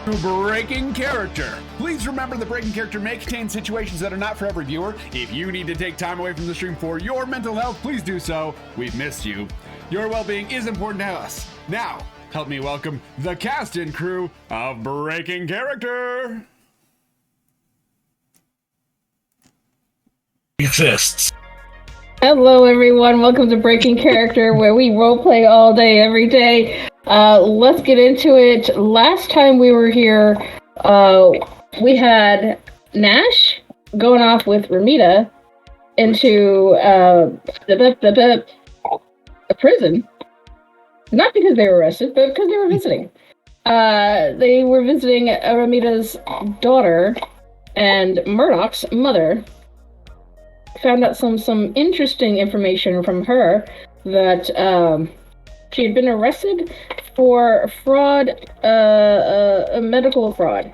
Breaking Character. Please remember the Breaking Character may contain situations that are not for every viewer. If you need to take time away from the stream for your mental health, please do so. We've missed you. Your well-being is important to us. Now, help me welcome the cast and crew of Breaking Character. Exists. Hello everyone, welcome to Breaking Character, where we roleplay all day, every day. Let's get into it. Last time we were here, we had Nash going off with Ramita into a prison. Not because they were arrested, but because they were visiting. They were visiting Ramita's daughter and Murdoch's mother. Found out some interesting information from her that she had been arrested for fraud, medical fraud.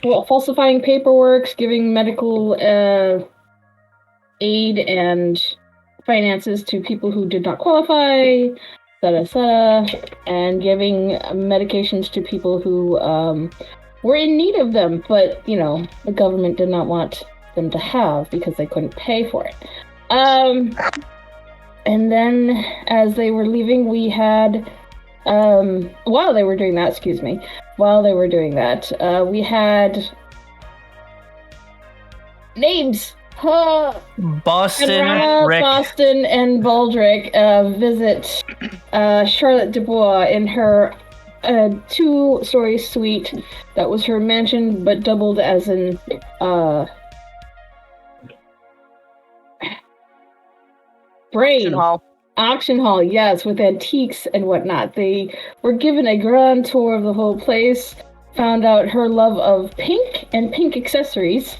Falsifying paperwork, giving medical aid and finances to people who did not qualify, etc., and giving medications to people who were in need of them, but, you know, the government did not want them to have because they couldn't pay for it. And then, as they were leaving, we had, while they were doing that, we had names. Boston, Rick. Boston and Baldric visit Charlotte Dubois in her two-story suite that was her mansion, but doubled as an auction hall, yes, with antiques and whatnot. They were given a grand tour of the whole place, found out her love of pink and pink accessories,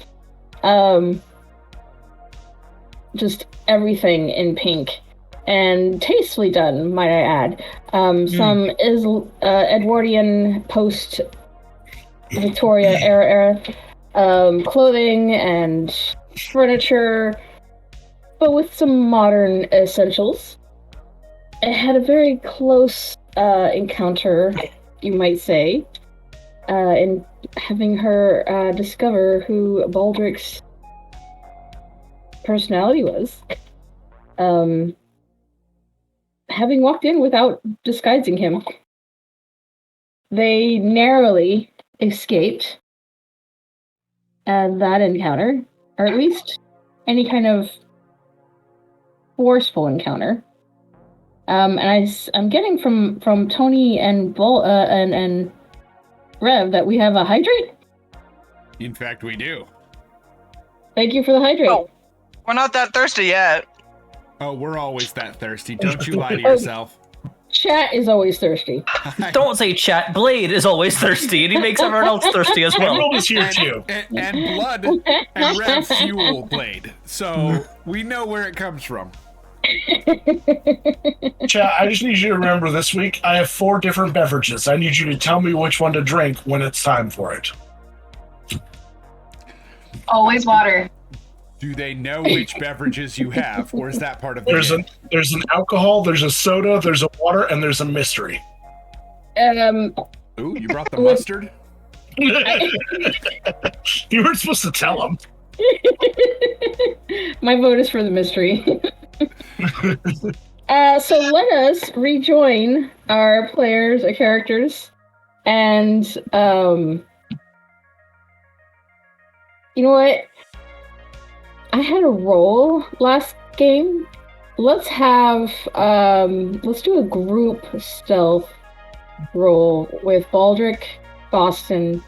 just everything in pink. And tastefully done, might I add. Some is Edwardian post-Victoria era clothing and furniture, but with some modern essentials. It had a very close encounter, you might say, in having her discover who Baldric's personality was. Having walked in without disguising him. They narrowly escaped that encounter, or at least any kind of forceful encounter. And I'm getting from Tony and and Rev that we have a hydrate. In fact, we do. Thank you for the hydrate. Oh, we're not that thirsty yet. Oh, we're always that thirsty. Don't you lie to yourself. Chat is always thirsty. Don't say chat. Blade is always thirsty, and he makes everyone else thirsty as well. Emerald is here too. And blood and red fuel Blade. So we know where it comes from. Chat, I just need you to remember this week I have 4 different beverages. I need you to tell me which one to drink when it's time for it. Always water. Do they know which beverages you have, or is that part of the game? There's an alcohol, there's a soda, there's a water, and there's a mystery. Ooh, you brought the mustard? You weren't supposed to tell them. My vote is for the mystery. So let us rejoin our players, our characters, and you know what? I had a roll last game. Let's have let's do a group stealth roll with Baldric, Boston,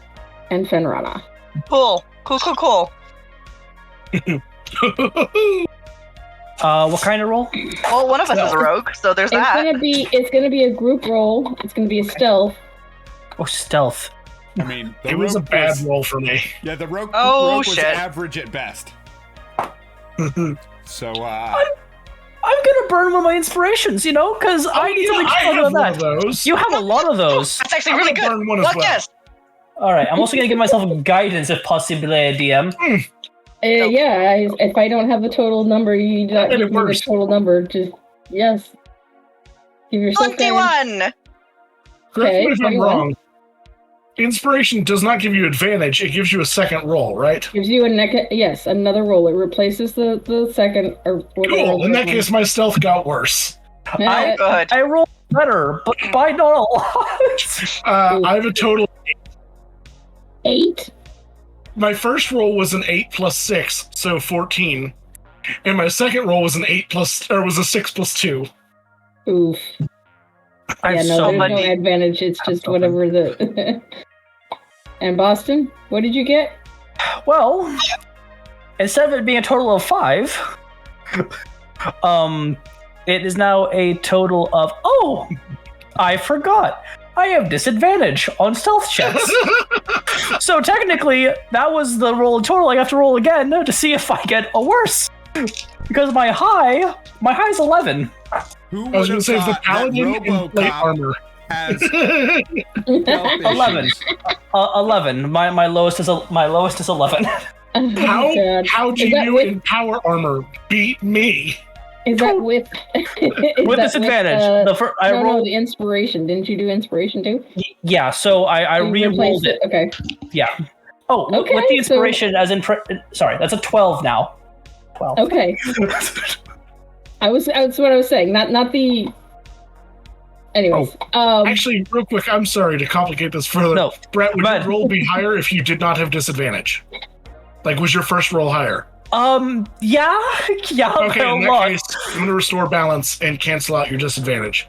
and Fenrana. Cool. What kind of roll? Well, one of us is a rogue, so there's that. It's gonna be a group roll. It's gonna be a stealth. Oh, stealth. I mean, it was a bad roll for me. Yeah, the rogue, rogue was average at best. So, I'm gonna burn one of my inspirations, you know, because I need something fun about that. Those. You have a lot of those. That's actually really good. Burn one as well. Yes. All right, I'm also gonna give myself guidance if possible, DM. Yeah, if I don't have the total number, you don't give me the total number. Just yes, give yourself 21. Correct me if I'm 21. wrong. Inspiration does not give you advantage. It gives you a second roll, right? Gives you another roll. It replaces the second or whatever. Cool. In that case, my stealth got worse. Yeah. Good. I rolled better, but by not a lot. I have a total. 8. My first roll was an 8 plus 6, so 14. And my second roll was an 6 plus 2. Oof. I'm Yeah, no, so there's many. no advantage. It's just whatever the. And Boston, what did you get? Well, instead of it being a total of 5, it is now a total of. Oh, I forgot. I have disadvantage on stealth checks. So technically, that was the roll total. I have to roll again to see if I get a worse. Because my high is 11. Who I was going would have to say, if the thought that paladin in plate RoboCop armor. has stealth 11. issues? 11. My lowest is 11. How God. how'd Is you that do with- in power armor beat me? Is that with With disadvantage. I no, rolled. the inspiration. Didn't you do inspiration too? Yeah, so I You re-rolled replaced it. Okay. Yeah. Oh, Okay, with the so- inspiration, as in. Sorry, that's a 12 now. 12. Okay. I was. That's what I was saying. Not the. Anyways. Actually, real quick, I'm sorry to complicate this further. No, Brett, would go your ahead. roll be higher if you did not have disadvantage? Like, was your first roll higher? Yeah, Okay, by a in that lot. case, I'm going to restore balance and cancel out your disadvantage.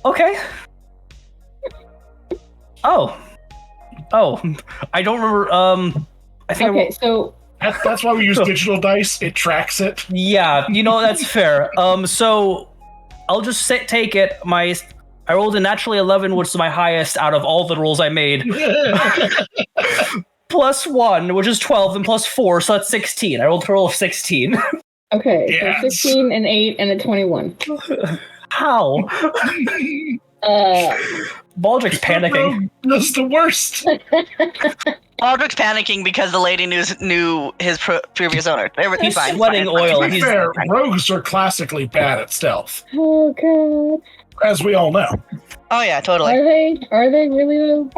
Okay. Oh, I don't remember. I think. Okay. So That's why we use digital dice. It tracks it. Yeah, that's fair. So I'll just take it. I rolled a naturally 11, which is my highest out of all the rolls I made. Plus 1, which is 12, and plus 4, so that's 16. I rolled a roll of 16. okay. Yes. So 16, an 8, and a 21. How? Baldrick's panicking. That's the worst. Baldrick's panicking because the lady knew his previous owner. Everything's He's fine. sweating fine, fine. oil. To be fair, rogues are classically bad at stealth, Oh god. as we all know. Oh yeah, totally. Are they really though?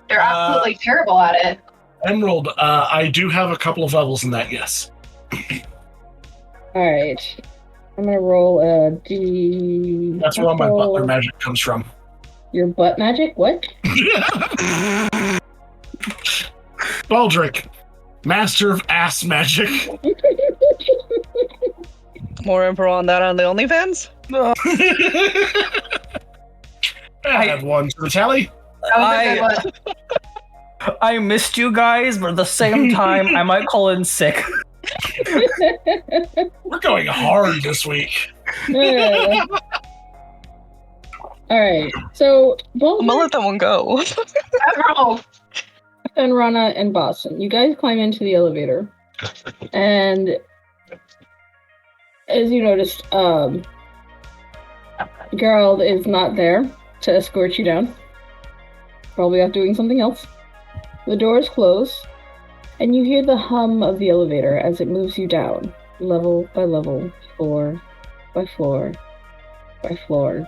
They're absolutely terrible at it. Emerald, I do have a couple of levels in that, yes. All right. I'm gonna roll a D. That's where all my butler magic comes from. Your butt magic? What? Baldrick, master of ass magic. More info on that on the OnlyFans? Add one to the tally. That was a good one. I missed you guys, but at the same time, I might call in sick. We're going hard this week. All right. So I'm gonna Baldrick, let that one go. Emerald. Rana, and Boston, you guys climb into the elevator, and as you noticed, Gerald is not there to escort you down. Probably off doing something else. The doors close, and you hear the hum of the elevator as it moves you down, level by level, floor by floor by floor.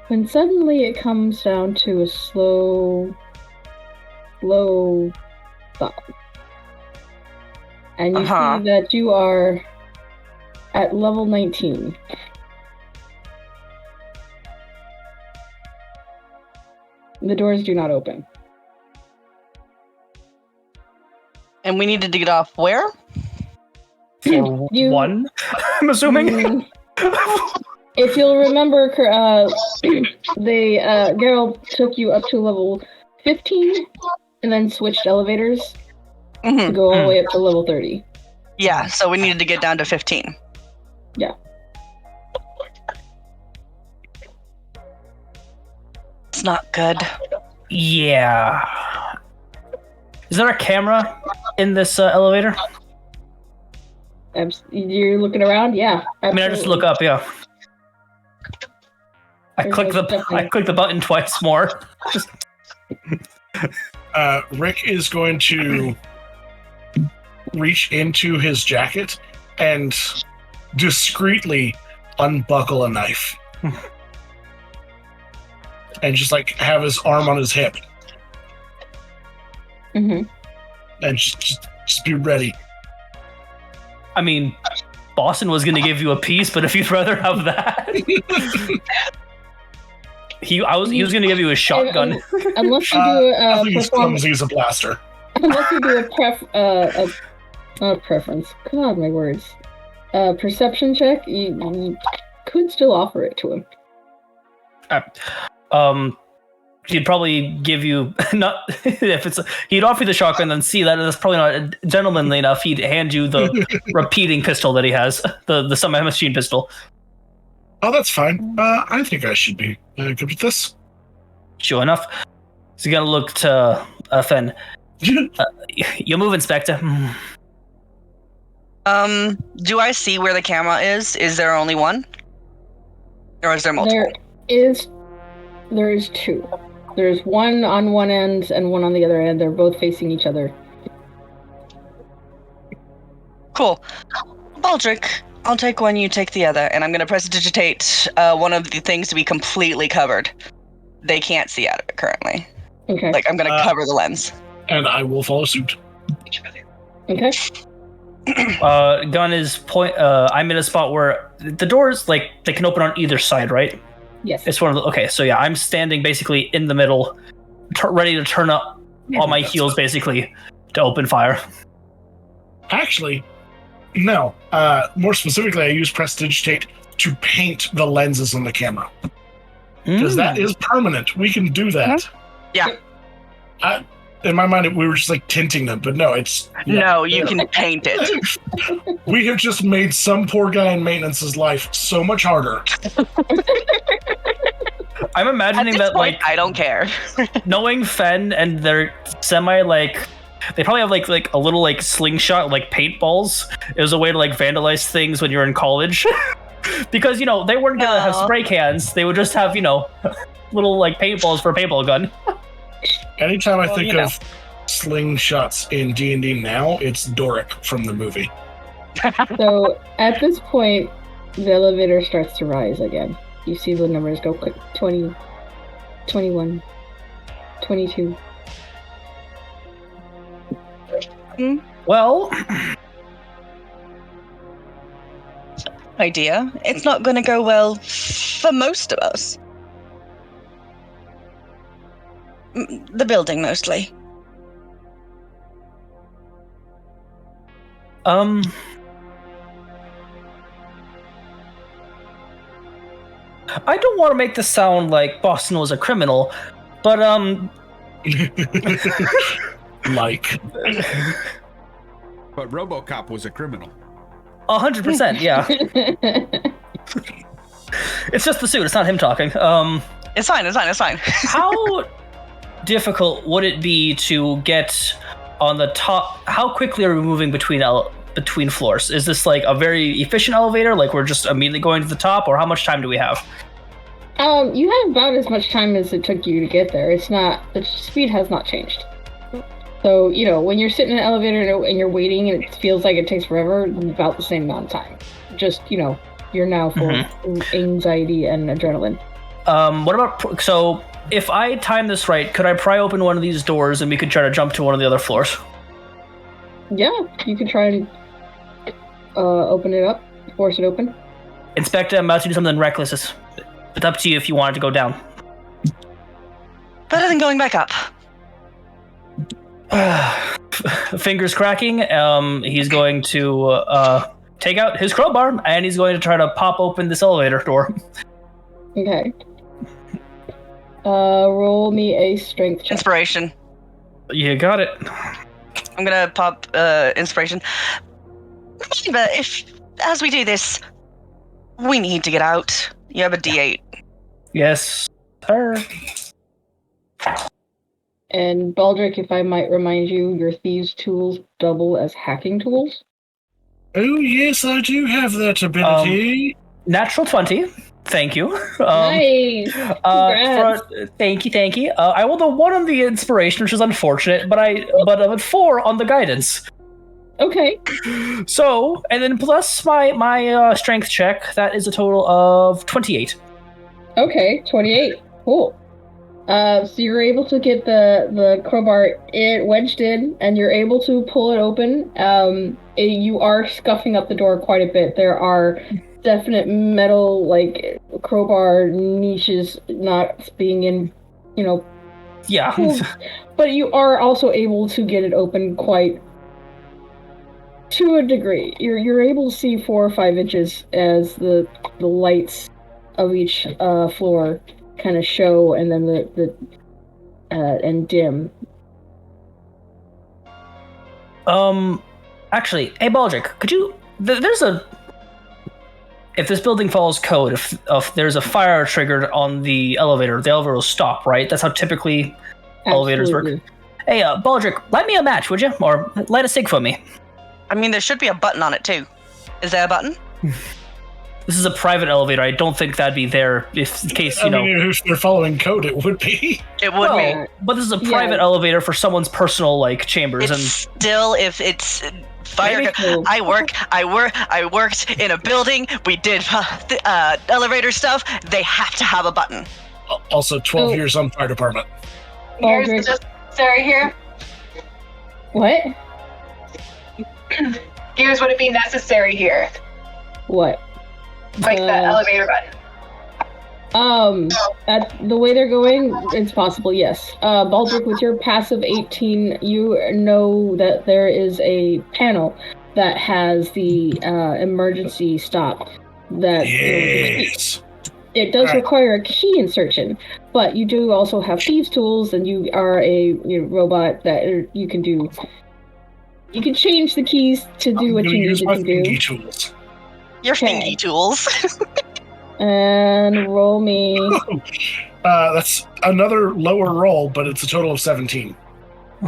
When suddenly it comes down to a slow stop. And you Uh-huh. see that you are at level 19. The doors do not open. And we needed to get off where? For You- 1, I'm assuming. Mm, if you'll remember, Geralt took you up to level 15 and then switched elevators to Mhm. go all the way up to level 30. Yeah, so we needed to get down to 15. Yeah. It's not good. Yeah. Is there a camera in this elevator? You're looking around? Yeah. I mean, I just look up. Yeah. I There's click definitely- the button twice more. Just Rick is going to reach into his jacket and discreetly unbuckle a knife. And just like have his arm on his hip. Mm-hmm. And just be ready. I mean, Boston was going to give you a piece, but if you'd rather have that, he was going to give you a shotgun. Unless you do I think it's clumsy as a blaster. unless you do not a preference. God, my words. Perception check. You could still offer it to him. He'd probably give you not if it's he'd offer you the shotgun, then see that that's probably not gentlemanly enough. He'd hand you the repeating pistol that he has, the semi-machine pistol. Oh, that's fine. I think I should be good with this. Sure enough, so you gotta look to Fen. You move, Inspector. Do I see where the camera is? Is there only one? Or is there multiple? There is two. There's one on one end and one on the other end. They're both facing each other. Cool. Baldric, I'll take one, you take the other, and I'm going to prestidigitate one of the things to be completely covered. They can't see out of it currently. Okay. Like, I'm going to cover the lens. And I will follow suit. Okay. Gun is I'm in a spot where the doors, like, they can open on either side, right? Yes. It's one of the, okay, so yeah, I'm standing basically in the middle, ready to turn up on my heels, basically, to open fire. Actually, no. More specifically, I use prestidigitate to paint the lenses on the camera. Because that is permanent. We can do that. Yeah. In my mind, we were just like tinting them, but no, it's... No, you can paint it. We have just made some poor guy in maintenance's life so much harder. I'm imagining that, point, like... I don't care. Knowing Fen and their semi, like... They probably have, like a little, like, slingshot, like, paintballs. It was a way to, like, vandalize things when you're in college. Because, you know, they weren't gonna have spray cans. They would just have, you know, little, like, paintballs for a paintball gun. Anytime I think of slingshots in D&D now, it's Doric from the movie. So at this point, the elevator starts to rise again. You see the numbers go quick. 20, 21, 22. Well... Idea. It's not going to go well for most of us. The building, mostly. I don't want to make this sound like Boston was a criminal, but Like. But RoboCop was a criminal. 100%, yeah. It's just the suit. It's not him talking. It's fine. How difficult would it be to get on the top? How quickly are we moving between floors? Is this like a very efficient elevator? Like we're just immediately going to the top, or how much time do we have? You have about as much time as it took you to get there. The speed has not changed. So, you know, when you're sitting in an elevator and you're waiting and it feels like it takes forever, it's about the same amount of time. Just, you know, you're now full of anxiety and adrenaline. What about, so if I time this right, could I pry open one of these doors and we could try to jump to one of the other floors? Yeah, you could try and open it up, force it open. Inspector, I'm about to do something reckless. It's up to you if you wanted to go down. Better than going back up. Fingers cracking. He's going to take out his crowbar and he's going to try to pop open this elevator door. Okay. Roll me a strength check. Inspiration. You got it. I'm gonna pop inspiration. Remember, if as we do this, we need to get out. You have a D8. Yes, sir. And Baldric, if I might remind you, your thieves' tools double as hacking tools. Oh, yes, I do have that ability. Natural 20. Thank you. Nice. Thank you. I rolled a 1 on the inspiration, which is unfortunate, but 4 on the guidance. Okay. So, and then plus my strength check, that is a total of 28. Okay, 28. Cool. So you're able to get the crowbar wedged in, and you're able to pull it open. You are scuffing up the door quite a bit. There are definite metal, like, crowbar niches not being in, Yeah. pulled, but you are also able to get it open quite to a degree. You're able to see 4 or 5 inches as the lights of each floor kind of show, and then and dim. Actually, hey Baldric, could you? There's a. If this building follows code, if there's a fire triggered on the elevator will stop, right? That's how typically elevators work. Hey, Baldric, light me a match, would you? Or light a cig for me. I mean, there should be a button on it too. Is there a button? This is a private elevator. I don't think that'd be there in case, I mean, if they're following code, it would be. It would be. But this is a private elevator for somene's personal, like, chambers. It's still, if it's fire. I worked in a building. We did elevator stuff. They have to have a button. Also, 12 years on fire department. Gears is necessary here. What? Gears, would it be necessary here? What? Like the elevator button. The way they're going, it's possible, yes. Baldric, with your passive 18, you know that there is a panel that has the emergency stop. That Yes. It does require a key insertion, but you do also have thieves' tools, and you are a robot that you can do. You can change the keys to do what you need to do. Tools. Your fingy tools. And roll me. That's another lower roll, but it's a total of 17.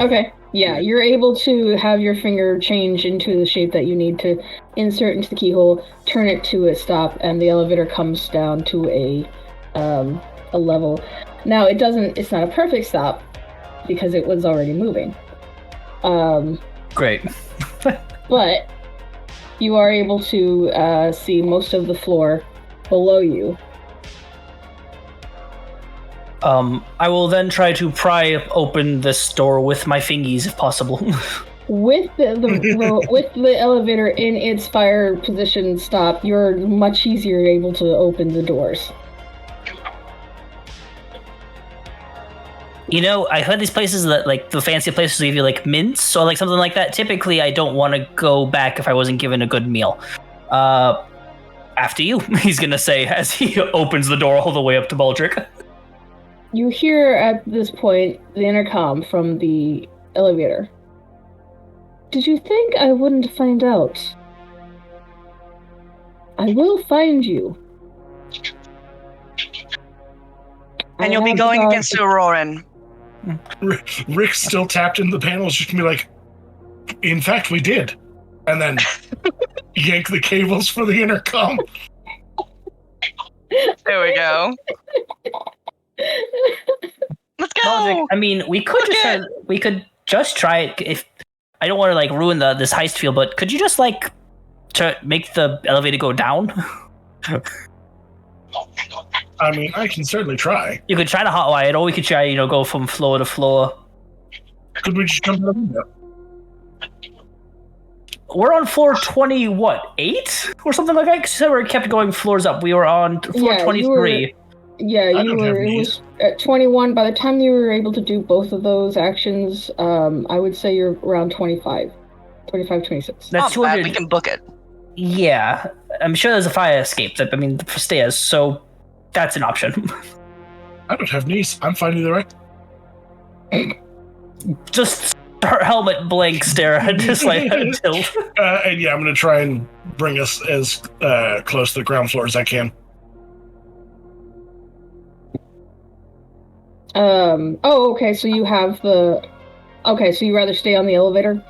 Okay. Yeah, you're able to have your finger change into the shape that you need to insert into the keyhole, turn it to a stop, and the elevator comes down to a level. Now it's not a perfect stop because it was already moving. Great. But you are able to see most of the floor below you. I will then try to pry open this door with my fingies if possible. With with the elevator in its fire position stop, you're much easier able to open the doors. I heard these places that, like, the fancy places give you, like, mints or, like, something like that. Typically, I don't want to go back if I wasn't given a good meal. After you, he's gonna say as he opens the door all the way up to Baldric. You hear at this point the intercom from the elevator. Did you think I wouldn't find out? I will find you. And you'll be going against Auroran. Rick's still tapped in the panel. It's just gonna be like, in fact, we did. And then yank the cables for the intercom. There we go. Let's go. Baldric, I mean, we could just try it. If I don't want to, like, ruin this heist feel, but could you just, like, to make the elevator go down? I mean, I can certainly try. You could try to hotwire it, or we could try, go from floor to floor. Could we just jump out the window? We're on floor 8 or something like that. Because you said we kept going floors up. We were on floor 23. It was at 21. By the time you were able to do both of those actions, I would say you're around 25, 26. That's 200. We can book it. Yeah, I'm sure there's a fire escape. For stairs, so that's an option. I don't have knees. I'm fine either way. Just her helmet blank stare at just like tilt. And yeah, I'm going to try and bring us as close to the ground floor as I can. Okay, so you have so you rather stay on the elevator?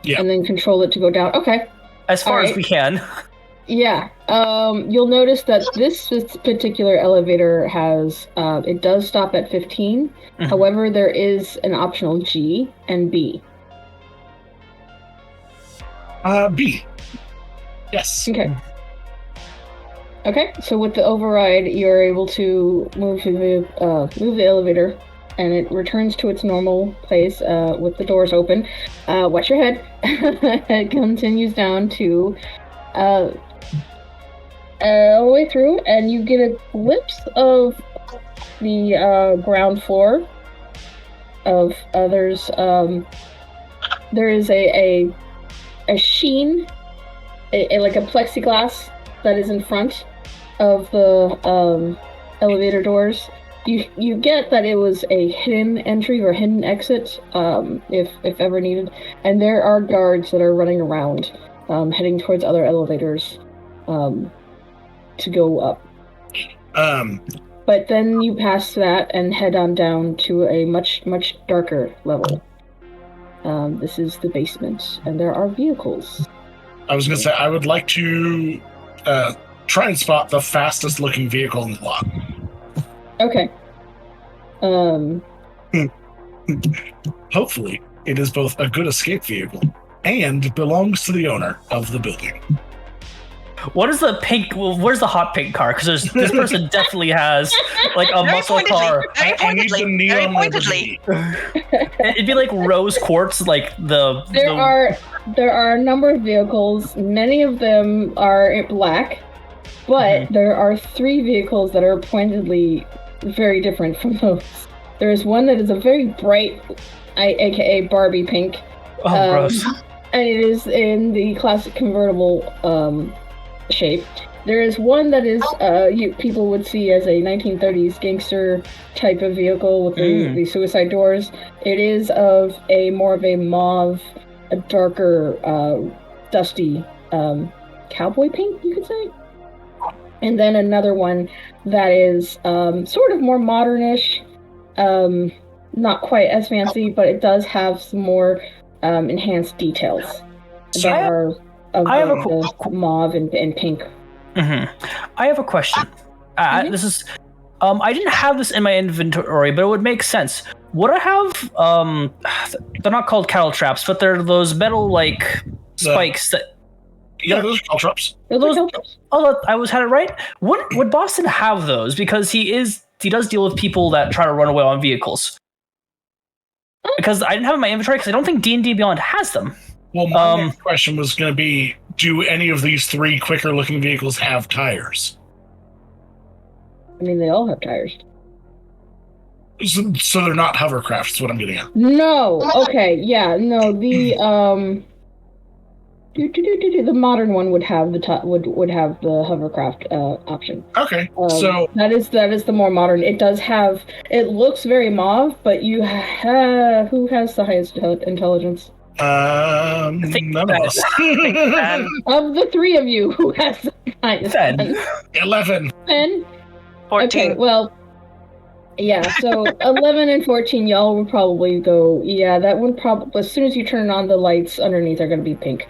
Yeah. And then control it to go down? Okay. As far as we can. Yeah. You'll notice that this particular elevator has, it does stop at 15. Mm-hmm. However, there is an optional G and B. B. Yes. Okay, so with the override, you're able to move the elevator, and it returns to its normal place with the doors open. Watch your head. It continues down to all the way through, and you get a glimpse of the ground floor of others. There is a sheen, like a plexiglass that is in front of the elevator doors. You get that it was a hidden entry or hidden exit, if ever needed, and there are guards that are running around, heading towards other elevators, to go up. But then you pass that and head on down to a much darker level. This is the basement, and there are vehicles. I was gonna say I would like to try and spot the fastest looking vehicle in the lot. Okay. Hopefully, it is both a good escape vehicle and belongs to the owner of the building. What is the pink? Well, where's the hot pink car? Because this person definitely has like a Very muscle pointedly, car. very I need the pointedly, very neon pointedly. Lamborghini. It'd be like rose quartz, like the. There are a number of vehicles. Many of them are black, but there are 3 vehicles that are pointedly very different from those. There is one that is a very bright, aka Barbie pink. Oh, gross. And it is in the classic convertible shape. There is one that is people would see as a 1930s gangster type of vehicle with the suicide doors. It is of a more of a mauve, a darker, dusty cowboy pink, you could say. And then another one that is sort of more modernish, not quite as fancy, but it does have some more enhanced details. So that are of I have the mauve and pink. I have a question. This is, I didn't have this in my inventory, but it would make sense. Would I have, they're not called cattle traps, but they're those metal like spikes that. Yeah, those are cattle traps. I had it right. Would Boston have those? Because he does deal with people that try to run away on vehicles. Because I didn't have it in my inventory because I don't think D&D Beyond has them. Well, my next question was going to be, do any of these 3 quicker-looking vehicles have tires? I mean, they all have tires. So they're not hovercrafts, is what I'm getting at. No. Okay. Yeah. No. The the modern one would have would have the hovercraft option. Okay. So that is the more modern. It does have. It looks very mauve, but who has the highest intelligence? None of us. Of the 3 of you, who has the highest? 10. 11. 10. 14. Okay. Well. Yeah, so 11 and 14, y'all would probably go. Yeah, that would probably. As soon as you turn on the lights underneath, are going to be pink.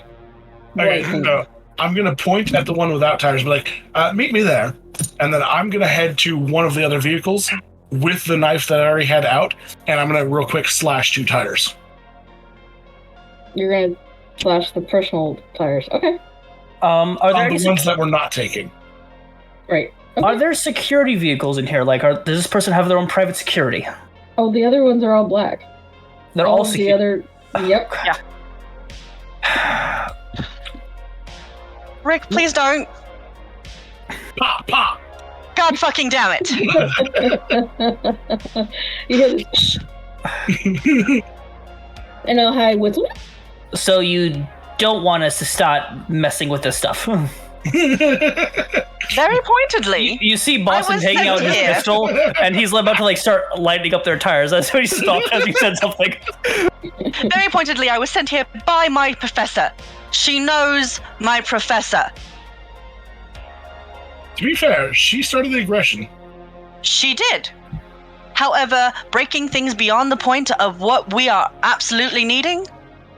Okay, so I'm going to point at the one without tires, but meet me there, and then I'm going to head to one of the other vehicles with the knife that I already had out, and I'm going to real quick slash 2 tires. You're going to slash the personal tires. Okay. Are there the ones that we're not taking? Right. Okay. Are there security vehicles in here? Like, does this person have their own private security? Oh, the other ones are all black. They're all security. Yep. Yeah. Rick, please don't. Pop, pop. God fucking damn it. And a high whistle. So you don't want us to start messing with this stuff. Very pointedly. You see Boston taking out his pistol, and he's about to start lighting up their tires. That's when he stopped as he said something. Very pointedly, I was sent here by my professor. She knows my professor. To be fair, she started the aggression. She did. However, breaking things beyond the point of what we are absolutely needing,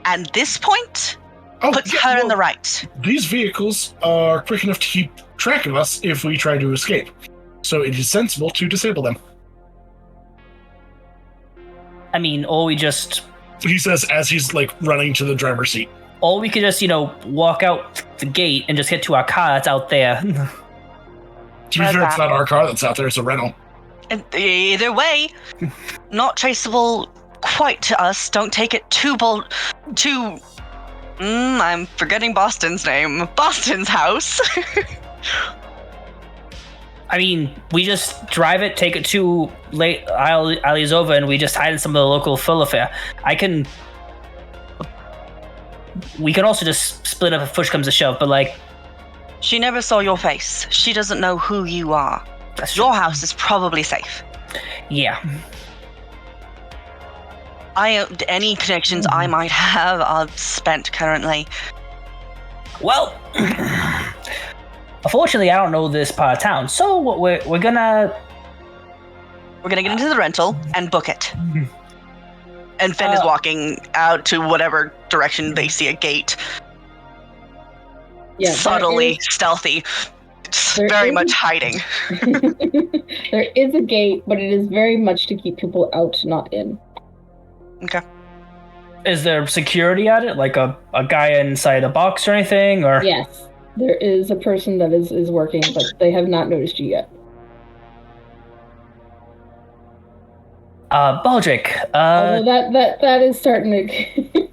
and this point, puts her in the right. These vehicles are quick enough to keep track of us if we try to escape. So it is sensible to disable them. I mean, or we just... He says as he's running to the driver's seat. Or we could just, walk out the gate and just get to our car that's out there. To be fair, it's not our car that's out there, it's a rental. And either way, not traceable quite to us. Don't take it too bold. I'm forgetting Boston's name. Boston's house. I mean, we just drive it, take it to Lake Alizova, and we just hide in some of the local thoroughfare. We can also just split up if push comes to shove, but she never saw your face. She doesn't know who you are. Your house is probably safe. Yeah. Any connections I might have are spent currently. Well, unfortunately, I don't know this part of town, so we're gonna get into the rental and book it. And Finn is walking out to whatever direction they see a gate. Yeah, subtly, stealthy, very much hiding. There is a gate, but it is very much to keep people out, not in. Okay. Is there security at it? Like a guy inside a box or anything? Or Yes. There is a person that is working, but they have not noticed you yet. Baldric. Although that is starting to...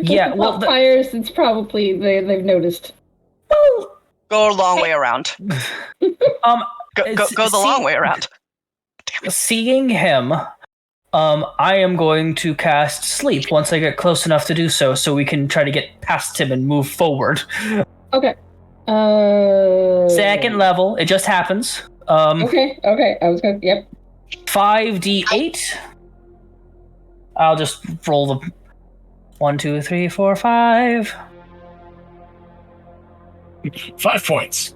Yeah, well... tires, it's probably... They've noticed. Well... Go a long way around. Go the long way around. Seeing him... I am going to cast Sleep once I get close enough to do so we can try to get past him and move forward. Okay. Second level, it just happens. Okay, I was gonna, yep. 5d8. I'll just roll the 1, 2, 3, 4, 5. 5 points.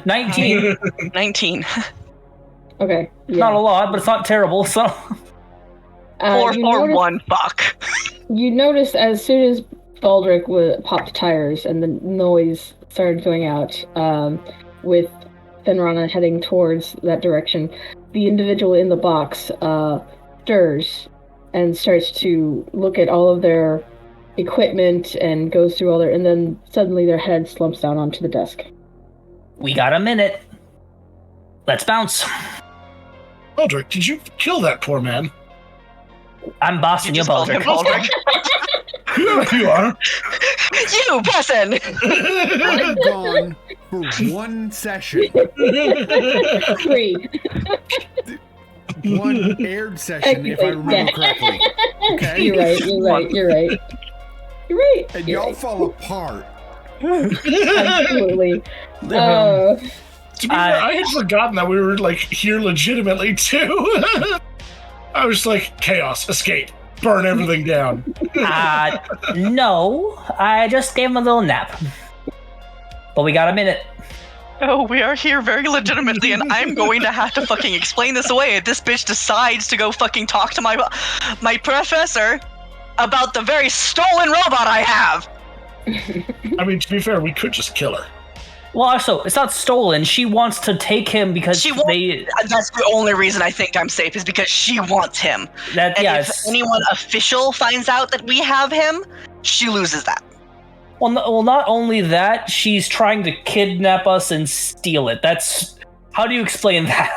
19. 19. Okay. Yeah. Not a lot, but it's not terrible, so... 4 for 1, fuck. You noticed as soon as Baldric popped tires and the noise started going out, with Fenrana heading towards that direction, the individual in the box stirs and starts to look at all of their equipment and goes through all their... And then suddenly their head slumps down onto the desk. We got a minute. Let's bounce. Baldric, did you kill that poor man? I'm bossing you, Baldric. You are. You person! I'm gone for 1 session. 3. 1 aired session, if I remember correctly. Okay? You're right. And y'all fall apart. Absolutely. To be fair, I had forgotten that we were here legitimately too. I was like, chaos, escape, burn everything down. No, I just gave him a little nap. But we got a minute. Oh, we are here very legitimately, and I'm going to have to fucking explain this away if this bitch decides to go fucking talk to my professor about the very stolen robot I have. I mean, to be fair, we could just kill her. Well, also, it's not stolen. She wants to take him because that's the only reason I think I'm safe, is because she wants him. If anyone official finds out that we have him, she loses that. Well, not only that, she's trying to kidnap us and steal it. How do you explain that?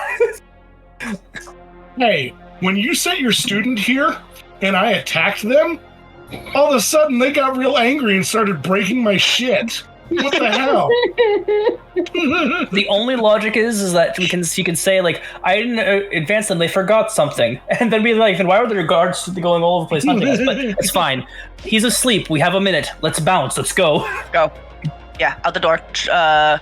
Hey, when you sent your student here and I attacked them, all of a sudden they got real angry and started breaking my shit. What the hell? The only logic is that she can say, I didn't advance them, they forgot something. And then be like, then why were the guards going all over the place hunting us? But it's fine. He's asleep. We have a minute. Let's bounce. Let's go. Go. Yeah, out the door. As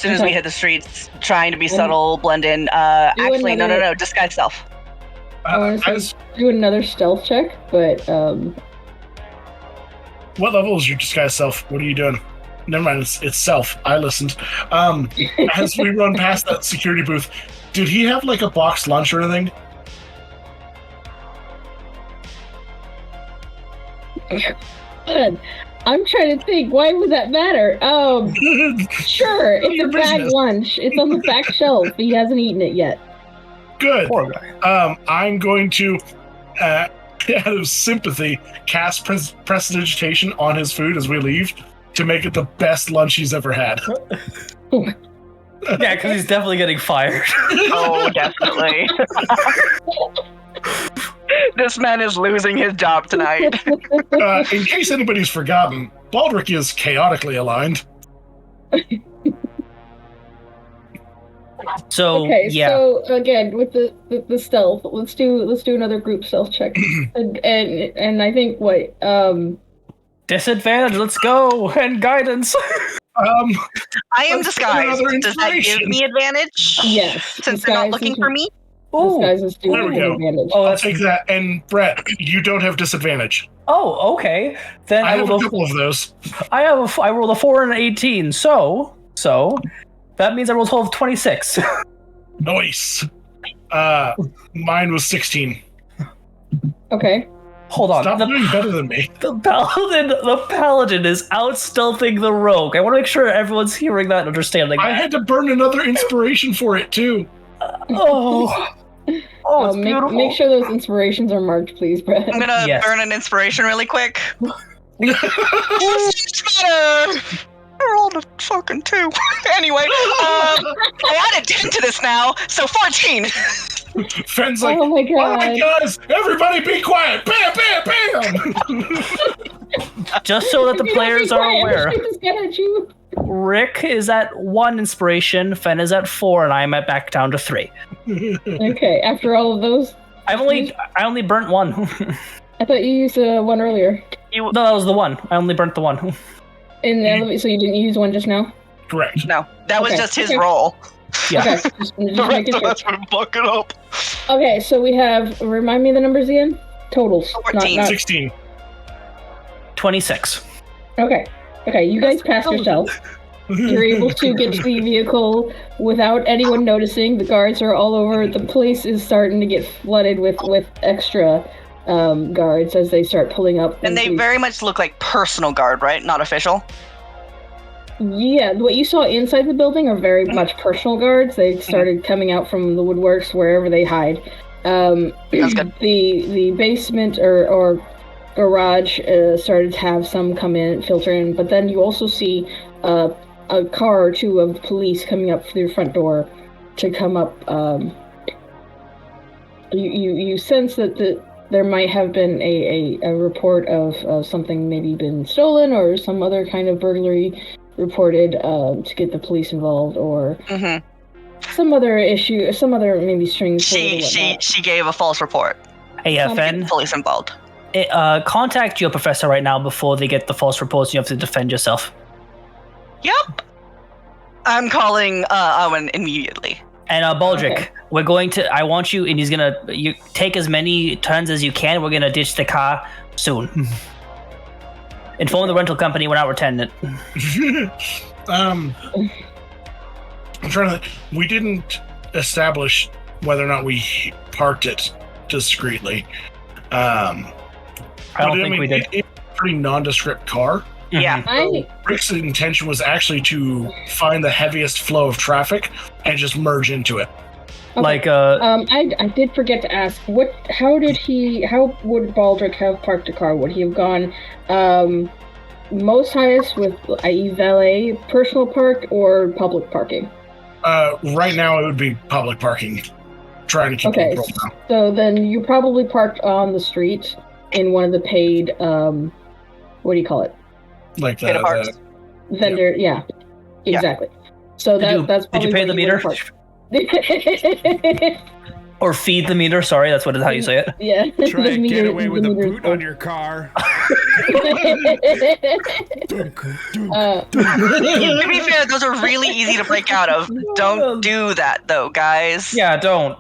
soon as we hit the streets, trying to be subtle, blend in. Actually, no. Disguise self. I want to do another stealth check, but... What level is your disguise self? What are you doing? Never mind, it's self. I listened. As we run past that security booth, did he have a boxed lunch or anything? Good. I'm trying to think. Why would that matter? Sure. It's a bag lunch. It's on the back shelf. He hasn't eaten it yet. Good. Poor guy. I'm going to out of sympathy, cast prestidigitation on his food as we leave to make it the best lunch he's ever had. Yeah, because he's definitely getting fired. Oh, definitely. This man is losing his job tonight. In case anybody's forgotten, Baldric is chaotically aligned. So Okay, yeah, so again with the stealth, let's do another group stealth check, and I think disadvantage. Let's go and guidance. I am Let's disguised. another Does that give inspiration. me advantage? Yes, Since they're not looking for me? Ooh. disguises do There we have go. advantage. Oh, I'll that's take that. And Brett, you don't have disadvantage. oh, okay. Then I have a rolled couple of those. I rolled a 4 and an 18. So that means I rolled 12, 26. Nice. Mine was 16. Okay. Hold on. Stop doing better than me. The paladin is out stealthing the rogue. I want to make sure everyone's hearing that and understanding I that. had to burn another inspiration for it too. Oh, it's beautiful. Make sure those inspirations are marked, please, Brett. I'm gonna Yes. burn an inspiration really quick. I rolled a fucking 2. Anyway, I added 10 to this now, so 14. Fenn's like, Oh my all right, god. guys, everybody be quiet. Bam, bam, bam. Just so that the If you don't players be are quiet, I'm aware, gonna shoot this gun at you. Rick is at 1 inspiration, Fen is at 4, and I'm back down to 3. Okay, after all of those, I only burnt 1. I thought you used one earlier. No, that was the 1. I only burnt the 1. In the elevator, so you didn't use one just now? Correct. No, that was Okay, just his okay. roll. Yeah. Okay, just making sure. been fucking up. Okay, so we have, remind me the numbers again? Totals. 14. 16. 26. Okay, you guys passed yourself. You're able to get to the vehicle without anyone noticing. The guards are all over. The place is starting to get flooded with extra guards as they start pulling up. And they very much look like personal guard, right? Not official. Yeah, what you saw inside the building are very much personal guards. They started coming out from the woodworks wherever they hide. That's good. The basement or garage started to have some come in, filter in, but then you also see a car or two of police coming up through the front door to come up. You sense that there might have been a report of something maybe been stolen or some other kind of burglary reported to get the police involved, or some other issue, some other maybe strings. She gave a false report. Hey, Fen, Police involved. contact your professor right now before they get the false reports. You have to defend yourself. Yep. I'm calling Owen immediately. And Baldric, Okay. we're going to. I want you, and you take as many turns as you can. We're gonna ditch the car soon. Inform the rental company we're not returning it. I'm trying to. We didn't establish whether or not we parked it discreetly. I don't think we did. It's a pretty nondescript car. Yeah. Rick's intention was actually to find the heaviest flow of traffic and just merge into it. Okay. Like I did forget to ask, how would Baldric have parked the car? Would he have gone most highest with, i.e. valet, personal park, or public parking? Right now it would be public parking. Trying to keep Okay, control now. so then you probably parked on the street in one of the paid, what do you call it? Like Paid parks. Vendor, yeah. Exactly. So that's did you probably pay the where meter? you would park. Or feed the meter? Sorry, that's how you say it. Yeah. Try the and meter- get away with the a meter's boot full. on your car. To be fair, those are really easy to break out of. Don't do that, though, guys. Yeah, don't.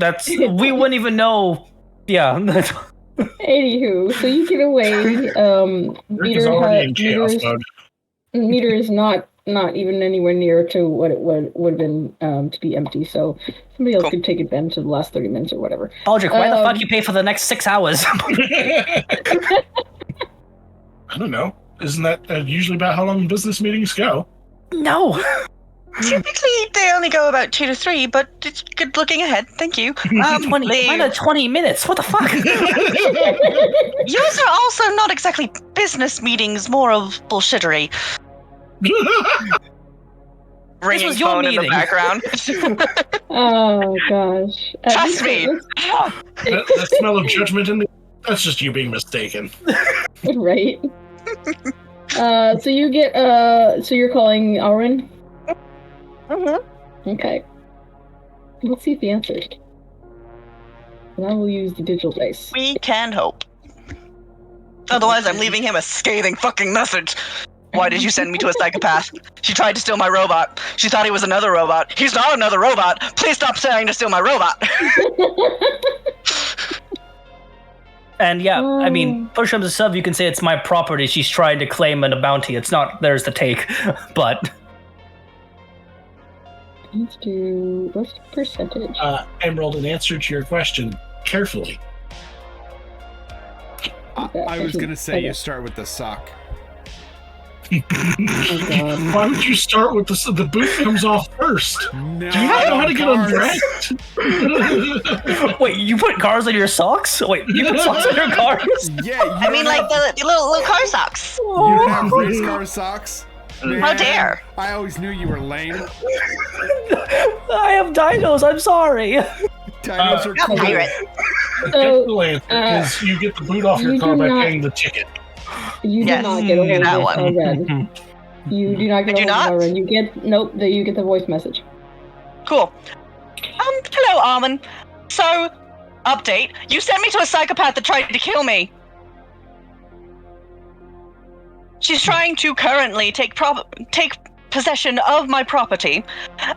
We wouldn't even know. Yeah. Anywho, so you get away. Rick is already in chaos mode. Meter is not even anywhere near to what it would have been to be empty. So somebody else could take advantage of the last 30 minutes or whatever. Baldric, why the fuck you pay for the next 6 hours? I don't know. Isn't that usually about how long business meetings go? No. Typically, they only go about 2 to 3, but it's good looking ahead. Thank you. 20 minutes. What the fuck? Yours are also not exactly business meetings, more of bullshittery. Ringing was your phone in the meeting. background. Oh gosh. Trust me. That smell of judgment in the... That's just you being mistaken. Right. So you get so you're calling Alrin? Okay. Let's see if he answers. And I will use the digital dice. We can hope. Otherwise, I'm leaving him a scathing fucking message. Why did you send me to a psychopath? She tried to steal my robot. She thought he was another robot. He's not another robot. Please stop trying to steal my robot. And yeah, I mean, push comes to shove, you can say it's my property. She's trying to claim a bounty. It's not theirs to take, but... Let's do... What's the percentage? Emerald, in answer to your question, carefully. I was going to say you start with the sock. Oh god. Why would you start with the boot comes off first? No, Do you not know how to get undressed? Wait, you put cars on your socks? Wait, you put socks on your cars? Yeah, you I mean, like the little car socks. You don't have race car socks? Man, How dare. I always knew you were lame. I have dinos, I'm sorry. Dinos are cool. Pirate. Simple answer is you get the boot off your you car do by not- paying the ticket. You Yes, do not get a hold that of one. Alrin. You do not get I a do hold not? of Alrin. You get you get the voice message. Cool. Hello, Armin. So, update. You sent me to a psychopath that tried to kill me. She's trying to currently take possession of my property,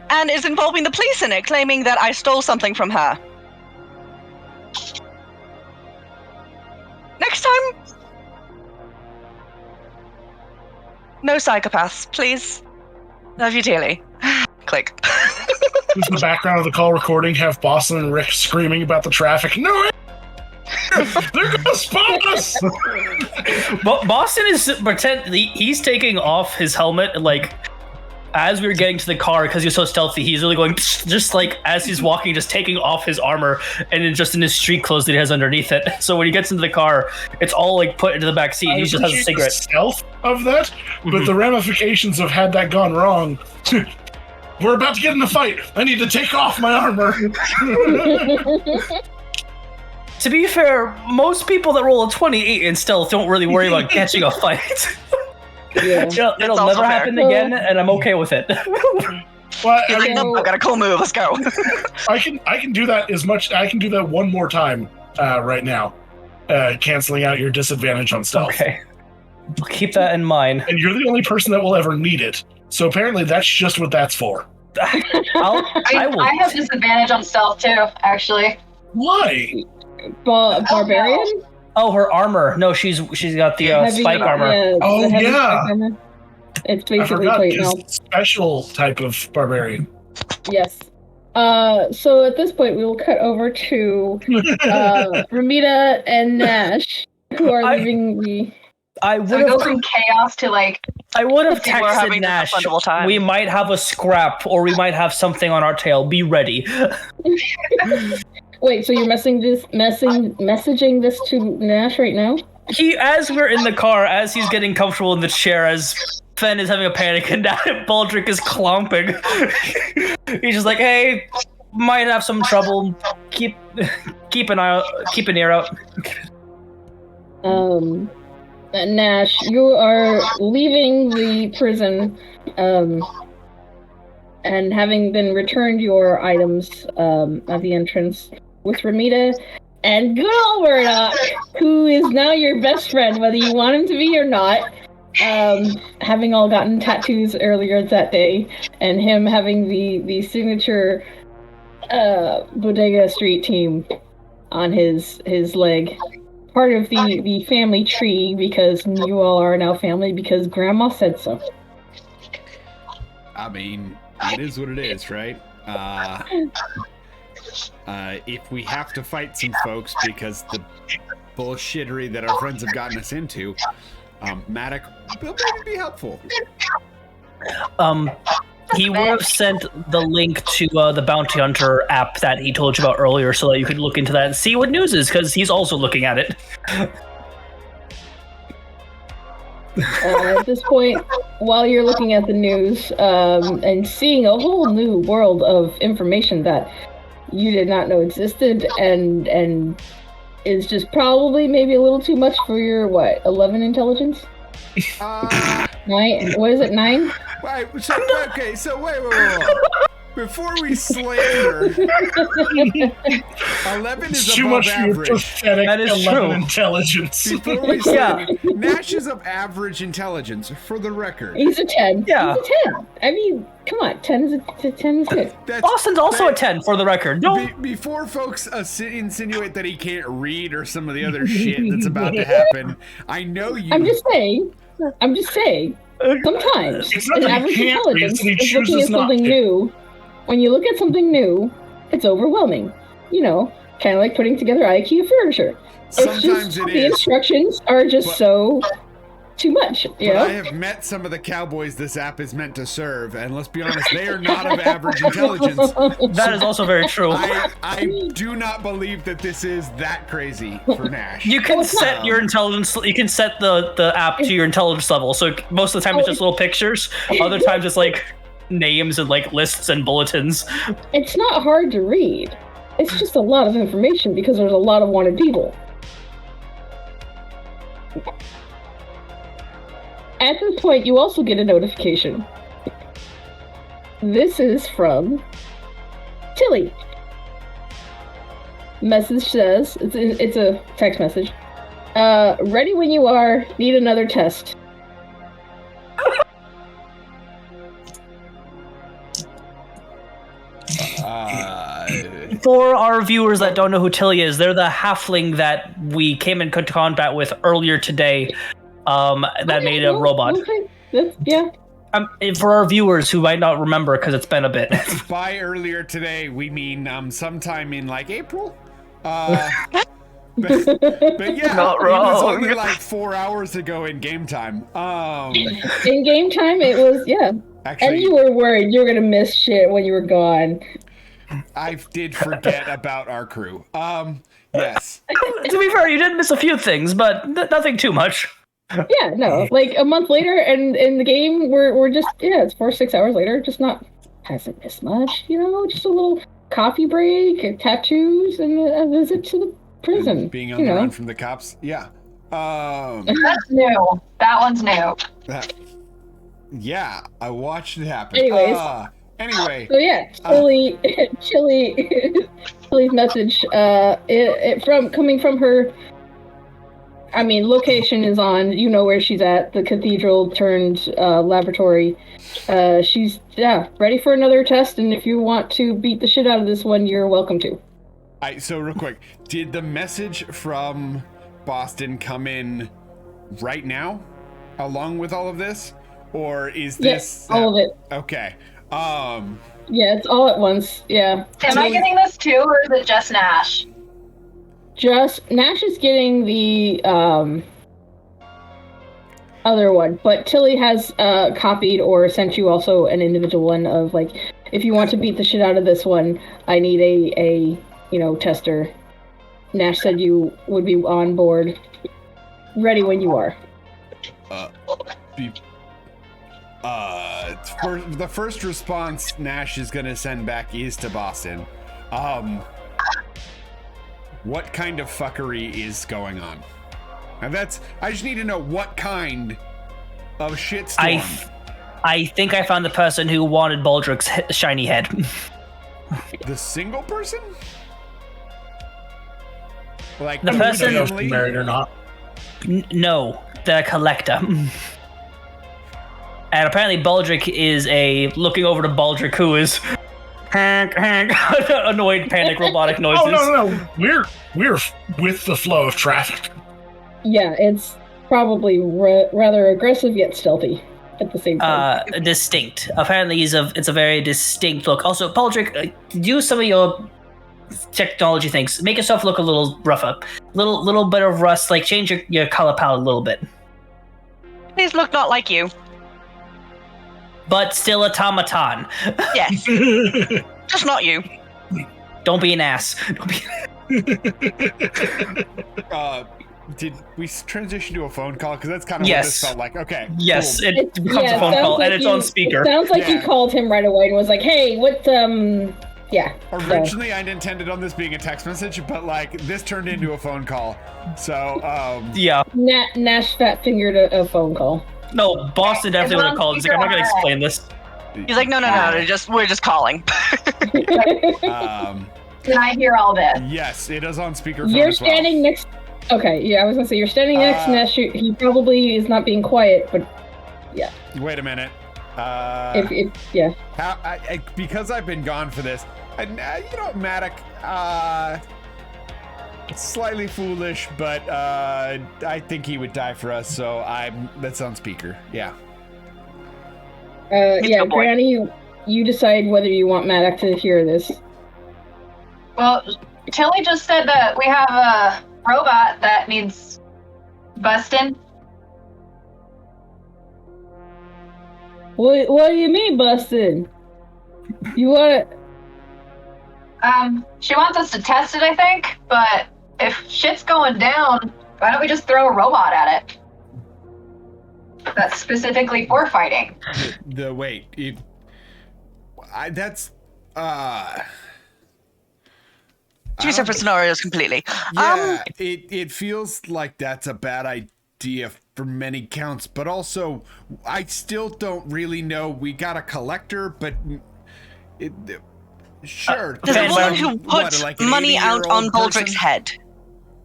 and is involving the police in it, claiming that I stole something from her. Next time, no psychopaths, please. Love you dearly. Click. Does the background of the call recording have Boston and Rick screaming about the traffic? No! They're gonna spot us! But Boston is he's taking off his helmet, like, as we were getting to the car, because he's so stealthy, he's really going, just like, as he's walking, just taking off his armor, and then just in his street clothes that he has underneath it. So when he gets into the car, it's all, like, put into the back seat, and he just has a cigarette. The stealth of that, but the ramifications of had that gone wrong. We're about to get in a fight. I need to take off my armor. To be fair, most people that roll a 28 in stealth don't really worry about catching a fight. Yeah. It'll also never fair. happen again, and I'm okay with it. Well, He's like, nope, I've got a cool move. Let's go. I can do that as much. I can do that one more time right now, canceling out your disadvantage on stealth. Okay. I'll keep that in mind. And you're the only person that will ever need it. So apparently, that's just what that's for. I have disadvantage on stealth too, actually. Why? Barbarian? Oh, her armor. No, she's got the Heavy- spike armor. yeah, Oh, the heavy yeah. spike armor. It's I basically forgot plate now. his special type of barbarian. Yes. So at this point, we will cut over to Ramita and Nash, who are leaving the. I So would it goes have. from chaos to like. I would have We're texted having Nash. a wonderful time. We might have a scrap, or we might have something on our tail. Be ready. Wait, so you're messaging this to Nash right now? As we're in the car, as he's getting comfortable in the chair, as Fen is having a panic and Baldric is clomping. He's just like, "Hey, might have some trouble. Keep an ear out." Nash, you are leaving the prison, and having been returned your items at the entrance with Ramita and good old Murdoch, who is now your best friend, whether you want him to be or not. Having all gotten tattoos earlier that day, and him having the signature Bodega Street team on his leg. Part of the family tree, because you all are now family because Grandma said so. I mean, it is what it is, right? If we have to fight some folks because the bullshittery that our friends have gotten us into, Maddox will maybe be helpful. He would have sent the link to the Bounty Hunter app that he told you about earlier so that you could look into that and see what news is, because he's also looking at it. At this point, while you're looking at the news and seeing a whole new world of information that you did not know existed and is just probably maybe a little too much for your, 11 intelligence? 9? What is it, 9? Wait, so wait. Before we slander, 11 is too above much average. pathetic That is 11 true. intelligence. Before we slander, Nash is of average intelligence, for the record. He's a 10. Yeah. He's a 10. I mean, come on, 10 is good. Austin's also a 10, for the record. No. Before folks insinuate that he can't read or some of the other shit that's about to happen, I know you. I'm just saying. Sometimes It's not an that he average can't read, intelligence it's that he is looking chooses at not something to. new. When you look at something new, it's overwhelming. You know, kind of like putting together IKEA furniture. Sometimes it the is. instructions are just so too much. You But know? I have met some of the cowboys this app is meant to serve, and let's be honest, they are not of average intelligence. That is also very true. I do not believe that this is that crazy for Nash. You can set your intelligence. You can set the app to your intelligence level. So most of the time it's just little pictures. Other times it's like names and like lists and bulletins. It's not hard to read. It's just a lot of information because there's a lot of wanted people. At this point, you also get a notification. This is from Tilly. Message says, it's a text message. Ready when you are, need another test. For our viewers that don't know who Tilly is, they're the halfling that we came into contact with earlier today. That made a robot. Okay. Yeah. For our viewers who might not remember, because it's been a bit. By earlier today, we mean sometime in like April. But yeah, Not it was wrong. only like 4 hours ago in game time. In game time, it was, yeah. Actually, And you were worried you were gonna miss shit when you were gone. I did forget about our crew. Yes. To be fair, you did miss a few things, but nothing too much. Yeah, no. Like a month later, and in the game, we're just it's 4 or 6 hours later. Just hasn't missed much, you know. Just a little coffee break, and tattoos, and a visit to the prison. Being on the run from the cops. Yeah. That's new. That one's new. Yeah, I watched it happen. Anyways. Anyway. So yeah, Chili's message. Coming from her. I mean, location is on. You know where she's at. The cathedral turned laboratory. She's ready for another test, and if you want to beat the shit out of this one, you're welcome to. So real quick, did the message from Boston come in right now, along with all of this, or is this? Yes, all of it. Okay. Yeah, it's all at once. Yeah. Am I getting this too, or is it just Nash? Just Nash is getting the other one, but Tilly has copied or sent you also an individual one of like, if you want to beat the shit out of this one, I need a tester. Nash said you would be on board, ready when you are. For the first response Nash is gonna send back is to Boston. What kind of fuckery is going on? And I just need to know what kind of shitstorm. I think I found the person who wanted Baldrick's shiny head. The single person? Like The person- If they're married or not. No, the collector. And apparently Baldrick is looking over to Baldrick, who is Hank, annoyed panic robotic noises. Oh no, we're with the flow of traffic. Yeah, it's probably rather aggressive yet stealthy at the same time. Distinct. Apparently it's a very distinct look. Also, Baldrick, use some of your technology things. Make yourself look a little rougher. Little bit of rust, like change your color palette a little bit. These look not like you. but still automaton. Yes. Just not you. Don't be an ass. Did we transition to a phone call? Because that's kind of what Yes. this felt like. Okay. Yes, cool. it becomes a phone sounds call, like and it's you- on speaker. It sounds like you Yeah. called him right away and was like, "Hey, what?" Yeah. Originally, I'd intended on this being a text message, but like this turned into a phone call. So, Yeah. Nash fat fingered a phone call. No, Boston definitely would have called. He's like, I'm not going to explain this. He's like, no, we're just calling. Can I hear all this? yes, it is on speakerphone. You're as well. standing next. Okay, yeah, I was gonna say you're standing next to Nash. He probably is not being quiet, but Wait a minute. yeah. Because I've been gone for this, Maddox, slightly foolish, but I think he would die for us. So that's on speaker. Yeah. Yeah, boy. Granny, you decide whether you want Maddox to hear this. Well, Tilly just said that we have a robot that needs busting. What do you mean, busted? You want She wants us to test it, I think, but if shit's going down, why don't we just throw a robot at it? That's specifically for fighting. That's Two separate scenarios completely. yeah. It feels like that's a bad idea for many counts, but also I still don't really know. We got a collector, but sure. There's a woman What, who puts like an money out on 80-year-old Baldrick's person? head.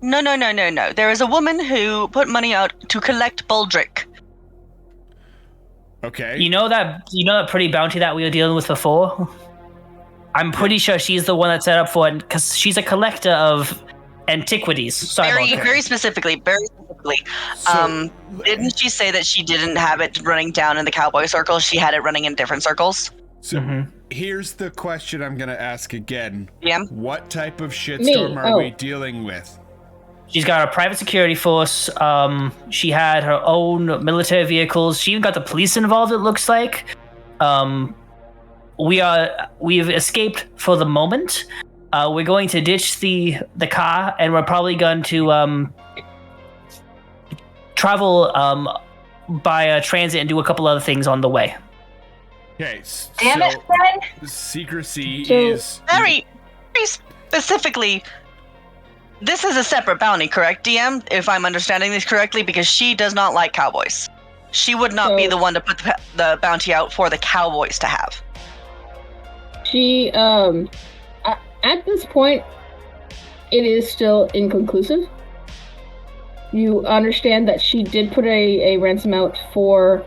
No. There is a woman who put money out to collect Baldrick. Okay. You know that pretty bounty that we were dealing with before? I'm pretty sure she's the one that set up for it, because she's a collector of antiquities. Sorry about that. Very specifically. So- Didn't she say that she didn't have it running down in the cowboy circle? She had it running in different circles. So here's the question I'm gonna ask again. Yeah. What type of shitstorm are we dealing with? She's got a private security force. She had her own military vehicles. She even got the police involved, it looks like. We've escaped for the moment. We're going to ditch the car, and we're probably going to travel by transit and do a couple other things on the way. Okay. Damn it, friend! Secrecy So- is Very specifically, this is a separate bounty, correct, DM? If I'm understanding this correctly, because she does not like cowboys. She would not be So- the one to put the bounty out for the cowboys to have. She at this point it is still inconclusive. You understand that she did put a ransom out for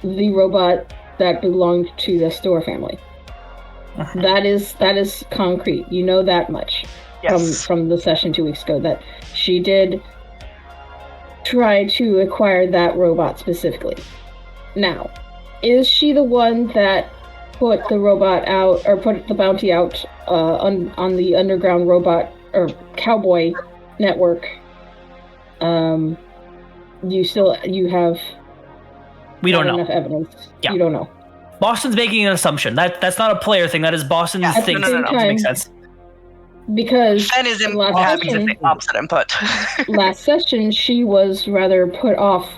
the robot that belonged to the Store family. That is concrete. You know that much Yes. from the session 2 weeks ago, that she did try to acquire that robot specifically. Now, is she the one that put the robot out, or put the bounty out on the underground robot or cowboy network? You have We don't not know. enough evidence. Yeah. You don't know. Boston's making an assumption. That's not a player thing. That is Boston's Yeah, thing. no. Doesn't make sense. Because Fen is last having session- the opposite input. last session she was rather put off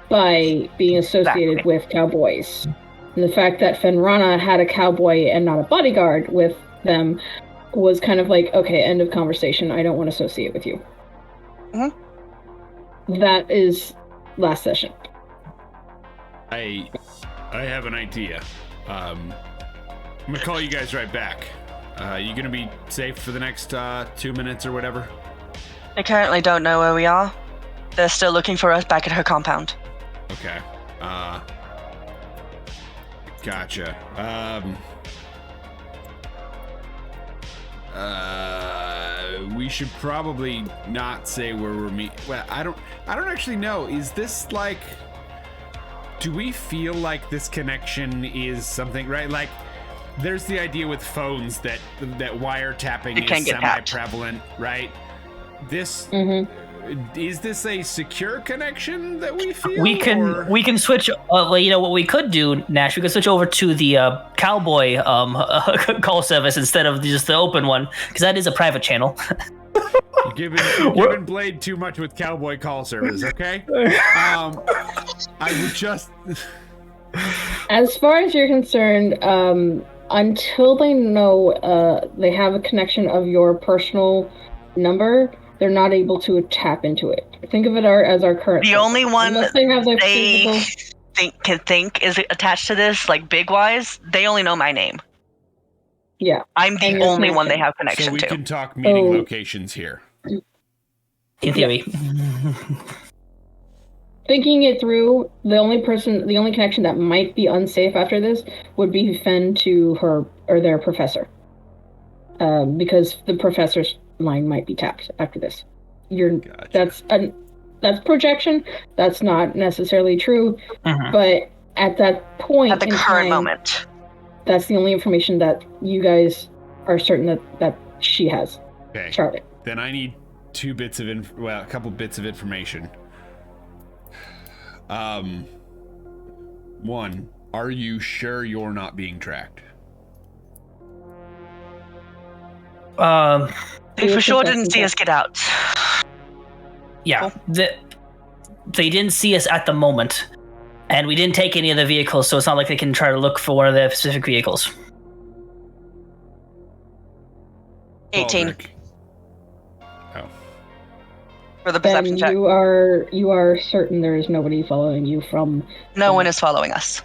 by being associated Exactly. with cowboys. And the fact that Fenrana had a cowboy and not a bodyguard with them was kind of like, okay, end of conversation. I don't want to associate with you. That is last session. I have an idea. I'm gonna call you guys right back. You gonna be safe for the next 2 minutes or whatever? I currently don't know where we are. They're still looking for us back at her compound. Okay. Gotcha. We should probably not say where we're meeting. Well, I don't actually know. Is this like? Do we feel like this connection is something, right? Like, there's the idea with phones that wiretapping It can is get tapped. semi-prevalent, right? This is this a secure connection that we feel? We can switch. You know what we could do, Nash? We could switch over to the cowboy call service instead of just the open one, because that is a private channel. You're giving Blade too much with cowboy call service, okay? I would just. As far as you're concerned, until they know they have a connection of your personal number, they're not able to tap into it. Think of it as our current. The only one they can think is attached to this, like big wise. They only know my name. Yeah, I'm the only one they have connection to. So we to. can talk meeting locations here. In theory. Thinking it through, the only connection that might be unsafe after this would be Fen to her or their professor, because the professor's line might be tapped after this. Gotcha. That's projection. That's not necessarily true, but at that point, at the current moment, that's the only information that you guys are certain that she has. Okay, Charlotte. Then I need a couple bits of information. One, are you sure you're not being tracked? They for sure didn't see us get out. Yeah, they didn't see us at the moment, and we didn't take any of the vehicles, so it's not like they can try to look for one of the specific vehicles. 18. Baldrick. Oh. For the perception check. You are certain there is nobody following you from. No one is following us.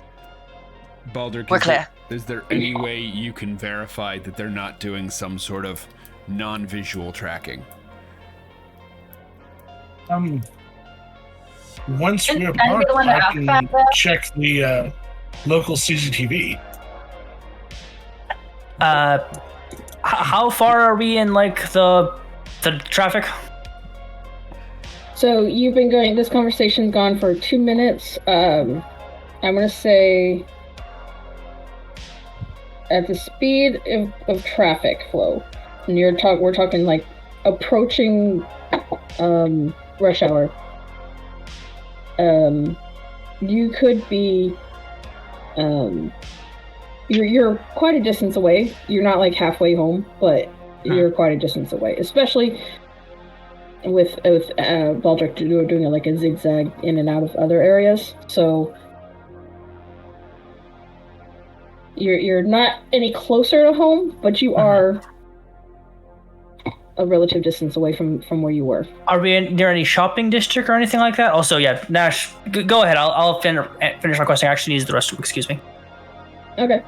Baldrick, we're clear. Is there any way you can verify that they're not doing some sort of non-visual tracking? Once we're apart, I can check the local CCTV. How far are we in, like, the traffic? So you've been going. This conversation's gone for 2 minutes. I'm gonna say at the speed of traffic flow, and we're talking like approaching rush hour. You could be. You're quite a distance away. You're not like halfway home, but you're quite a distance away, especially with Baldrick doing like a zigzag in and out of other areas. So you're not any closer to home, but you are a relative distance away from where you were. Are we near any shopping district or anything like that? Also, yeah, Nash, go ahead. I'll finish my question. I actually need the restroom. Excuse me. Okay.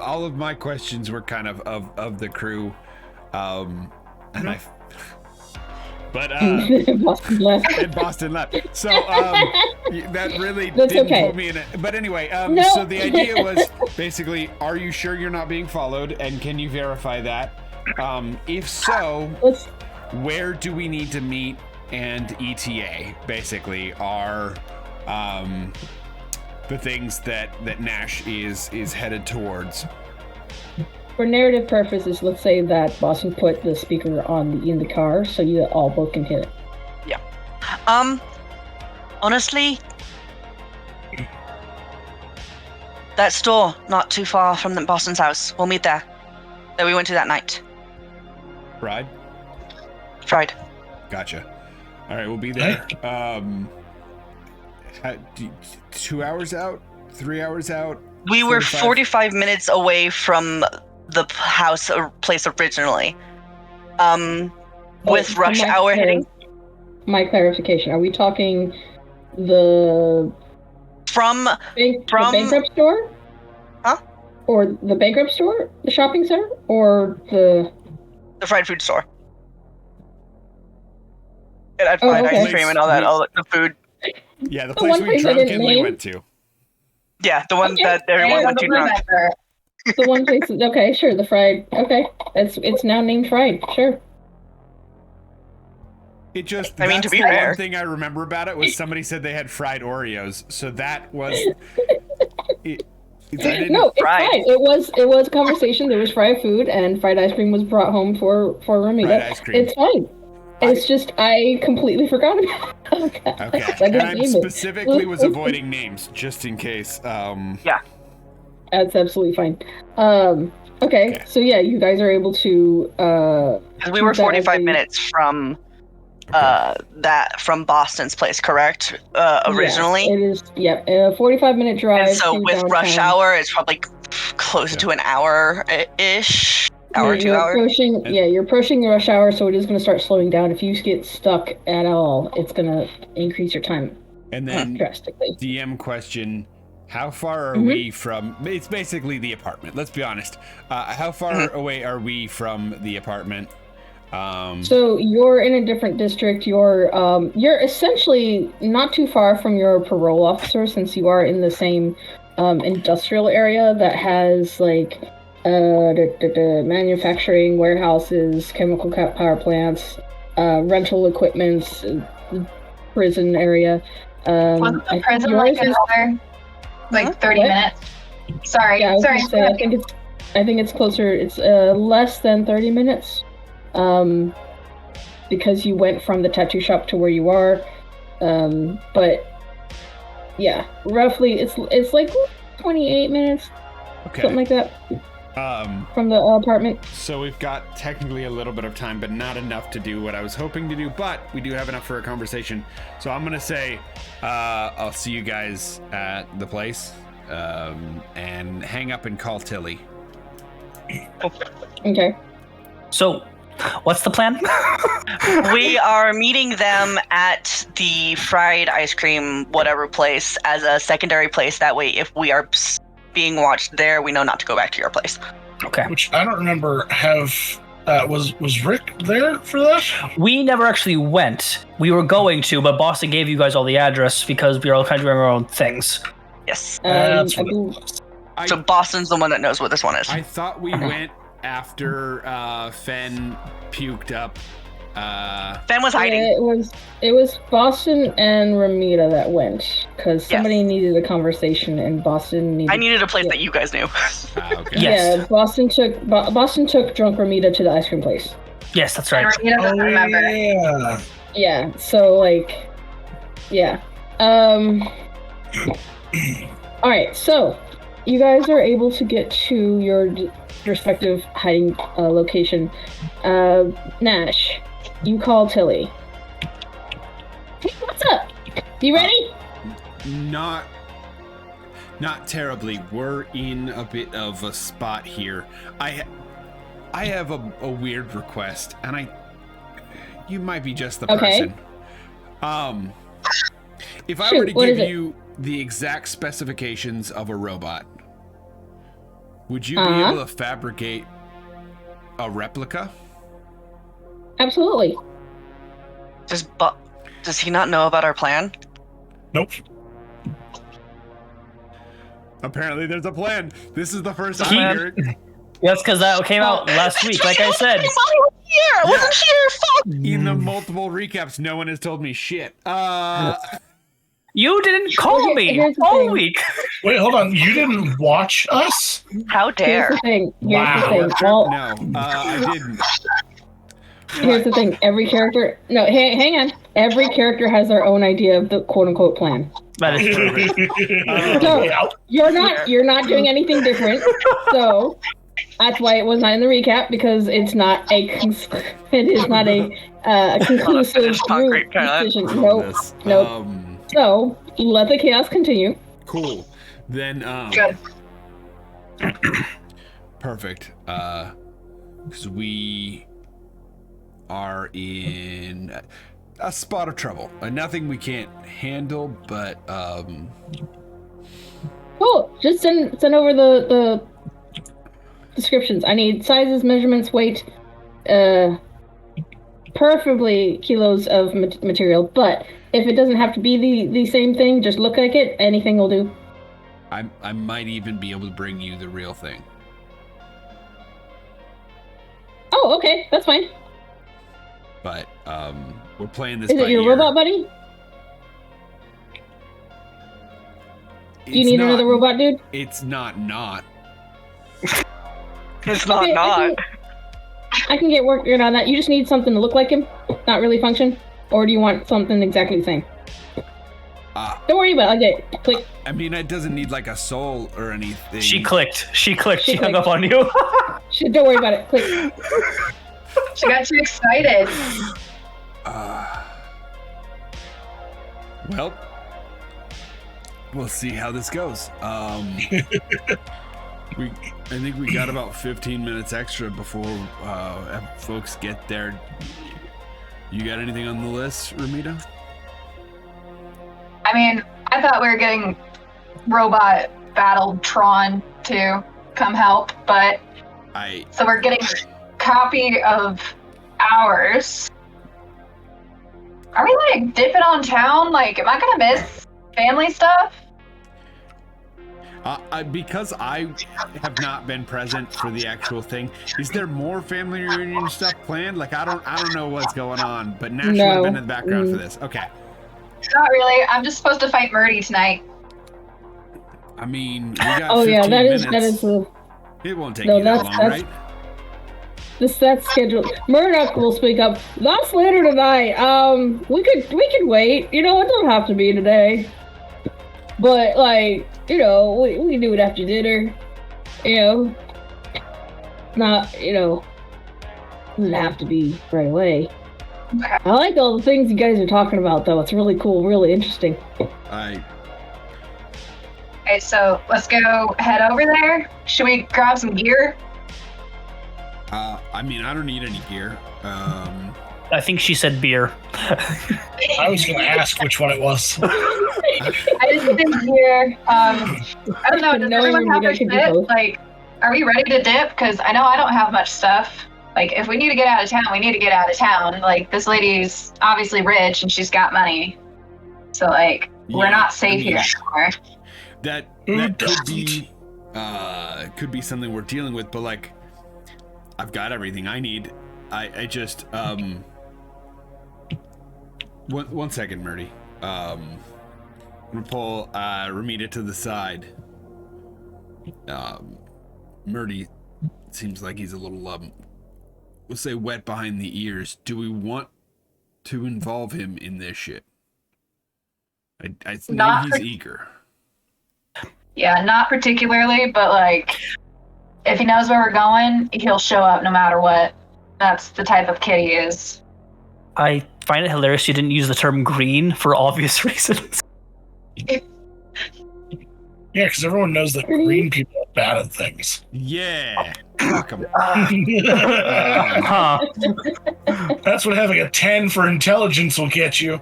All of my questions were kind of the crew, and Boston left. And Boston left. So that really didn't put me in it. But anyway, No. So the idea was basically, are you sure you're not being followed, and can you verify that? If so, where do we need to meet? And ETA basically are the things that Nash is headed towards. For narrative purposes, let's say that Boston put the speaker in the car, so you all both can hear it. Yeah. Honestly, that store not too far from Boston's house. We'll meet there. That we went to that night. Fried? Fried. Gotcha. All right, we'll be there. 2 hours out? 3 hours out? We were 45 minutes away from the place originally. With rush hour hitting. My clarification: are we talking the bankrupt store? Huh? Or the bankrupt store, the shopping center, or the fried food store? And I'd find ice cream and all the food. Yeah, the place we drunkenly went to. Yeah, the one that everyone went to drunk. The one place. Okay, sure. The fried. Okay, it's now named Fried. Sure. It just. I mean, to be fair, one thing I remember about it was somebody said they had fried Oreos, so that was. No, it's Fried. fine. It was a conversation. There was fried food, and fried ice cream was brought home for Ramita. Fried ice cream. It's fine. It's just I completely forgot about it. Okay. I And didn't I name it. specifically was avoiding names just in case. That's absolutely fine. Okay, so yeah, you guys are able to. We were keep that 45 as a- minutes from from Boston's place, correct? Originally. Yes, it is. 45-minute drive. And so to with downtown. rush hour, it's probably closer to an hour ish. Hour, 2 hours. You're approaching the rush hour, so it is going to start slowing down. If you get stuck at all, it's going to increase your time And then drastically. DM question: how far are Mm-hmm. we from? It's basically the apartment. Let's be honest. How far away are we from the apartment? So you're in a different district. You're essentially not too far from your parole officer, since you are in the same industrial area that has like the manufacturing warehouses, chemical power plants, rental equipment, prison area. Wasn't the prison like another, like 30 What? minutes? Sorry, Yeah, I was sorry. gonna say, I think it's closer. It's less than 30 minutes. Because you went from the tattoo shop to where you are. But yeah, roughly it's like 28 minutes, Okay. something like that, from the apartment. So we've got technically a little bit of time, but not enough to do what I was hoping to do. But we do have enough for a conversation. So I'm gonna say, I'll see you guys at the place, and hang up and call Tilly. Okay. So, what's the plan? We are meeting them at the fried ice cream whatever place as a secondary place. That way, if we are being watched there, we know not to go back to your place. Okay. Which I don't remember. Was Rick there for that? We never actually went. We were going to, but Boston gave you guys all the address because we are all kind of doing our own things. Yes. That's I what it believe- was. So Boston's the one that knows what this one is. I thought we went after Fen puked up. Ben was hiding. It was Boston and Ramita that went because somebody needed a conversation and Boston needed. I needed a place that you guys knew. Okay. Yes. Yeah, Boston took drunk Ramita to the ice cream place. Yes, that's And right. Ramita doesn't remember. Yeah. Yeah, so like, yeah. All right, so you guys are able to get to your respective hiding location. Nash, you call Tilly. Hey, what's up? You ready? Not terribly. We're in a bit of a spot here. I have a weird request, and you might be just the Okay. person. If I Shoot, were to what give is it? you the exact specifications of a robot, would you be Uh-huh. able to fabricate a replica? Absolutely. Does he not know about our plan? Nope. Apparently, there's a plan. This is the first He- I'm hearing. That's because that came out last week, like I said. Here, I wasn't here. Fuck. In the multiple recaps, no one has told me shit. You didn't call me Here's the all thing. week. Wait, hold on. You didn't watch us? How Here's dare? the thing. Wow. I didn't. Here's the thing. Every character. No, hang on. Every character has their own idea of the quote-unquote plan. That is true. So Yeah. you're not doing anything different. So that's why it was not in the recap, because it's not a conclusive group concrete plan. decision. This. Nope. So let the chaos continue. Cool. Then Good. perfect. Because we are in a spot of trouble. Nothing we can't handle, but Cool. Just send over the descriptions. I need sizes, measurements, weight, preferably kilos of material. But if it doesn't have to be the same thing, just look like it. Anything will do. I might even be able to bring you the real thing. Oh, okay, that's fine. But we're playing this Is by it your ear. robot buddy? Do you need another robot, dude? It's not. It's not Okay, not. I can get working on that. You just need something to look like him, not really function, or do you want something exactly the same? Don't worry about it. I'll get it. Click. I mean, it doesn't need like a soul or anything. She clicked. She hung clicked. up on you. Don't worry about it. Click. She got too excited. Well, we'll see how this goes. I think we got about 15 minutes extra before folks get there. You got anything on the list, Ramita? I mean, I thought we were getting robot battle Tron to come help, but so we're getting a copy of ours. Are we like dipping on town? Like, am I gonna miss family stuff? Because I have not been present for the actual thing. Is there more family reunion stuff planned? Like, I don't know what's going on, but Nash would have been in the background for this. Okay. Not really. I'm just supposed to fight Murdy tonight. I mean, we got 15 minutes. It won't take you that long, right? That's scheduled. Murdoch will speak up. That's later tonight. We could wait. You know, it doesn't have to be today. But like, you know, we can do it after dinner. You know, not, you know, doesn't have to be right away. Okay. I like all the things you guys are talking about, though. It's really cool, really interesting. Okay, so let's go head over there. Should we grab some gear? I mean, I don't need any gear. I think she said beer. I was going to ask which one it was. I just didn't hear. I don't know. Does everyone have their shit? Like, are we ready to dip? Because I know I don't have much stuff. Like, if we need to get out of town, we need to get out of town. Like, this lady's obviously rich and she's got money. So, like, we're not safe here anymore. That could be something we're dealing with, but like, I've got everything I need. I just one second, Murdy. I'm gonna pull Ramita to the side. Murdy seems like he's a little we'll say wet behind the ears. Do we want to involve him in this shit? I know he's eager. Yeah, not particularly, but like, if he knows where we're going, he'll show up no matter what. That's the type of kid he is. I find it hilarious you didn't use the term green for obvious reasons. Yeah, because everyone knows that green people are bad at things. Yeah. Fuck 'em. That's what having a 10 for intelligence will get you.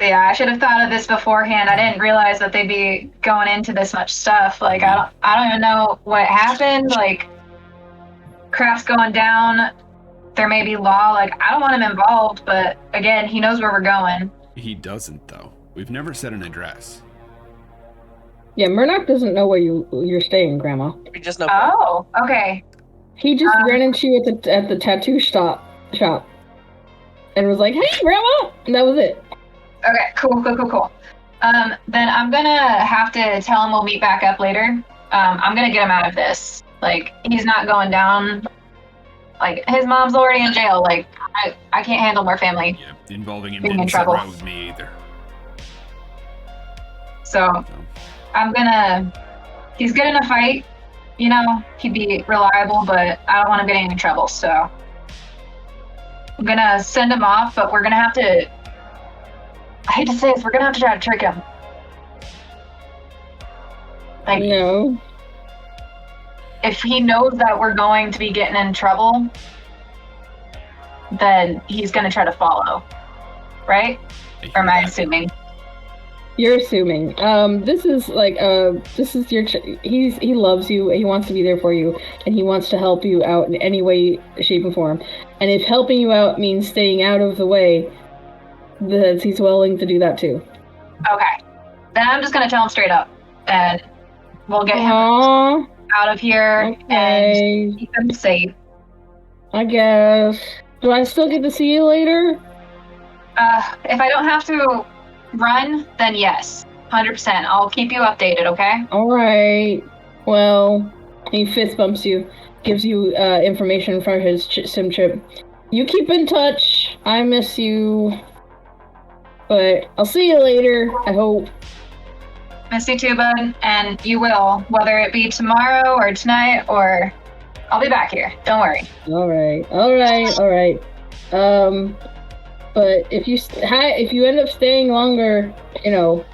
Yeah, I should have thought of this beforehand. I didn't realize that they'd be going into this much stuff. Like, I don't even know what happened. Like, crap's going down. There may be law. Like, I don't want him involved, but again, he knows where we're going. He doesn't, though. We've never set an address. Yeah, Murdoch doesn't know where you're staying, Grandma. We just know. Oh, okay. He just ran into you at the tattoo shop, and was like, "Hey, Grandma," and that was it. Okay, cool. Then I'm gonna have to tell him we'll meet back up later. I'm gonna get him out of this. Like, he's not going down. Like, his mom's already in jail. Like, I can't handle more family. Yeah, involving him being in didn't sit trouble. right with me either. So, he's good in a fight. You know, he'd be reliable, but I don't want him getting in trouble. So, I'm gonna send him off, but we're gonna have to. I hate to say this, we're gonna have to try to trick him. Like, No. if he knows that we're going to be getting in trouble, then he's gonna try to follow, right? Or am I assuming? You're assuming. This is like this is your. He loves you. He wants to be there for you, and he wants to help you out in any way, shape, or form. And if helping you out means staying out of the way, then he's willing to do that too. Okay. Then I'm just gonna tell him straight up, and we'll get him out of here and keep him safe. I guess. Do I still get to see you later? If I don't have to run, then yes, 100%. I'll keep you updated, okay? All right. Well, he fist bumps you, gives you information from his sim chip. You keep in touch. I miss you. But I'll see you later, I hope. Miss you too, bud, and you will, whether it be tomorrow or tonight, or I'll be back here. Don't worry. All right. But if you end up staying longer, you know,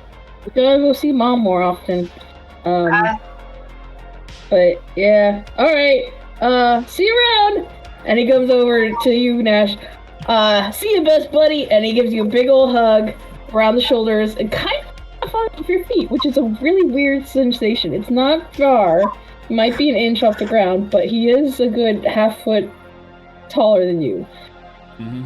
we gotta go see Mom more often. But yeah, all right. See you around. And he comes over to you, Nash. See you, best buddy. And he gives you a big old hug around the shoulders and kind of off your feet, which is a really weird sensation. It's not far. It might be an inch off the ground, but he is a good half foot taller than you. Mm-hmm.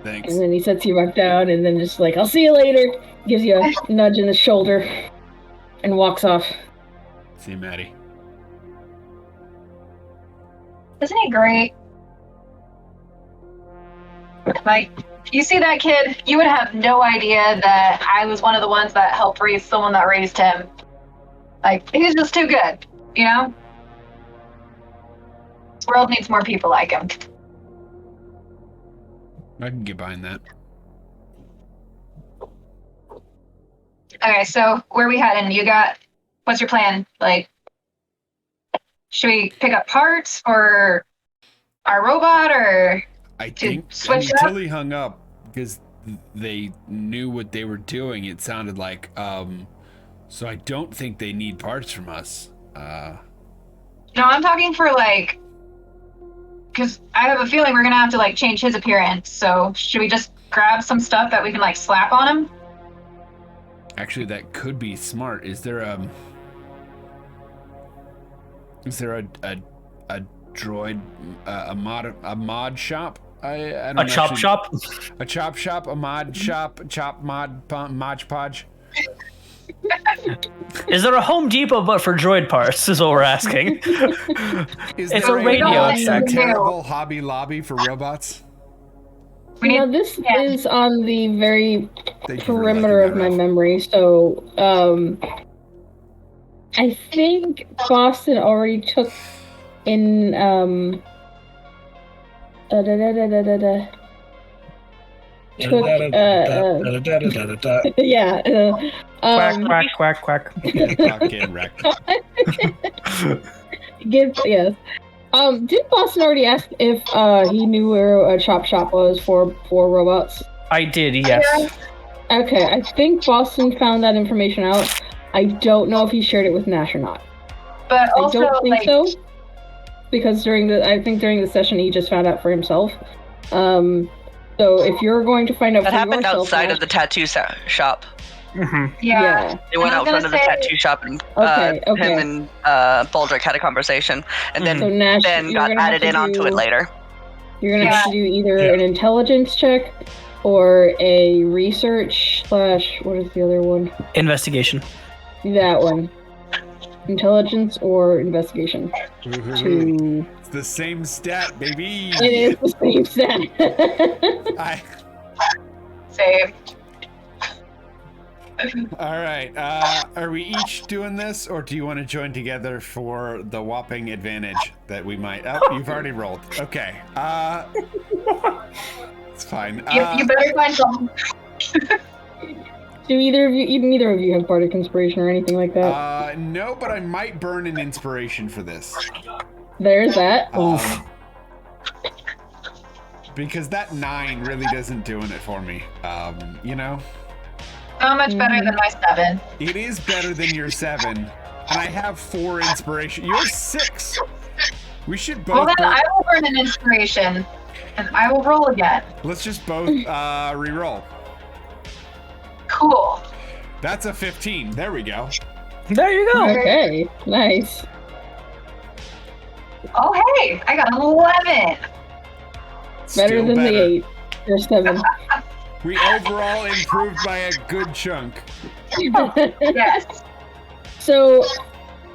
Thanks. And then he sets you back down and then just like, I'll see you later. Gives you a nudge in the shoulder and walks off. See you, Maddie. Isn't he great? Like, you see that kid, you would have no idea that I was one of the ones that helped raise someone that raised him. Like, he's just too good, you know? This world needs more people like him. I can get behind that. Okay, so where are we heading? What's your plan? Like, should we pick up parts for our robot, or I think switch it until up? he hung up, because they knew what they were doing, it sounded like, so I don't think they need parts from us. No, I'm talking for like, because I have a feeling we're gonna have to like change his appearance, so should we just grab some stuff that we can like slap on him? Actually, that could be smart. Is there a droid, a mod shop? I don't A chop actually- shop? A chop shop, a mod shop, chop mod, Mod Podge. Is there a Home Depot but for droid parts, is what we're asking. Is It's there a radio check. terrible Hobby Lobby for robots? Now, this is on the very Thank you for perimeter letting of that my out. memory, so I think Boston already took in took yeah Quack, quack, quack, quack. Clock in wreck. yes. Did Boston already ask if he knew where a chop shop was for robots? I did, yes. Okay, I think Boston found that information out. I don't know if he shared it with Nash or not. But also, I don't think like, so, because during the session he just found out for himself. So if you're going to find out That for happened yourself, outside Nash, of the tattoo shop. Mm-hmm. yeah. They went I out was front of the gonna say- tattoo shop, and Okay. him and Baldric had a conversation, and then so Nash, Ben you're got gonna have added to in onto it do- later. You're gonna have to do either Yeah. an intelligence check or a research / what is the other one? Investigation. That one. Intelligence or investigation. To It's the same stat, baby. it is the same stat. Same. All right. Are we each doing this, or do you want to join together for the whopping advantage that we might? Oh, you've already rolled. Okay. It's fine. You better find something. Do either of you have bardic inspiration or anything like that? No, but I might burn an inspiration for this. There's that. Um, because that 9 really doesn't doing it for me. You know, So much better than my 7. it is better than your 7, and I have 4 inspiration. You're 6. We should both. Well, then go- I will burn an inspiration, and I will roll again. Let's just both re-roll. Cool. That's a 15. There we go. There you go. Okay, nice. Oh, hey, I got an 11. Better Still than the 8 or 7. We overall improved by a good chunk. Yes. So,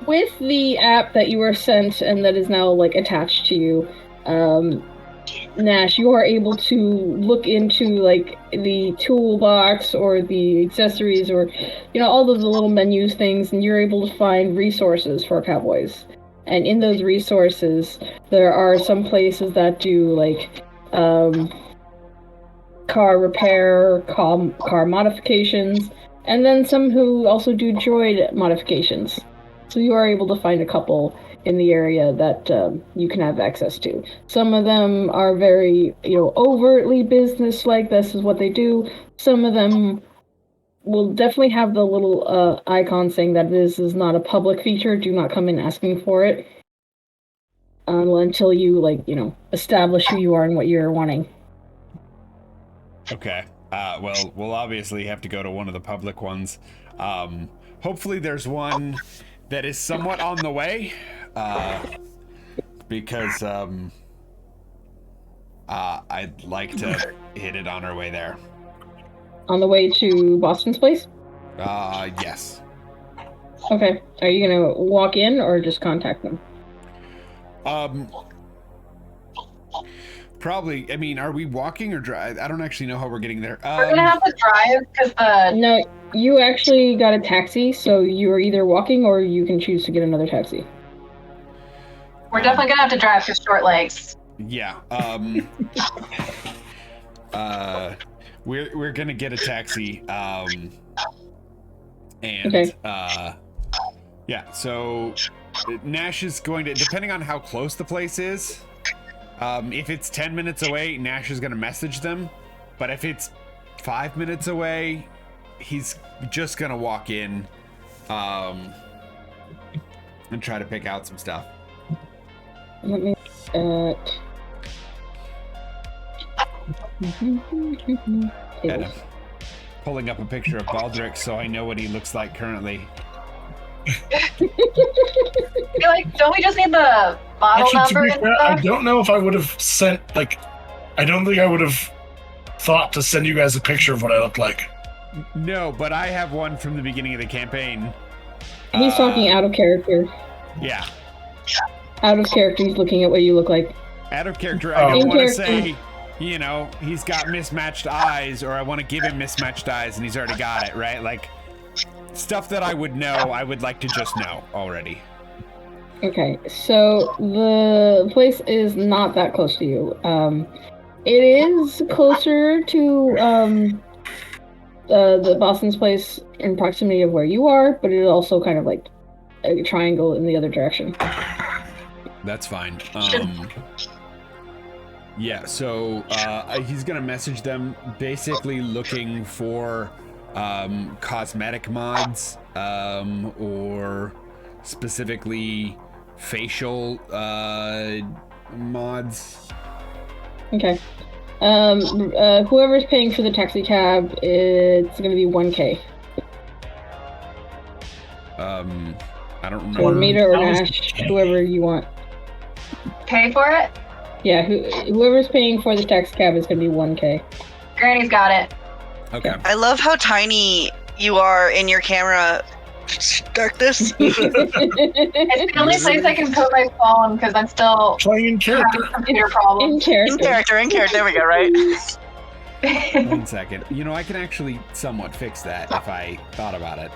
with the app that you were sent and that is now like attached to you, Nash, you are able to look into like the toolbox or the accessories or all of the little menus things, and you're able to find resources for cowboys. And in those resources, there are some places that do like car repair, car modifications, and then some who also do droid modifications. So you are able to find a couple in the area that you can have access to. Some of them are very, overtly business-like. This is what they do. Some of them will definitely have the little icon saying that this is not a public feature. Do not come in asking for it until you, establish who you are and what you're wanting. Okay. Well, we'll obviously have to go to one of the public ones. Hopefully there's one that is somewhat on the way. Because I'd like to hit it on our way there. On the way to Boston's place? Yes. Okay. Are you gonna walk in or just contact them? Probably. I mean, are we walking or drive? I don't actually know how we're getting there. We're gonna have to drive because No, you actually got a taxi, so you are either walking or you can choose to get another taxi. we're definitely gonna have to drive for short legs. Yeah. We're gonna get a taxi. And Okay. Yeah. So Nash is going to, depending on how close the place is. If it's 10 minutes away, Nash is gonna message them. But if it's 5 minutes away, he's just gonna walk in, and try to pick out some stuff. Let me. And I'm pulling up a picture of Baldric so I know what he looks like currently. You're like, don't we just need the model Actually, number to be and fair, I stuff? don't know if I would have sent, I don't think I would have thought to send you guys a picture of what I look like. No, but I have one from the beginning of the campaign. He's talking out of character. Yeah. Out of character, he's looking at what you look like. Out of character, I don't In want to character. say, he's got mismatched eyes, or I want to give him mismatched eyes and he's already got it, right? Like, stuff that I would know, I would like to just know already. Okay, so the place is not that close to you. It is closer to the Boston's place in proximity of where you are, but it is also kind of like a triangle in the other direction. That's fine. Yeah, so he's gonna message them, basically looking for cosmetic mods, or specifically facial mods. Okay. Whoever's paying for the taxi cab, it's gonna be 1K. I don't So remember. Mita or Nash, whoever you want. Pay for it? Yeah, whoever's paying for the taxi cab is gonna be 1K. Granny's got it. Okay. I love how tiny you are in your camera darkness. It's the only place I can put my phone because I'm still Playing in character. having computer In problems. character. in character. There we go, right? 1 second. I can actually somewhat fix that if I thought about it.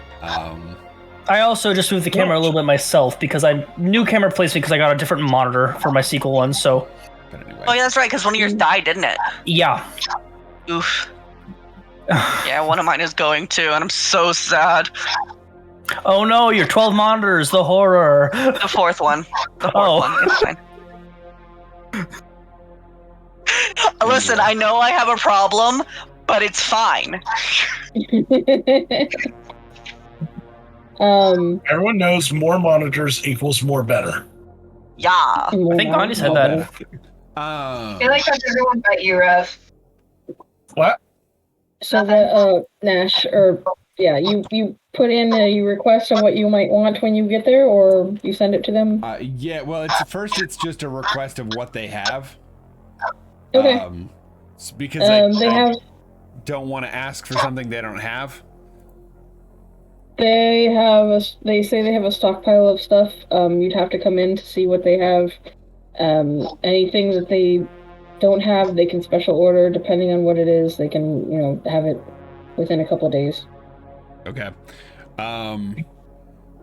I also just moved the camera a little bit myself because I new camera placement because I got a different monitor for my sequel one. So But anyway. Oh yeah, that's right, because one of yours died, didn't it? yeah. Oof. Yeah, one of mine is going too, and I'm so sad. Oh no, your 12 monitors, the horror. The fourth one. The fourth Oh. one. It's fine. Listen, I know I have a problem, but it's fine. Everyone knows more monitors equals more better. Yeah. I think Gandhi said that. I feel like that's everyone but you, Rev. What? So the Nash, or yeah, you put in a request on what you might want when you get there, or you send it to them. Yeah, well, it's just a request of what they have. Okay. Because I They have don't want to ask for something they don't have. they say they have a stockpile of stuff. You'd have to come in to see what they have. Anything that they don't have, they can special order depending on what it is. They can, have it within a couple of days. Okay.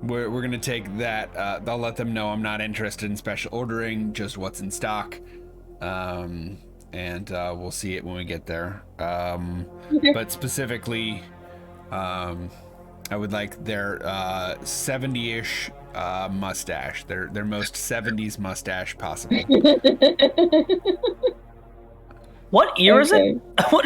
We're gonna take that. I'll let them know I'm not interested in special ordering, just what's in stock. And we'll see it when we get there. Okay. But specifically, I would like their 70-ish mustache, their most 70s mustache possible. What ear is it? What?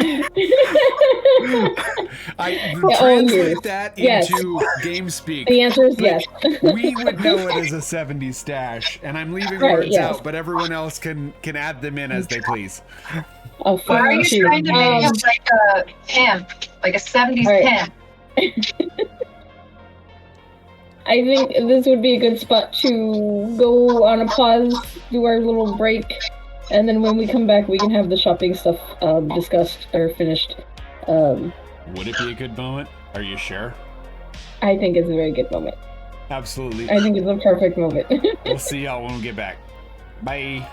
I translate that Yes. into game speak. The answer is yes. We would know it as a 70s stash, and I'm leaving Right, words yes. out, but everyone else can add them in as they please. Oh, Or are you shoot. trying to make him like a pimp, like a 70s Right. pimp? I think this would be a good spot to go on a pause, do our little break, and then when we come back, we can have the shopping stuff discussed or finished. Would it be a good moment? Are you sure? I think it's a very good moment. Absolutely. I think it's a perfect moment. We'll see y'all when we get back. Bye.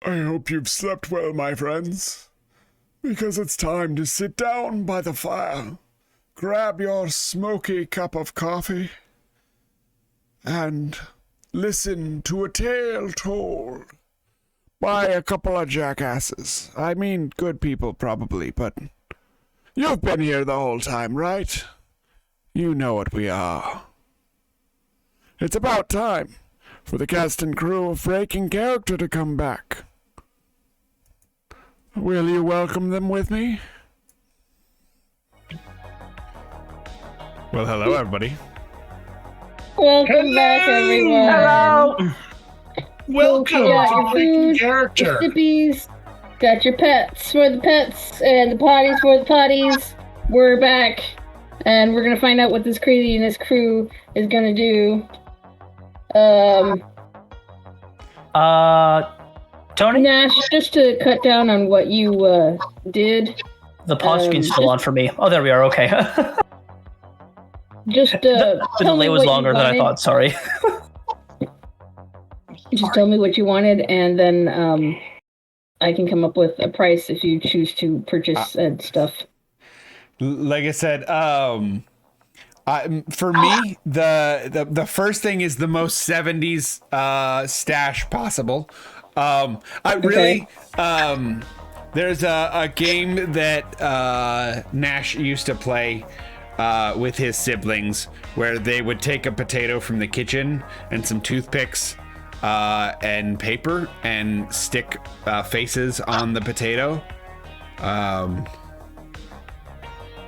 I hope you've slept well, my friends, because it's time to sit down by the fire, grab your smoky cup of coffee, and listen to a tale told by a couple of jackasses. I mean, good people, probably, but you've been here the whole time, right? You know what we are. It's about time for the cast and crew of Breaking Character to come back. Will you welcome them with me? Well, hello, everybody. Welcome back, everyone. Hello. Welcome got to your Breaking food, Character. your sippies, got your pets for the pets, and the potties for the potties. We're back, and we're gonna find out what this craziness crew is gonna do. Tony? Nash, just to cut down on what you did. The pause screen's still on for me. Oh, there we are. Okay. Just The tell me delay was what you longer than I wanted. thought. Sorry. Just tell me what you wanted, and then I can come up with a price if you choose to purchase said stuff. Like I said, for me, the first thing is the most 70s stash possible. There's a game that Nash used to play with his siblings, where they would take a potato from the kitchen and some toothpicks and paper and stick faces on the potato.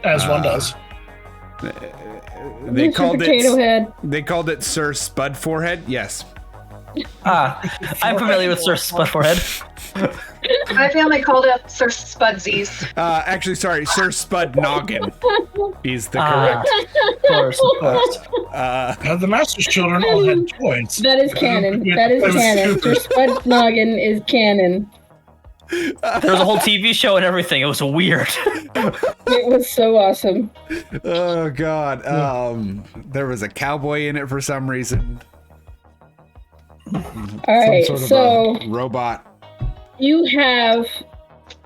As one does. They Mr. called Potato it. Head. They called it Sir Spud Forehead. Yes. I'm familiar with Sir Spud Forehead. My family called it Sir Spudsies. Actually, sorry, Sir Spud Noggin is the correct. Of course, of course. Now, the Master's children all had points. That is canon. That is canon. Sir Spud Noggin is canon. There was a whole TV show and everything. It was weird. It was so awesome. Oh God. There was a cowboy in it for some reason. All right, Some sort of so a robot. you have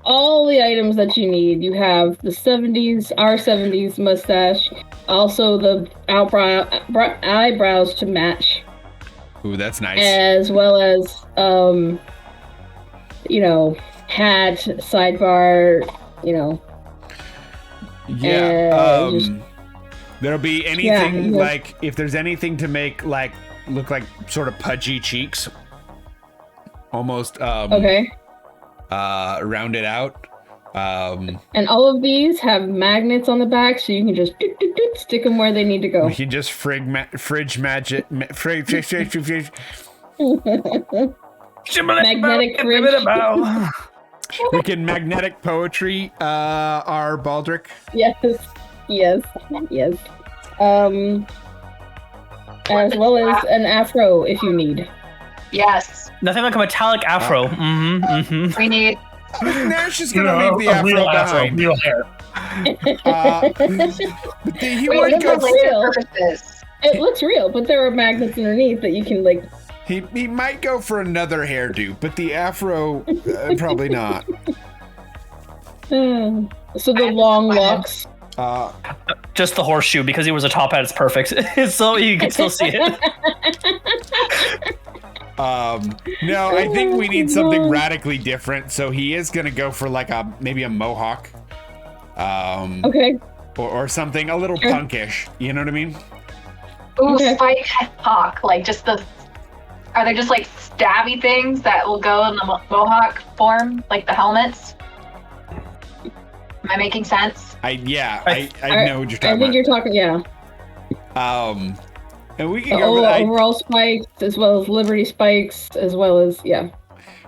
all the items that you need. You have the 70s, R70s mustache, also the eyebrows to match, Ooh, that's nice. as well as hat, sidebar, Yeah. just- There'll be anything yeah. like, if there's anything to make like look like sort of pudgy cheeks, almost okay. rounded out. And all of these have magnets on the back, so you can just stick them where they need to go. We can just fridge magic. Magnetic fridge. We can magnetic poetry our Baldric. Yes. As well as an afro if you need. Yes, Nothing like a metallic afro. we need. Nash is gonna leave the a afro real behind. real hair. He We would need go. for laser purposes. It looks real, but there are magnets underneath that you can like. He might go for another hairdo, but the afro probably not. So the long locks. Just the horseshoe, because he was a top hat. It's perfect. So you can still see it. No, I think we need something radically different. So he is gonna go for like maybe a mohawk. Okay. Or something a little punkish. You know what I mean? Ooh, Okay. spike hawk. Like just the. Are there just like stabby things that will go in the mohawk form, like the helmets? Am I making sense? I know what you're I talking think about. you're talking, yeah. And we The can go with that. overall spikes, as well as Liberty spikes, as well as, yeah.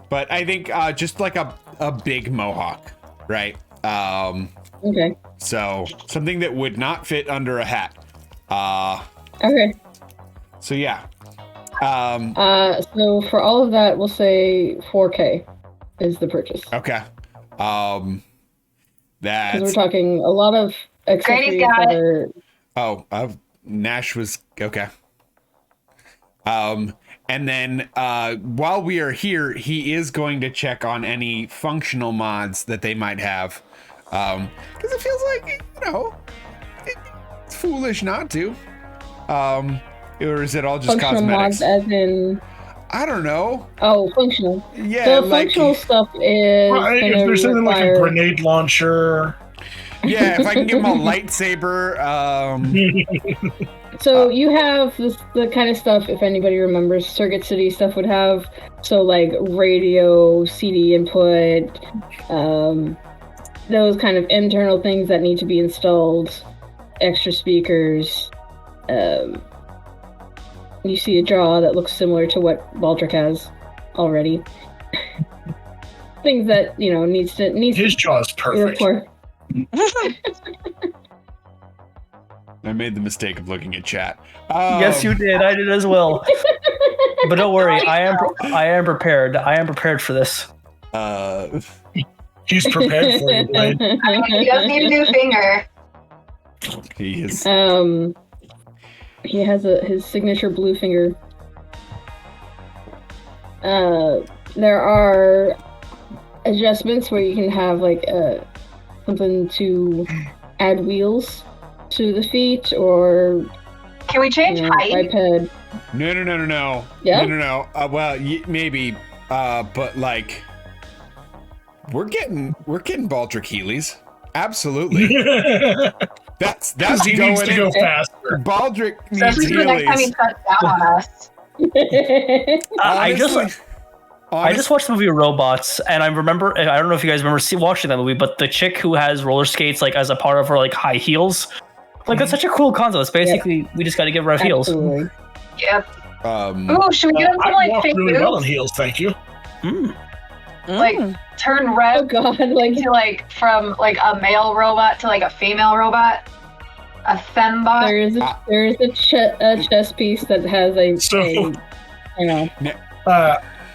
But I think just like a big mohawk, right? Okay. So something that would not fit under a hat. Okay. So yeah. So for all of that, we'll say 4K is the purchase. Okay. Because That's we're talking a lot of accessories Grady's got that it. are... Nash was okay. And then while we are here, he is going to check on any functional mods that they might have. Because it feels like, it's foolish not to. Or is it all just functional cosmetics? mods as in... I don't know. Oh, functional. Yeah, the functional stuff is If there's something like a grenade launcher. Yeah, if I can give him a lightsaber. So you have the kind of stuff, if anybody remembers, Circuit City stuff would have. So like radio, CD input, those kind of internal things that need to be installed, extra speakers. You see a jaw that looks similar to what Baldric has already. Things that, needs His jaw is perfect. I made the mistake of looking at chat. Yes, you did. I did as well. But don't worry, I am prepared. I am prepared for this. He's prepared for you, Blaine. He does need a new finger. He is. He has his signature blue finger. There are adjustments where you can have like something to add wheels to the feet, or can we change height? Biped. No. Yeah? No. Well, maybe, but like, we're getting Baldric Heelys. Absolutely. That's he going needs to go faster. Baldric needs Especially the next time he Heelys. cuts down on us. I just watched the movie Robots, and I don't know if you guys remember watching that movie, but the chick who has roller skates like as a part of her like high heels, like that's such a cool concept. It's basically we just got to give her heels. Absolutely. Yep. Ooh, should we get him some I like walk fake really boots? well in heels, thank you. Like turn red Oh god, like to like from like a male robot to like a female robot, a fembot. there is a chess piece that has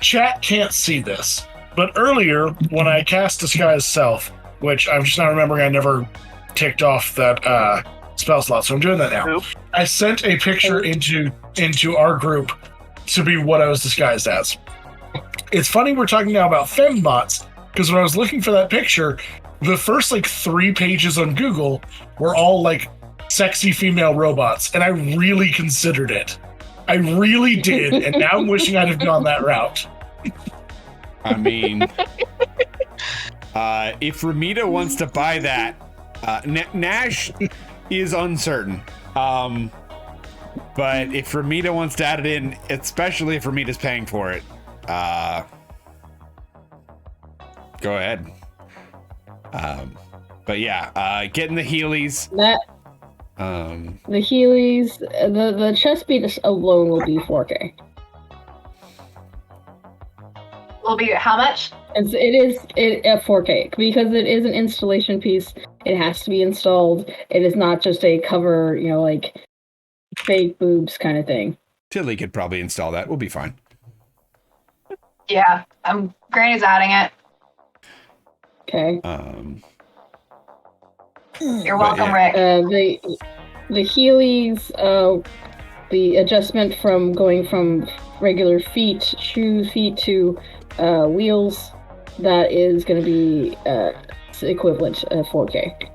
Chat can't see this, but earlier when I cast Disguise Self, which I'm just not remembering, I never ticked off that spell slot, so I'm doing that now. Nope. I sent a picture into our group to be what I was disguised as. It's funny we're talking now about fembots, because when I was looking for that picture, the first like 3 pages on Google were all like sexy female robots, and I really considered it. I really did, and now I'm wishing I'd have gone that route. I mean, if Ramita wants to buy that, Nash is uncertain. But if Ramita wants to add it in, especially if Ramita's paying for it, go ahead. But yeah, getting the Heelys. The Heelys, the chest beat alone will be 4K. Will be how much? It is at 4K because it is an installation piece. It has to be installed. It is not just a cover, like fake boobs kind of thing. Tilly could probably install that. We'll be fine. Yeah, Granny's adding it. Okay. You're welcome, yeah. Rick. The Heelys, the adjustment from going from regular shoe feet to wheels, that is going to be equivalent to 4K.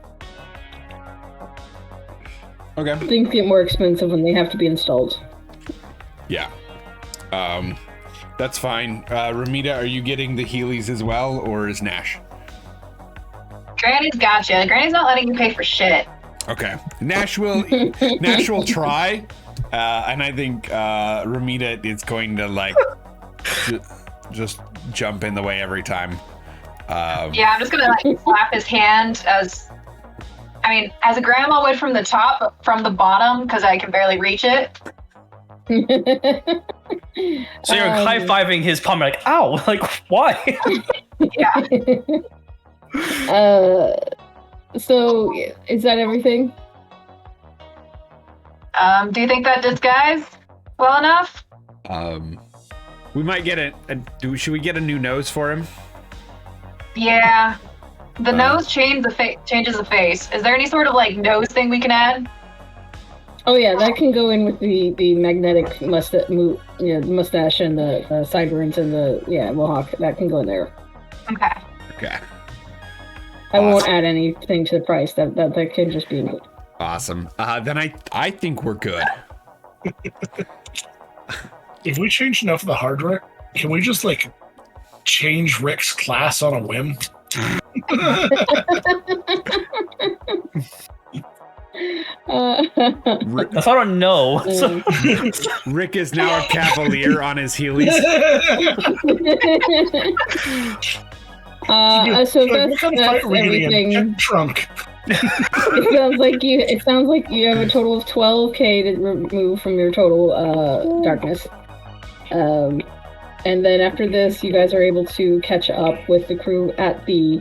Okay. Things get more expensive when they have to be installed. Yeah. That's fine. Ramita, are you getting the Heelys as well, or is Nash? Granny's got you. Granny's not letting you pay for shit. Okay. Nash will try, and I think Ramita is going to like just jump in the way every time. Yeah, I'm just gonna like slap his hand as a grandma would from the top, but from the bottom because I can barely reach it. So you're high-fiving his palm, like, ow, like, why? Yeah. So is that everything? Do you think that disguise well enough? We might get should we get a new nose for him? Yeah. The nose changes the face. Is there any sort of like nose thing we can add? Oh yeah, that can go in with the magnetic mustache and the sideburns and the mohawk. That can go in there. Okay. Okay. I won't add anything to the price. That can just be included. Awesome. Then I think we're good. If we change enough of the hardware, can we just like change Rick's class on a whim? That's I don't know. Rick is now a cavalier on his Heelys. So that's everything. Trunk. It sounds like you have a total of 12k to remove from your total darkness. And then after this, you guys are able to catch up with the crew at the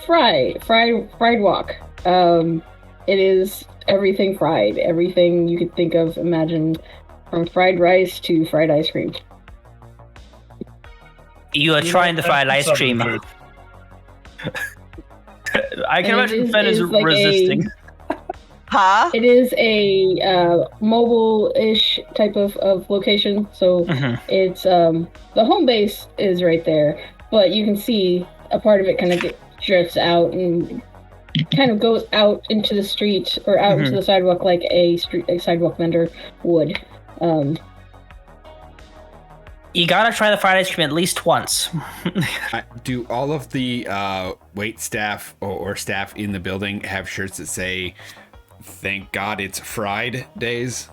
fried walk. It is everything fried, everything you could think of. Imagine from fried rice to fried ice cream. You are trying the fried ice cream. I can imagine Fen is like resisting. Huh? It is a mobile-ish type of location, so it's the home base is right there, but you can see a part of it kind of drifts out and kind of goes out into the street or out into the sidewalk like a sidewalk vendor would. You gotta try the fried ice cream at least once. Do all of the wait staff or staff in the building have shirts that say, "Thank God it's Fried Days"?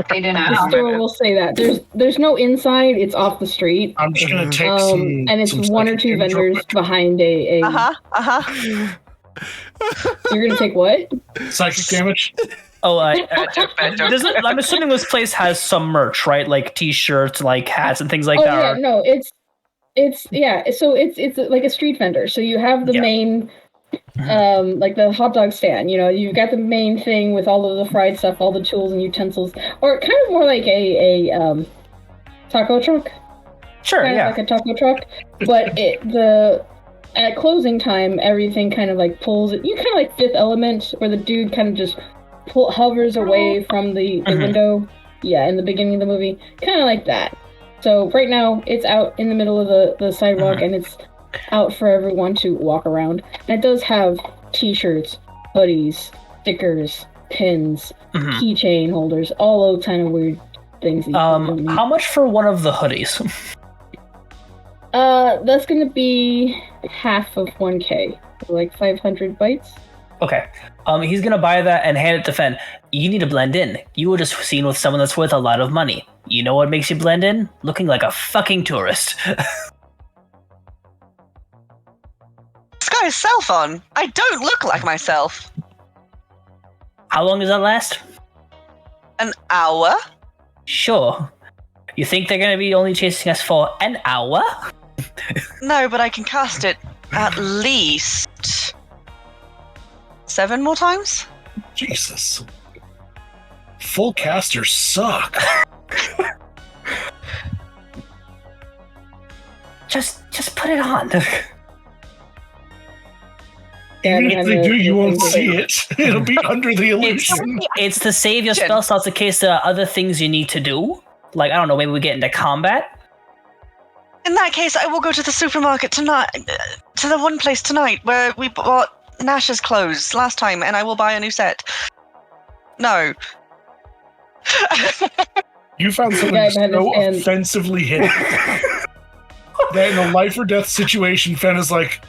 They do not. The store will say that. There's no inside. It's off the street. I'm just gonna take some. And it's one or two vendors behind a. You're gonna take what? Psychic damage. Oh, I'm assuming this place has some merch, right? Like T-shirts, like hats, and things like that. Yeah, no, it's So it's like a street vendor. So you have the main, like the hot dog stand. You know, you've got the main thing with all of the fried stuff, all the tools and utensils, or kind of more like a taco truck. Sure, kind of like a taco truck, but at closing time, everything kind of like pulls it. You kind of like Fifth Element, where the dude kind of just hovers away from the window. Yeah, in the beginning of the movie, kind of like that. So right now, it's out in the middle of the sidewalk, and it's out for everyone to walk around. And it does have T-shirts, hoodies, stickers, pins, keychain holders, all those kind of weird things. How much for one of the hoodies? That's gonna be half of 1k, so like 500 bytes. Okay. He's gonna buy that and hand it to Fen. You need to blend in. You were just seen with someone that's worth a lot of money. You know what makes you blend in? Looking like a fucking tourist. This guy's cell phone. I don't look like myself. How long does that last? An hour? Sure. You think they're gonna be only chasing us for an hour? No, but I can cast it at least 7 more times? Jesus. Full casters suck. Just put it on. Even if they do, you won't see it. It'll be under the illusion. It's to save your spell slots in case there are other things you need to do. Like, I don't know, maybe we get into combat? In that case, I will go to the supermarket tonight, to the one place tonight where we bought Nash's clothes last time, and I will buy a new set. No. You found something so offensively hidden that in a life or death situation, Fen is like,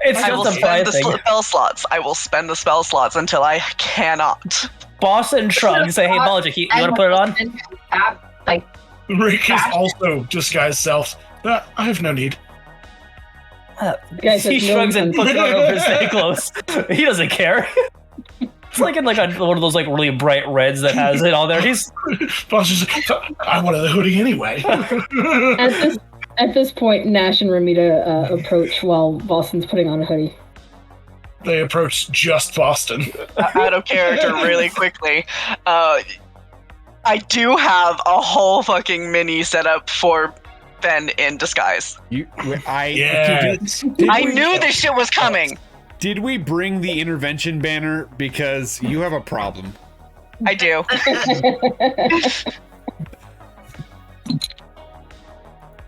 I will spend the spell slots. I will spend the spell slots until I cannot. Boston shrugs. Say, hey, Baljic, you want to put it on? Rick is also disguised self. I have no need. He shrugs and puts it on over his snake clothes. He doesn't care. It's like in like one of those like really bright reds that has it on there. He's I wanted the hoodie anyway. At this point, Nash and Ramita approach while Boston's putting on a hoodie. They approach just Boston. Out of character really quickly. I do have a whole fucking mini setup for Ben in disguise. Yeah. I knew this shit was coming. Did we bring the intervention banner? Because you have a problem. I do.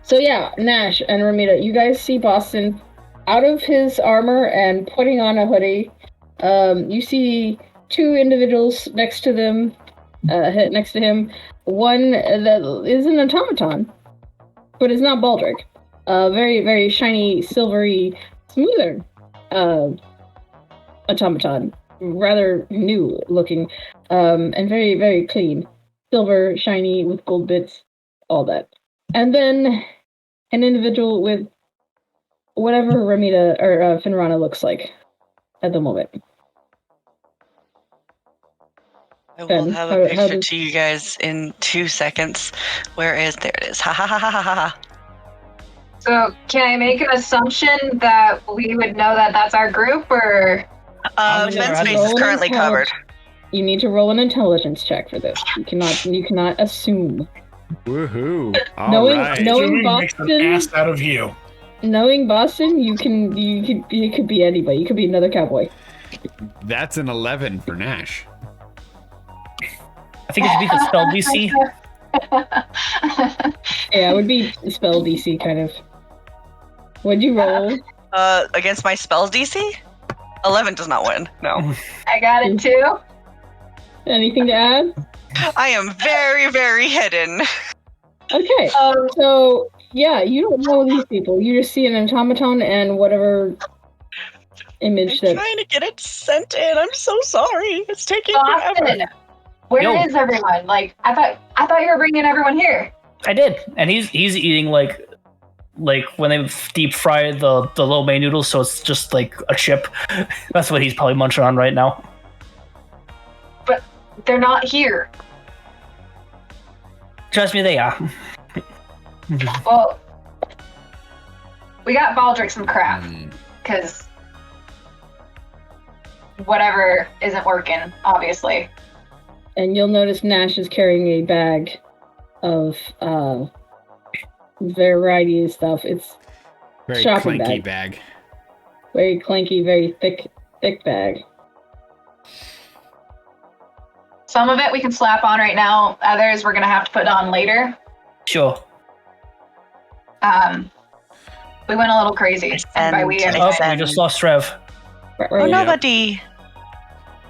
So yeah, Nash and Ramita, you guys see Boston out of his armor and putting on a hoodie. You see two individuals next to them, next to him. One that is an automaton, but it's not Baldric. Very, very shiny, silvery, smoother automaton. Rather new looking, and very, very clean. Silver, shiny, with gold bits, all that. And then an individual with whatever Ramita or Finrana looks like at the moment. I will Ben, have how a picture does- to you guys in 2 seconds. There it is. Ha ha ha ha ha ha. So, can I make an assumption that we would know that that's our group, or? I'm Fenn's gonna face roll is an currently covered. intelligence- You need to roll an intelligence check for this. You cannot assume. Woohoo! All Knowing- right. knowing- Assuming makes an Boston- ass out of you. Knowing Boston, you could be anybody. You could be another cowboy. That's an 11 for Nash. I think it should be the spell DC. Yeah, it would be spell DC kind of. What'd you roll? Against my spells DC? 11 does not win. No. I got it too. Anything to add? I am very, very hidden. Okay. So yeah, you don't know these people. You just see an automaton and whatever image I'm that. trying to get it sent in. I'm so sorry. It's taking forever. Boston, where Yo. is everyone? Like, I thought you were bringing everyone here. I did, and he's eating like when they deep fry the lo mein noodles, so it's just like a chip. That's what he's probably munching on right now. But they're not here. Trust me, they are. Well, we got Baldric some crap, Hmm. because whatever isn't working, obviously. And you'll notice Nash is carrying a bag of variety of stuff. It's Very shopping clanky bag. very clanky, very thick bag. Some of it we can slap on right now. Others we're gonna have to put on later. Sure. We went a little crazy. And by we, I mean, Oh, we just lost Rev. Right, Oh, right. no. nobody.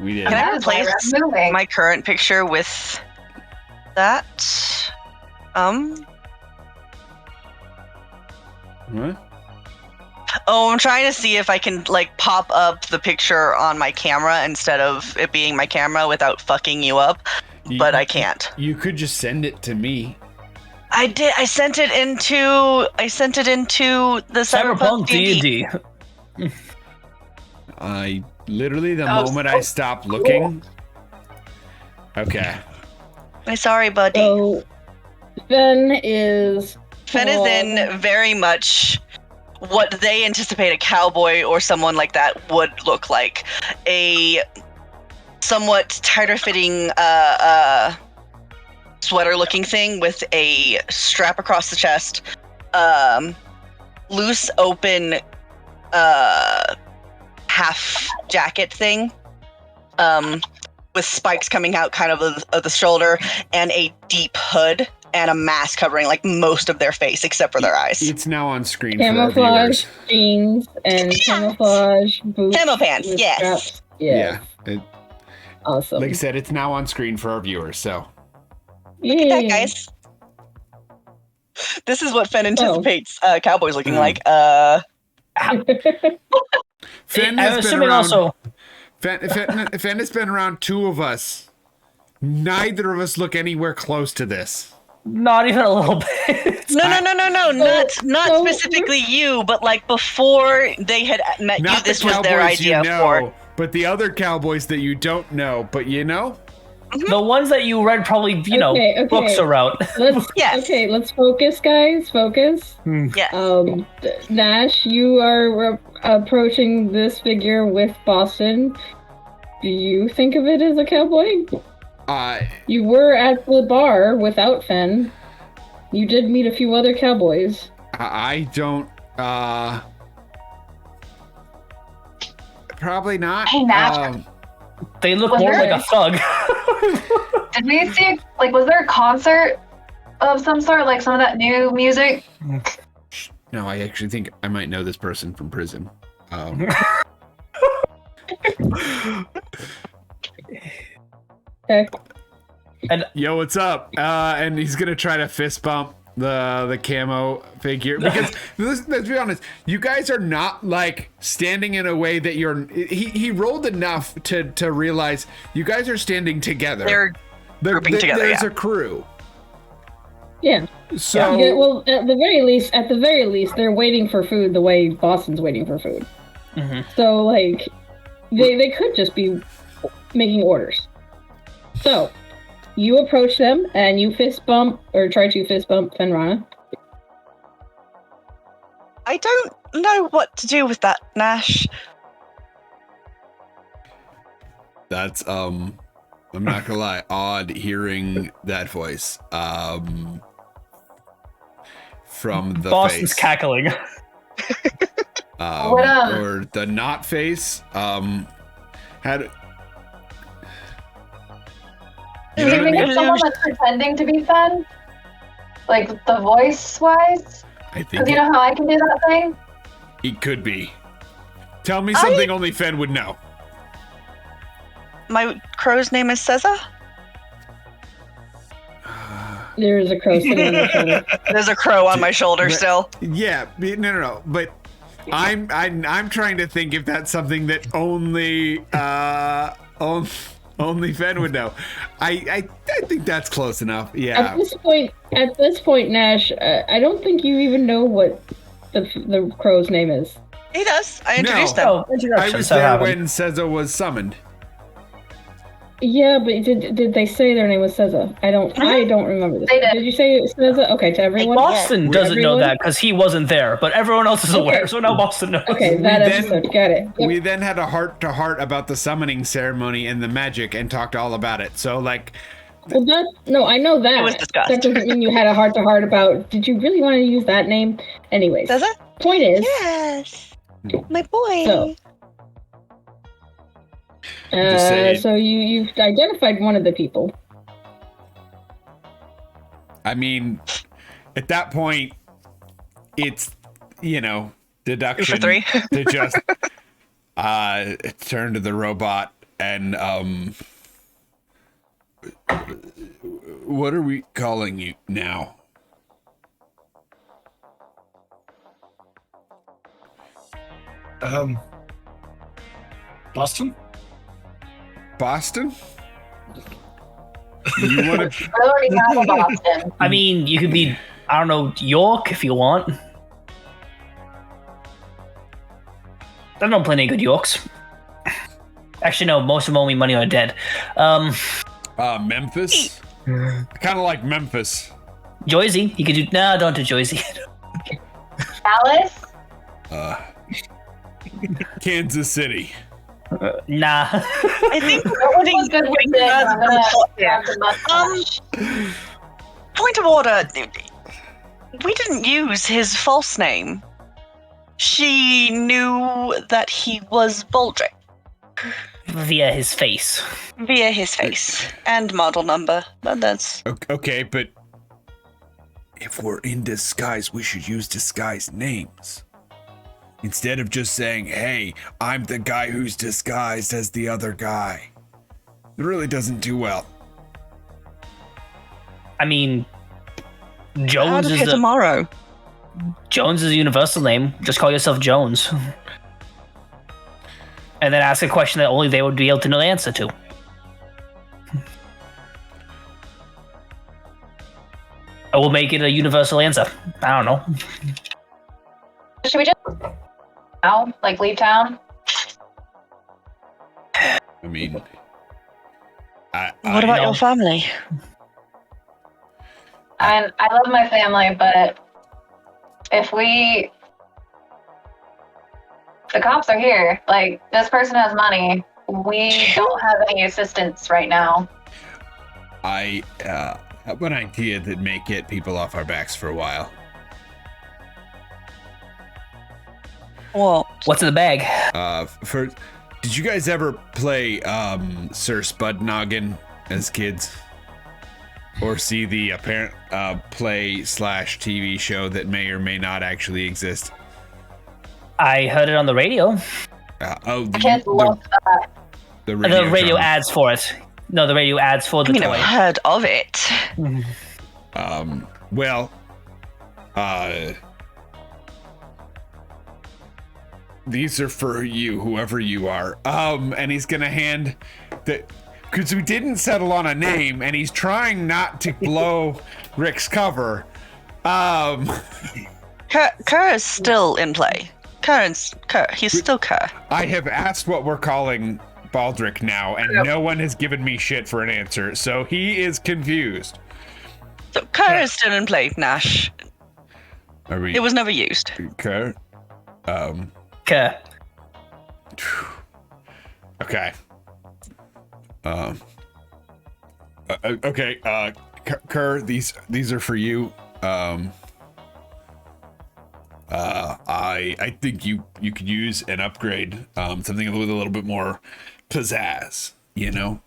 We did. Can I that was why replace we're moving. my current picture with that? What? Oh, I'm trying to see if I can like pop up the picture on my camera instead of it being my camera without fucking you up, but I can't. You could just send it to me. I did. I sent it into the Cyberpunk D&D. D&D. I literally the Oh, moment so I stopped looking. Okay. I'm sorry, buddy. So Fen is Fen is in very much what they anticipate a cowboy or someone like that would look like. A somewhat tighter fitting sweater looking thing with a strap across the chest, loose open half jacket thing, with spikes coming out kind of the shoulder, and a deep hood and a mask covering like most of their face except for their eyes. It's now on screen for our camouflage viewers. jeans and Yes. camouflage boots. Camo pants, with yes. straps. Yeah. Awesome. Like I said, it's now on screen for our viewers. So Look at that, guys. This is what Fen anticipates cowboys looking like. Fenn I'm has been assuming around. also. Fenn has been around two of us. Neither of us look anywhere close to this. Not even a little bit. No, not so- specifically you, but like before they had met Not you, this the was their cowboys idea you know, for. but the other cowboys that you don't know, but you know. The ones that you read probably, Okay. books about. Let's Yes. Okay, let's focus, guys. Focus. Yes. Nash, you are approaching this figure with Boston. Do you think of it as a cowboy? You were at the bar without Fen. You did meet a few other cowboys. I don't. Probably not. Hey, Nash. They look Was more there- like a thug. Did we see, like, was there a concert of some sort, like some of that new music? No, I actually think I might know this person from prison. Okay. Yo, what's up? And he's gonna try to fist bump the camo figure because let's be honest, you guys are not like standing in a way that you're. He rolled enough to realize you guys are standing together. They're grouping together. There's Yeah. a crew. Yeah. So Yeah, well, at the very least, they're waiting for food the way Boston's waiting for food. So, like, they could just be making orders. So, you approach them and you fist bump or try to fist bump Fenrana. I don't know what to do with that, Nash. that's I'm not gonna lie, odd hearing that voice from the Boston's face. cackling. Or the not face had. Do you think it's someone that's pretending to be Fen? Like, the voice-wise? I think Because you know how I can do that thing? it could be. Tell me something only Fen would know. My crow's name is Cesar. There is a crow sitting on your shoulder. There's a crow on my shoulder still. Yeah, no. But I'm trying to think if that's something that only Fen would know. I think that's close enough. Yeah. At this point, Nash, I don't think you even know what the crow's name is. He does. I introduced them. Oh, I introduction. was so there happened. when Cesar was summoned. Yeah, but did they say their name was Cesar? I don't remember this. They did. Did you say Cesar? Okay, to everyone. Boston doesn't know Everyone? that because he wasn't there, but everyone else is aware, so now Boston knows. Okay, that then- episode. Got it. Yep. We then had a heart-to-heart about the summoning ceremony and the magic and talked all about it. So, like, Well, no, I know that. It was discussed. That doesn't mean you had a heart-to-heart about. Did you really want to use that name? Anyways, Does it? point is, Yes. My boy. So- Just saying. so you've identified one of the people. I mean, at that point, it's, deduction 2 for 3. to just turn to the robot and, what are we calling you now? Boston? Boston? You want to? I already have a Boston. I mean, you could be, I don't know, York if you want. I don't play any good Yorks. Actually, no, most of them owe me money or are dead. Memphis? I kind of like Memphis. Joyzy, you could do, nah, don't do Joyzy. Alice? Kansas City. Nah. I think What was good with it? I'm gonna grab the mustache. point of order. We didn't use his false name. She knew that he was Baldric Via his face. via his face and model number. But that's Okay, but if we're in disguise, we should use disguised names. Instead of just saying, hey, I'm the guy who's disguised as the other guy. It really doesn't do well. I mean, how Jones does is tomorrow. Jones is a universal name. Just call yourself Jones. And then ask a question that only they would be able to know the answer to. I will make it a universal answer. I don't know. Should we just now, like, leave town? I mean, What about your family? And I love my family, but if the cops are here, like, this person has money. We don't have any assistance right now. I have an idea that may get people off our backs for a while. Well, What's in the bag? Did you guys ever play Sir Spudnoggin as kids? Or see the apparent play/TV show that may or may not actually exist? I heard it on the radio. I can't love that. The radio ads for it. No, the radio ads for the toy. I've heard of it. Well, these are for you, whoever you are. And he's gonna hand the, because we didn't settle on a name, and he's trying not to blow Rick's cover. Kerr is still in play. Kerr. He's still Kerr. I have asked what we're calling Baldric now, and no one has given me shit for an answer, so he is confused. So Kerr is still in play, Nash. It was never used. Kerr? Kerr. Okay. Okay, Kerr, these are for you. I think you could use an upgrade, something with a little bit more pizzazz, you know?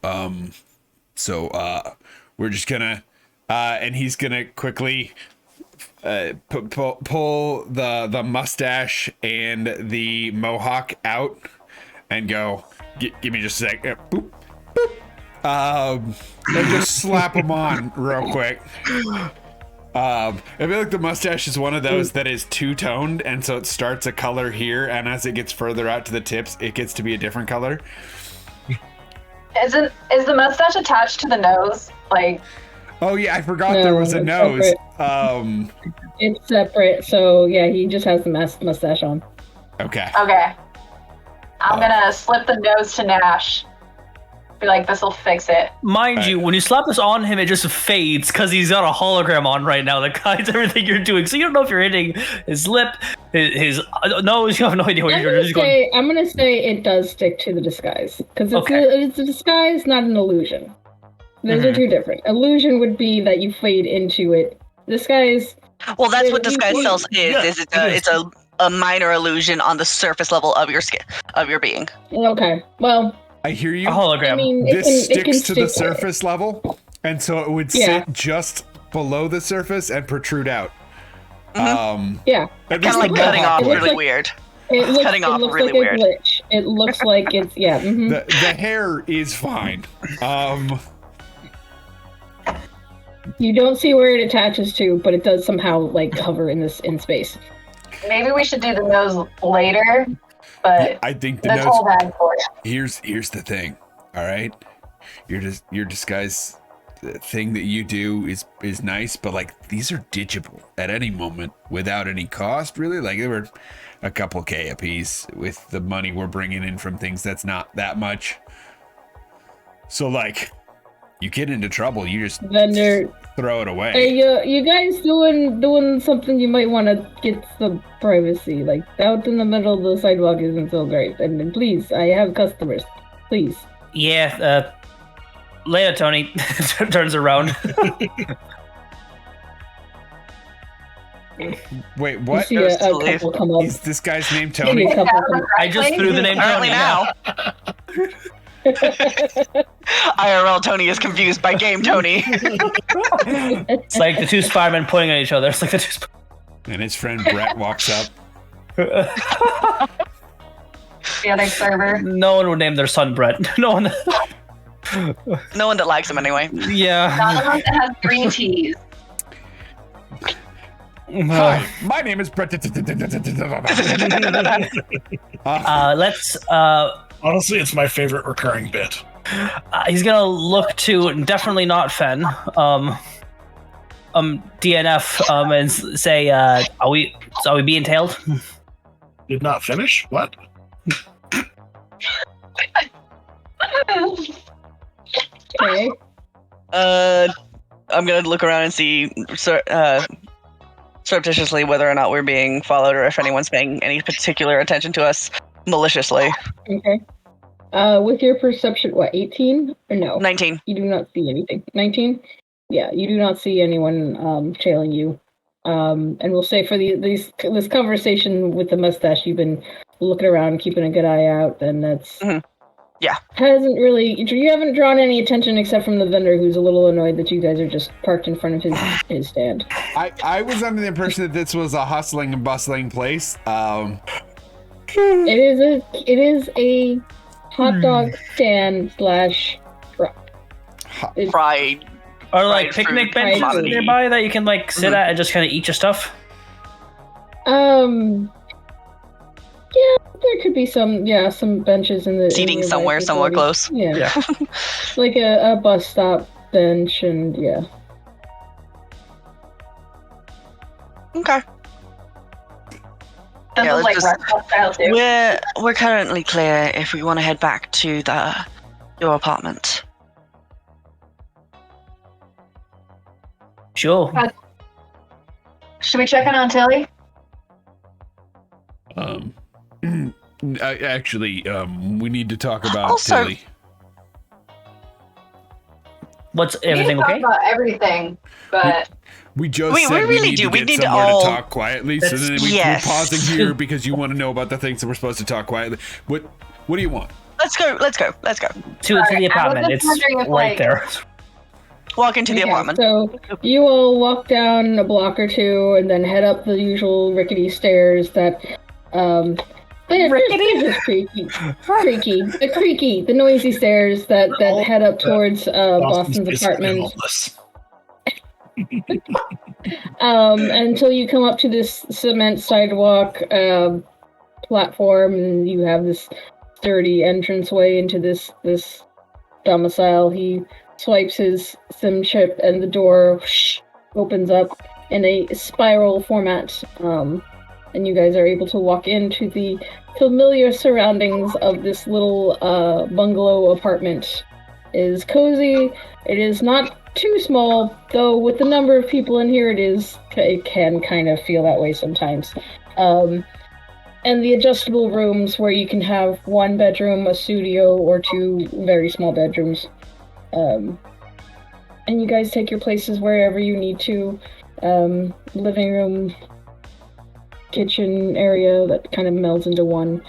So we're just gonna, and he's gonna quickly pull the mustache and the mohawk out and go, give me just a sec. Boop, boop. And just slap them on real quick. I feel like the mustache is one of those that is two-toned, and so it starts a color here, and as it gets further out to the tips, it gets to be a different color. Is the mustache attached to the nose? Like, oh yeah, I forgot there was a nose. Separate. It's separate, so yeah, he just has the mustache on. Okay. I'm gonna slip the nose to Nash. Be like, this will fix it. Mind you, when you slap this on him, it just fades because he's got a hologram on right now that guides everything you're doing. So you don't know if you're hitting his lip, his nose. You have no idea what you're doing. I'm gonna say it does stick to the disguise because it's a disguise, not an illusion. Those are two different. Illusion would be that you fade into it. Disguise. Well, that's what disguise self is. It's a minor illusion on the surface level of your skin, of your being. Okay. Well. I hear you. A hologram. I mean, this sticks to the surface level, and so it would sit just below the surface and protrude out. Yeah. Kind of like cutting off really weird. It's cutting off really weird. Glitch. It looks like it's The hair is fine. You don't see where it attaches to, but it does somehow like hover in space. Maybe we should do the nose later. But I think the nose. Hold that for you. Here's the thing. All right, your disguise thing that you do is nice, but like these are ditchable at any moment without any cost. Really, like they were a couple K a piece with the money we're bringing in from things that's not that much. So like, you get into trouble, you just throw it away. Hey, you guys doing something you might want to get some privacy. Like out in the middle of the sidewalk isn't so great. And please, I have customers. Please. Yeah. Later, Tony. Turns around. Wait, what? You see a couple come up. Is this guy's name Tony? I just threw the name Tony now. IRL Tony is confused by game Tony. It's like the two Spider-Men pointing at each other. It's like the two and his friend Brett walks up. The other server. No one would name their son Brett. No one. No one that likes him anyway. Yeah. Not the one that has 3 T's. Hi, my name is Brett. Let's. Honestly, it's my favorite recurring bit. He's gonna look to definitely not Fen, DNF, and say, "Are we being tailed?" Did not finish. What? Okay. I'm gonna look around and see surreptitiously whether or not we're being followed or if anyone's paying any particular attention to us maliciously. Okay. With your perception, 18 or no? 19. You do not see anything. 19? Yeah, you do not see anyone trailing you. And we'll say for this conversation with the mustache, you've been looking around, keeping a good eye out, and that's Yeah. You haven't drawn any attention except from the vendor, who's a little annoyed that you guys are just parked in front of his stand. I was under the impression that this was a hustling and bustling place. It is a hot dog stand / Fried. Or like Fried picnic food benches commodity. nearby that you can like sit at and just kind of eat your stuff. Yeah, there could be some benches in the Seating nearby somewhere facility. close. Yeah. Like a bus stop bench, and yeah. Okay. That Yeah, was like let's restaurant style too. We're currently clear if we want to head back to your apartment. Sure. Should we check in on Tilly? Actually, we need to talk about Also- Tilly. What's We need everything to talk okay? about everything, but We just We said really need do. to We get need to somewhere all- to talk quietly. So That's- then we're pausing here because you want to know about the things that we're supposed to talk quietly. What do you want? Let's go. To the Sorry, I was apartment. just It's wondering if, right like- there. Walk into the Okay, apartment. So you all walk down a block or two, and then head up the usual rickety stairs that they're just creaky, the noisy stairs that head up towards Boston's basically apartment. homeless. Until you come up to this cement sidewalk platform, and you have this sturdy entranceway into this domicile. He swipes his SIM chip, and the door opens up in a spiral format. And you guys are able to walk into the familiar surroundings of this little bungalow apartment. It is cozy. It is not too small, though with the number of people in here, it can kind of feel that way sometimes. And the adjustable rooms where you can have one bedroom, a studio, or two very small bedrooms. And you guys take your places wherever you need to. Living room, kitchen area that kind of melds into one.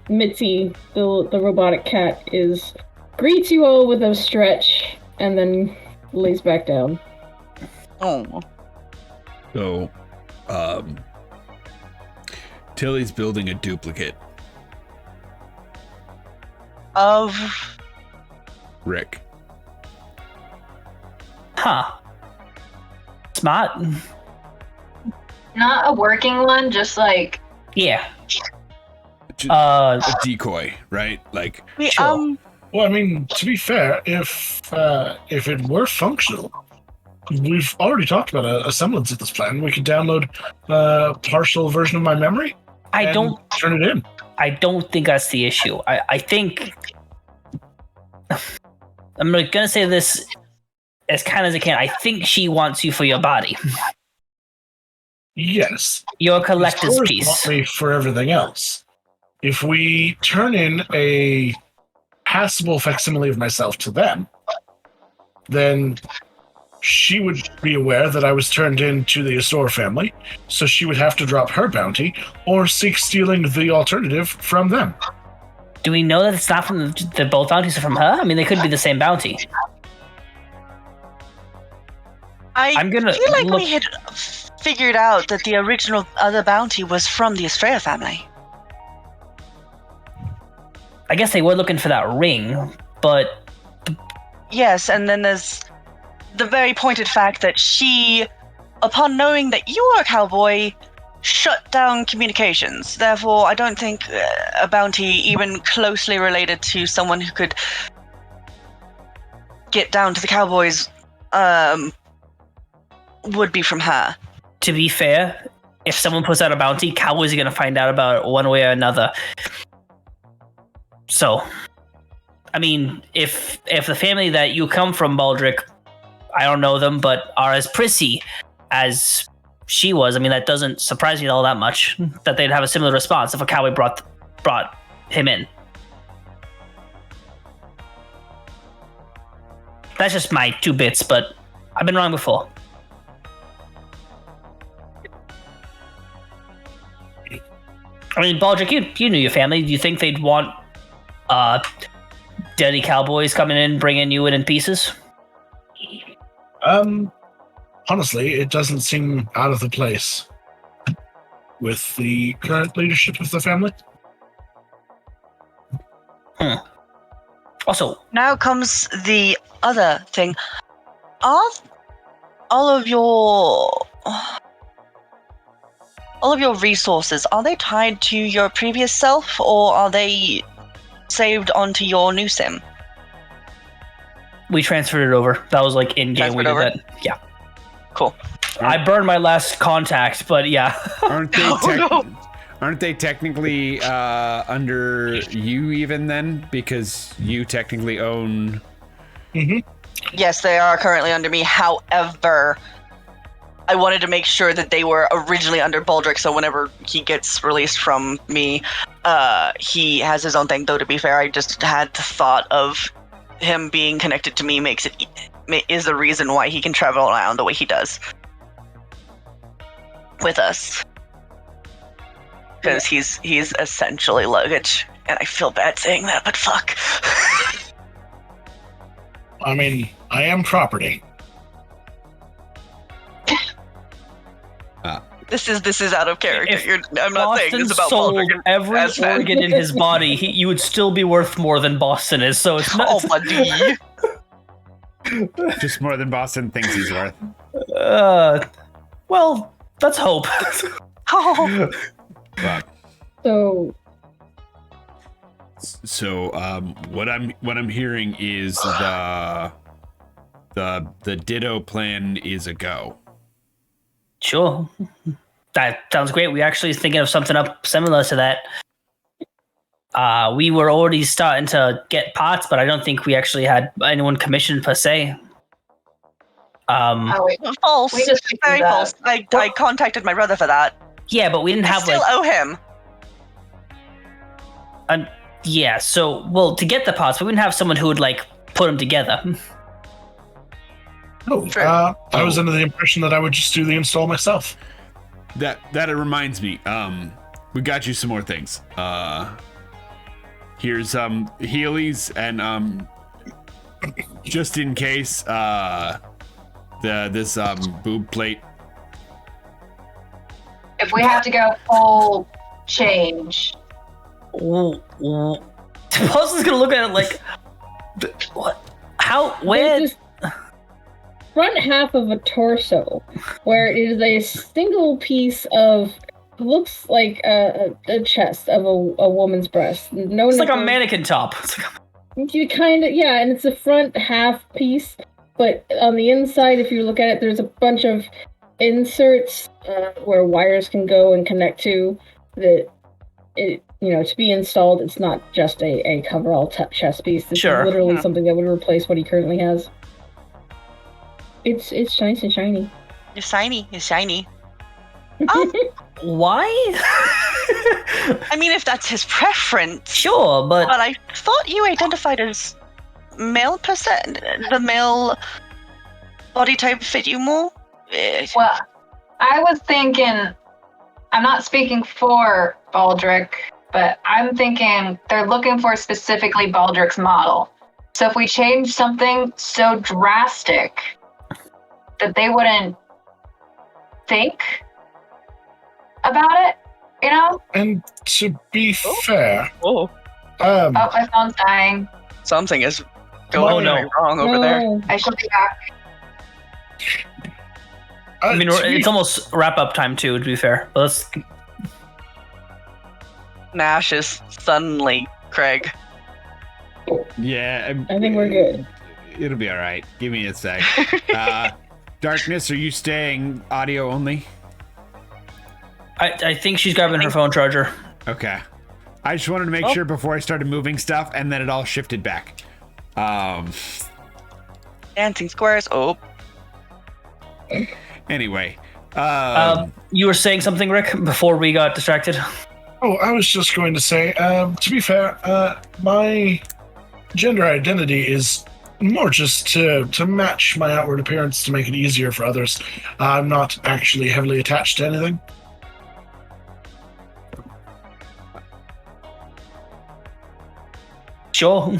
Mitzi, the robotic cat, greets you all with a stretch and then lays back down. Oh. So, Tilly's building a duplicate. Of Rick. Huh. Smart. not a working one, just like Yeah. Just Uh, a decoy, right? Like, we Sure. Well, I mean, to be fair, if it were functional, we've already talked about a semblance of this plan. We could download a partial version of my memory. I and don't turn it in. I don't think that's the issue. I think I'm gonna say this as kind as I can. I think she wants you for your body. Yes. Your collector's Stores piece. want me for everything else. If we turn in a passable facsimile of myself to them, then she would be aware that I was turned in to the Astor family, so she would have to drop her bounty or seek stealing the alternative from them. Do we know that it's not from the both bounties are from her? I mean, they could be the same bounty. I'm gonna feel like look- we had figured out that the original other bounty was from the Estrella family. I guess they were looking for that ring, but Yes, and then there's the very pointed fact that she, upon knowing that you are a cowboy, shut down communications. Therefore, I don't think a bounty even closely related to someone who could get down to the cowboys would be from her. to be fair, if someone puts out a bounty, Cowboys are gonna find out about it one way or another. So, I mean, if the family that you come from, Baldric, I don't know them, but are as prissy as she was, I mean, that doesn't surprise me all that much that they'd have a similar response if a cowboy brought him in. That's just my 2 bits, but I've been wrong before. I mean, Baldric, you knew your family. Do you think they'd want dirty cowboys coming in, bringing you in pieces? Honestly, it doesn't seem out of the place with the current leadership of the family. Also, Now comes the other thing. Are all of your resources, are they tied to your previous self, or are they saved onto your new sim? we transferred it over. That was like in game. We did that. Yeah. Cool. I burned my last contact, but yeah. Aren't they technically under you even then? Because you technically own... Mm-hmm. Yes, they are currently under me. However, I wanted to make sure that they were originally under Baldric, so whenever he gets released from me, he has his own thing. Though, to be fair, I just had the thought of him being connected to me is the reason why he can travel around the way he does with us. Because he's essentially luggage, and I feel bad saying that, but fuck. I mean, I am property. This is out of character. I'm not saying this about sold Baldric. every as fan. organ in his body, you would still be worth more than Boston is. So it's not. Oh, buddy. Just more than Boston thinks he's worth. Well, let's hope. Oh. But, So, what I'm hearing is the Ditto plan is a go. Sure. That sounds great. We actually thinking of something up similar to that. We were already starting to get parts, but I don't think we actually had anyone commissioned per se. False. We just Very figured false. I contacted my brother for that. Yeah, but we didn't I have still owe him. Yeah, so, well, to get the parts, we wouldn't have someone who would, like, put them together. Oh, I was under the impression that I would just do the install myself. That reminds me. We got you some more things. Here's Heelys and just in case this boob plate. if we have to go full change, Boston's gonna look at it like, what? How? Where? There's this front half of a torso where it is a single piece of looks like a chest of a woman's breast. No, It's like a mannequin top. You kind of, yeah, and it's the front half piece, but on the inside, if you look at it, there's a bunch of inserts where wires can go and connect to that. It, to be installed, it's not just a coverall chest piece. This is literally something that would replace what he currently has. It's nice and shiny. It's shiny. It's shiny. Why? I mean, if that's his preference. Sure, but I thought you identified as male percent. The male body type fit you more? well, I was thinking, I'm not speaking for Baldric, but I'm thinking they're looking for specifically Baldric's model. So if we change something so drastic that they wouldn't think about it, And to be fair, my phone's dying. Something is going wrong over there. I should be back. I mean, it's almost wrap-up time too, to be fair. But let's... Nash is suddenly Craig. Yeah, I think we're good. It'll be all right. Give me a sec. Darkness, are you staying audio only? I think she's grabbing her phone charger. Okay. I just wanted to make sure before I started moving stuff, and then it all shifted back. Dancing squares. Oh. Anyway. You were saying something, Rick, before we got distracted? Oh, I was just going to say, to be fair, my gender identity is more just to match my outward appearance to make it easier for others. I'm not actually heavily attached to anything. Sure.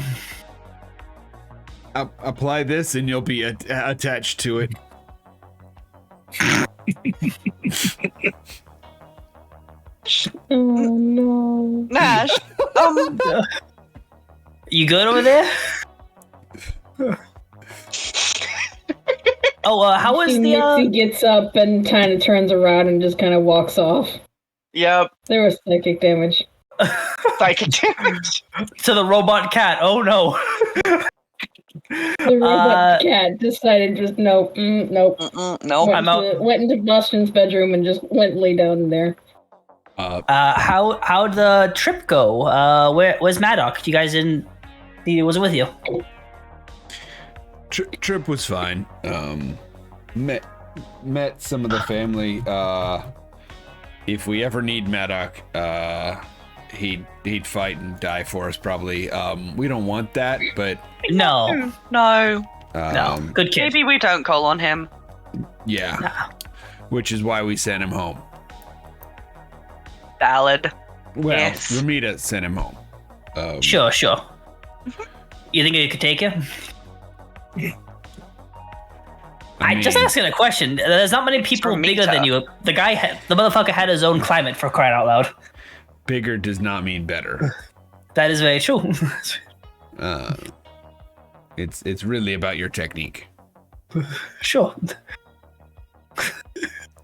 Apply this and you'll be attached to it. Oh no. Nash, You good over there? Oh, how was the? Nixie gets up and kind of turns around and just kind of walks off. Yep. There was psychic damage. Psychic damage. To the robot cat. Oh no. The robot cat decided just nope. Nope. I'm out. Went into Boston's bedroom and just went and lay down in there. How'd the trip go? Where's Maddox? You guys didn't. He wasn't with you. Trip was fine. Met some of the family. If we ever need Maddox, he'd fight and die for us probably. We don't want that, but No. No. Good kid. Maybe we don't call on him. Yeah. Nah. Which is why we sent him home. Valid. Well, Yes. Ramita sent him home. Sure. You think you could take him? I'm just asking a question. There's not many people bigger than you. The motherfucker had his own climate, for crying out loud. Bigger does not mean better. That is very true. It's really about your technique. Sure.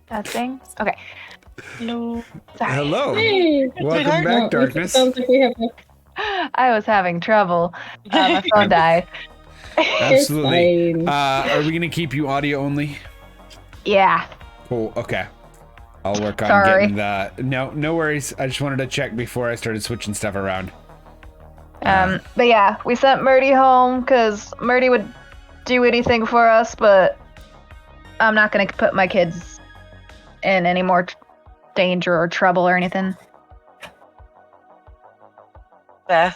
That thing? Okay. No. Sorry. Hello. Hey. Welcome back, Darkness. Sounds like we have I was having trouble. My phone died. Absolutely. Fine. Are we gonna keep you audio only? Yeah. Cool. Okay. I'll work on Sorry. getting that. No worries. I just wanted to check before I started switching stuff around. But yeah, we sent Murdy home because Murdy would do anything for us, but I'm not gonna put my kids in any more danger or trouble or anything. Fair.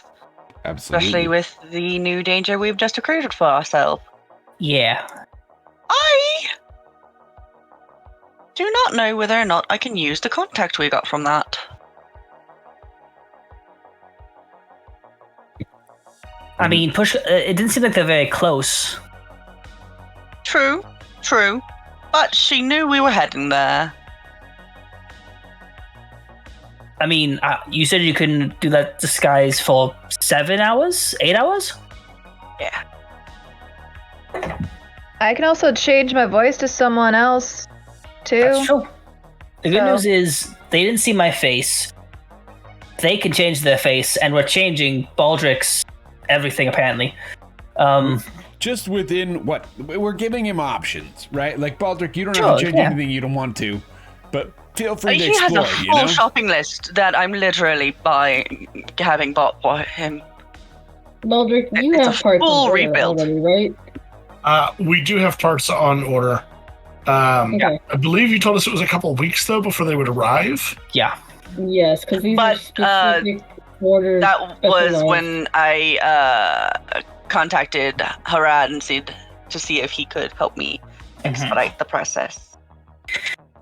Absolutely. Especially with the new danger we've just created for ourselves. Yeah. I do not know whether or not I can use the contact we got from that. I mean, it didn't seem like they're very close. True. But she knew we were heading there. I mean, you said you couldn't do that disguise for 7 hours? 8 hours? Yeah. I can also change my voice to someone else, too. That's true. The good So- news is they didn't see my face. They can change their face, and we're changing Baldrick's everything, apparently. Just within what we're giving him options, right? Like Baldrick, you don't have Sure, to change yeah. anything you don't want to, but feel free to He has explore. a You full know. shopping list that I'm literally having bought for him. Baldrick, you It's a have parts full of order rebuild. already, right? We do have parts on order. Okay. I believe you told us it was a couple of weeks though before they would arrive. Yeah. Yes, because these are But, specific orders. That was specialized. when I contacted Harad and said to see if he could help me expedite the process.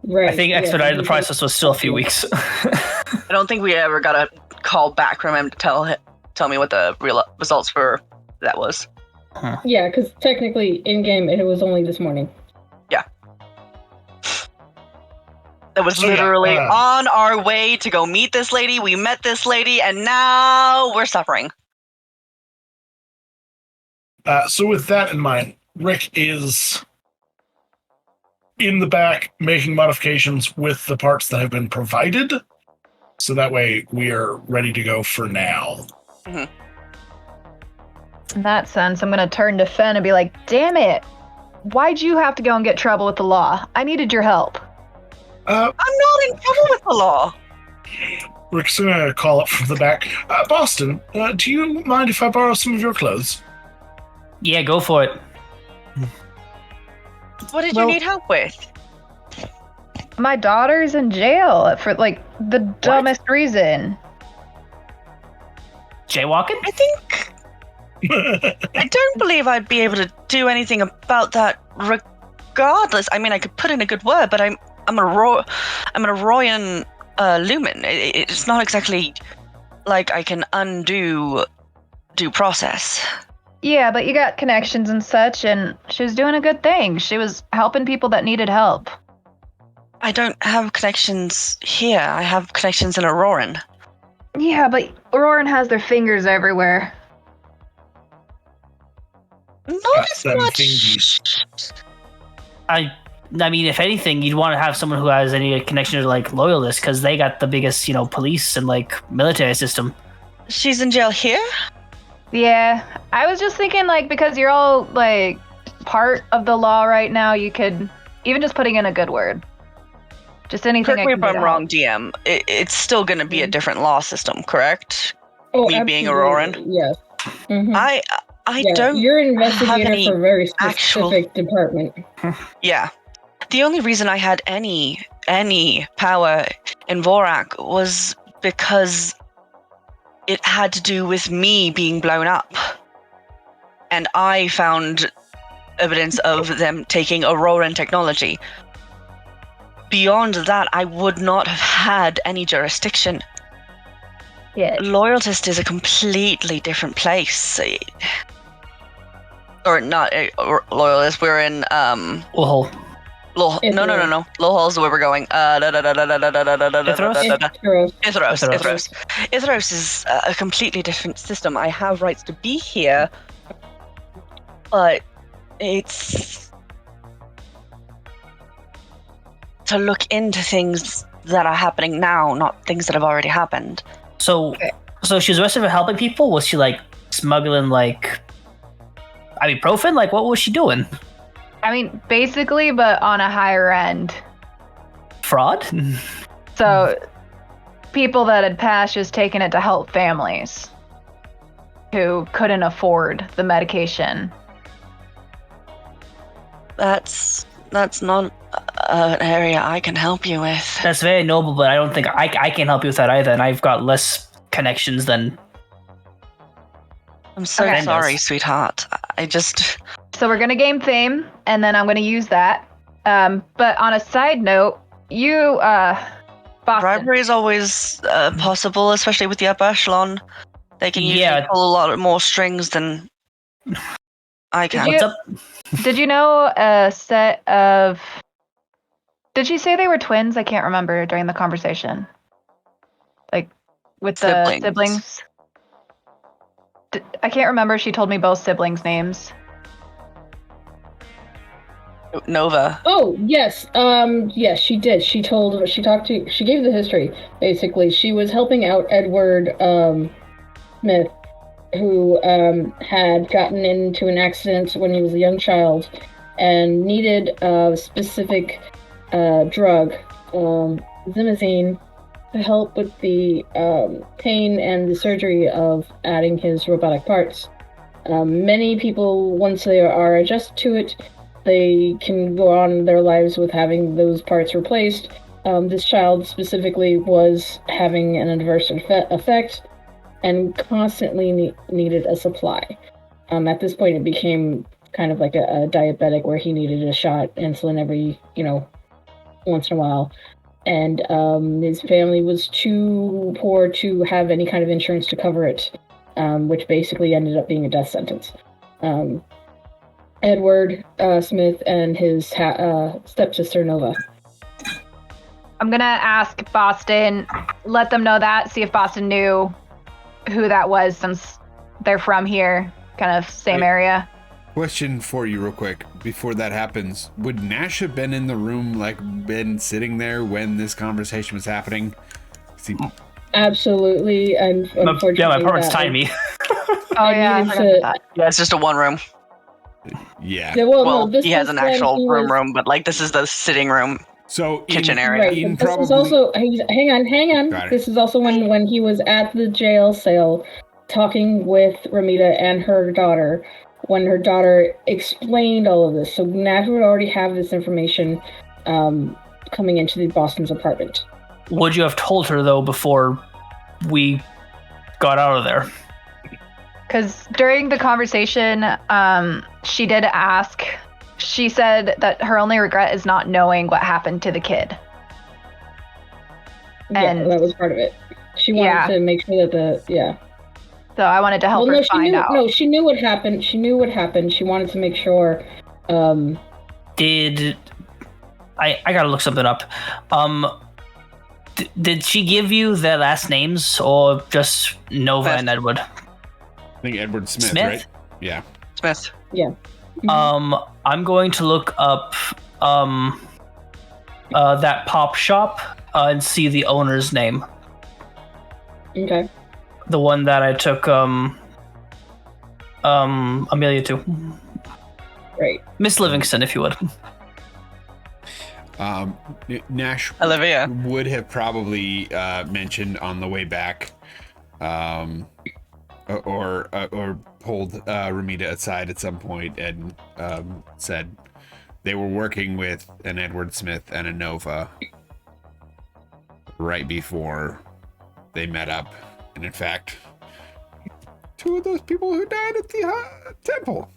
Right. I think yeah, expedited the these are- process was still a few weeks. I don't think we ever got a call back from him to tell me what the real results for that was. Yeah, because technically in game it was only this morning. That was So, yeah, literally on our way to go meet this lady. We met this lady, and now we're suffering. So with that in mind, Rick is in the back making modifications with the parts that have been provided. So that way we are ready to go for now. In that sense, I'm gonna turn to Fen and be like, damn it! Why'd you have to go and get trouble with the law? I needed your help. I'm not in trouble with the law. Rick's gonna call up from the back. Boston, do you mind if I borrow some of your clothes? Yeah, go for it. What did Well- you need help with? My daughter's in jail for, like, the dumbest reason. Jaywalking? I think I don't believe I'd be able to do anything about that regardless. I mean, I could put in a good word, but I'm a Royan Lumen. It's not exactly like I can undo due process. Yeah, but you got connections and such, and she was doing a good thing. She was helping people that needed help. I don't have connections here. I have connections in Auroran. Yeah, but Auroran has their fingers everywhere. Not as Them much. thingies. I mean, if anything, you'd want to have someone who has any connection to like loyalists, because they got the biggest, police and like military system. She's in jail here? Yeah, I was just thinking, like, because you're all, like, part of the law right now, you could, even just putting in a good word. Just anything Correct I me can if do I'm to wrong, help. DM. It's still going to be a different law system, correct? Oh, Me being absolutely, Auroran? yes. Mhm. I Yeah, don't you're an have investigator any for a very actual- specific department. Yeah. The only reason I had any power in Vorak was because it had to do with me being blown up. And I found evidence of them taking Auroran technology. Beyond that, I would not have had any jurisdiction. Yeah. Loyalist is a completely different place. Or not, Loyalist, we're in, Well, no. Lowhall is where we're going. Ithros. Ithros is a completely different system. I have rights to be here, but it's to look into things that are happening now, not things that have already happened. so she was arrested for helping people? Was she like smuggling like ibuprofen? Like, what was she doing? I mean, basically, but on a higher end. Fraud? So, people that had passed just taking it to help families who couldn't afford the medication. That's not an area I can help you with. That's very noble, but I don't think I can help you with that either, and I've got less connections than... I'm so Okay. sorry, sweetheart. So we're gonna game fame, and then I'm gonna use that. But on a side note, you, Boston. Bribery is always possible, especially with the upper echelon. They can usually pull a lot more strings than I can. What's up? Did you know a set of... Did she say they were twins? I can't remember during the conversation. Like, with the siblings? I can't remember. She told me both siblings' names. Nova. Oh, yes. Yes, she did. She gave the history, basically. She was helping out Edward, Smith, who, had gotten into an accident when he was a young child and needed a specific, drug, Zimazine, to help with the, pain and the surgery of adding his robotic parts. Many people, once they are adjusted to it, they can go on their lives with having those parts replaced. This child specifically was having an adverse effect and constantly needed a supply. At this point, it became kind of like a diabetic where he needed a shot insulin every, once in a while. And his family was too poor to have any kind of insurance to cover it, which basically ended up being a death sentence. Edward Smith and his stepsister Nova. I'm gonna ask Boston, let them know that, see if Boston knew who that was since they're from here, kind of same area. Question for you real quick before that happens. Would Nash have been in the room, like been sitting there when this conversation was happening? Absolutely, and unfortunately, yeah, my partner's tying me. Oh yeah, I forgot about that. Yeah, it's just a one room. Yeah. Well, no, he has an actual room, but like this is the sitting room. So kitchen area. Right, but this is also hang on. This is also when he was at the jail cell talking with Ramita and her daughter, when her daughter explained all of this. So Nash would already have this information coming into the Boston's apartment. Would you have told her though before we got out of there? Because during the conversation, she did ask. She said that her only regret is not knowing what happened to the kid. Yeah, and that was part of it. She wanted to make sure that So I wanted to help her find out. No, she knew what happened. She knew what happened. She wanted to make sure. Did I gotta look something up? Did she give you their last names or just Nova and Edward? I think Edward Smith, right? Yeah. Smith. Yeah. I'm going to look up that pop shop and see the owner's name. Okay. The one that I took Amelia to. Right. Miss Livingston, if you would. Nash Olivia would have probably mentioned on the way back, or pulled Ramita aside at some point and said they were working with an Edward Smith and a Nova right before they met up, and in fact, two of those people who died at the temple.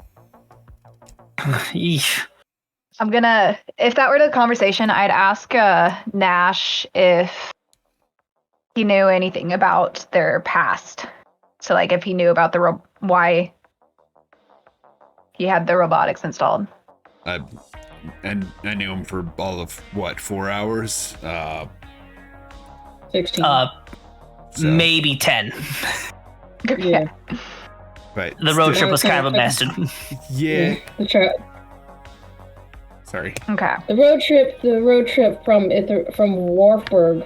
Yeesh. If that were the conversation, I'd ask Nash if he knew anything about their past. So, like, if he knew about why he had the robotics installed. And I knew him for all of, 4 hours? 16. Maybe 10. Yeah. But The road trip was kind of a bastard. Yeah. Sorry. Okay. The road trip from Warfburg,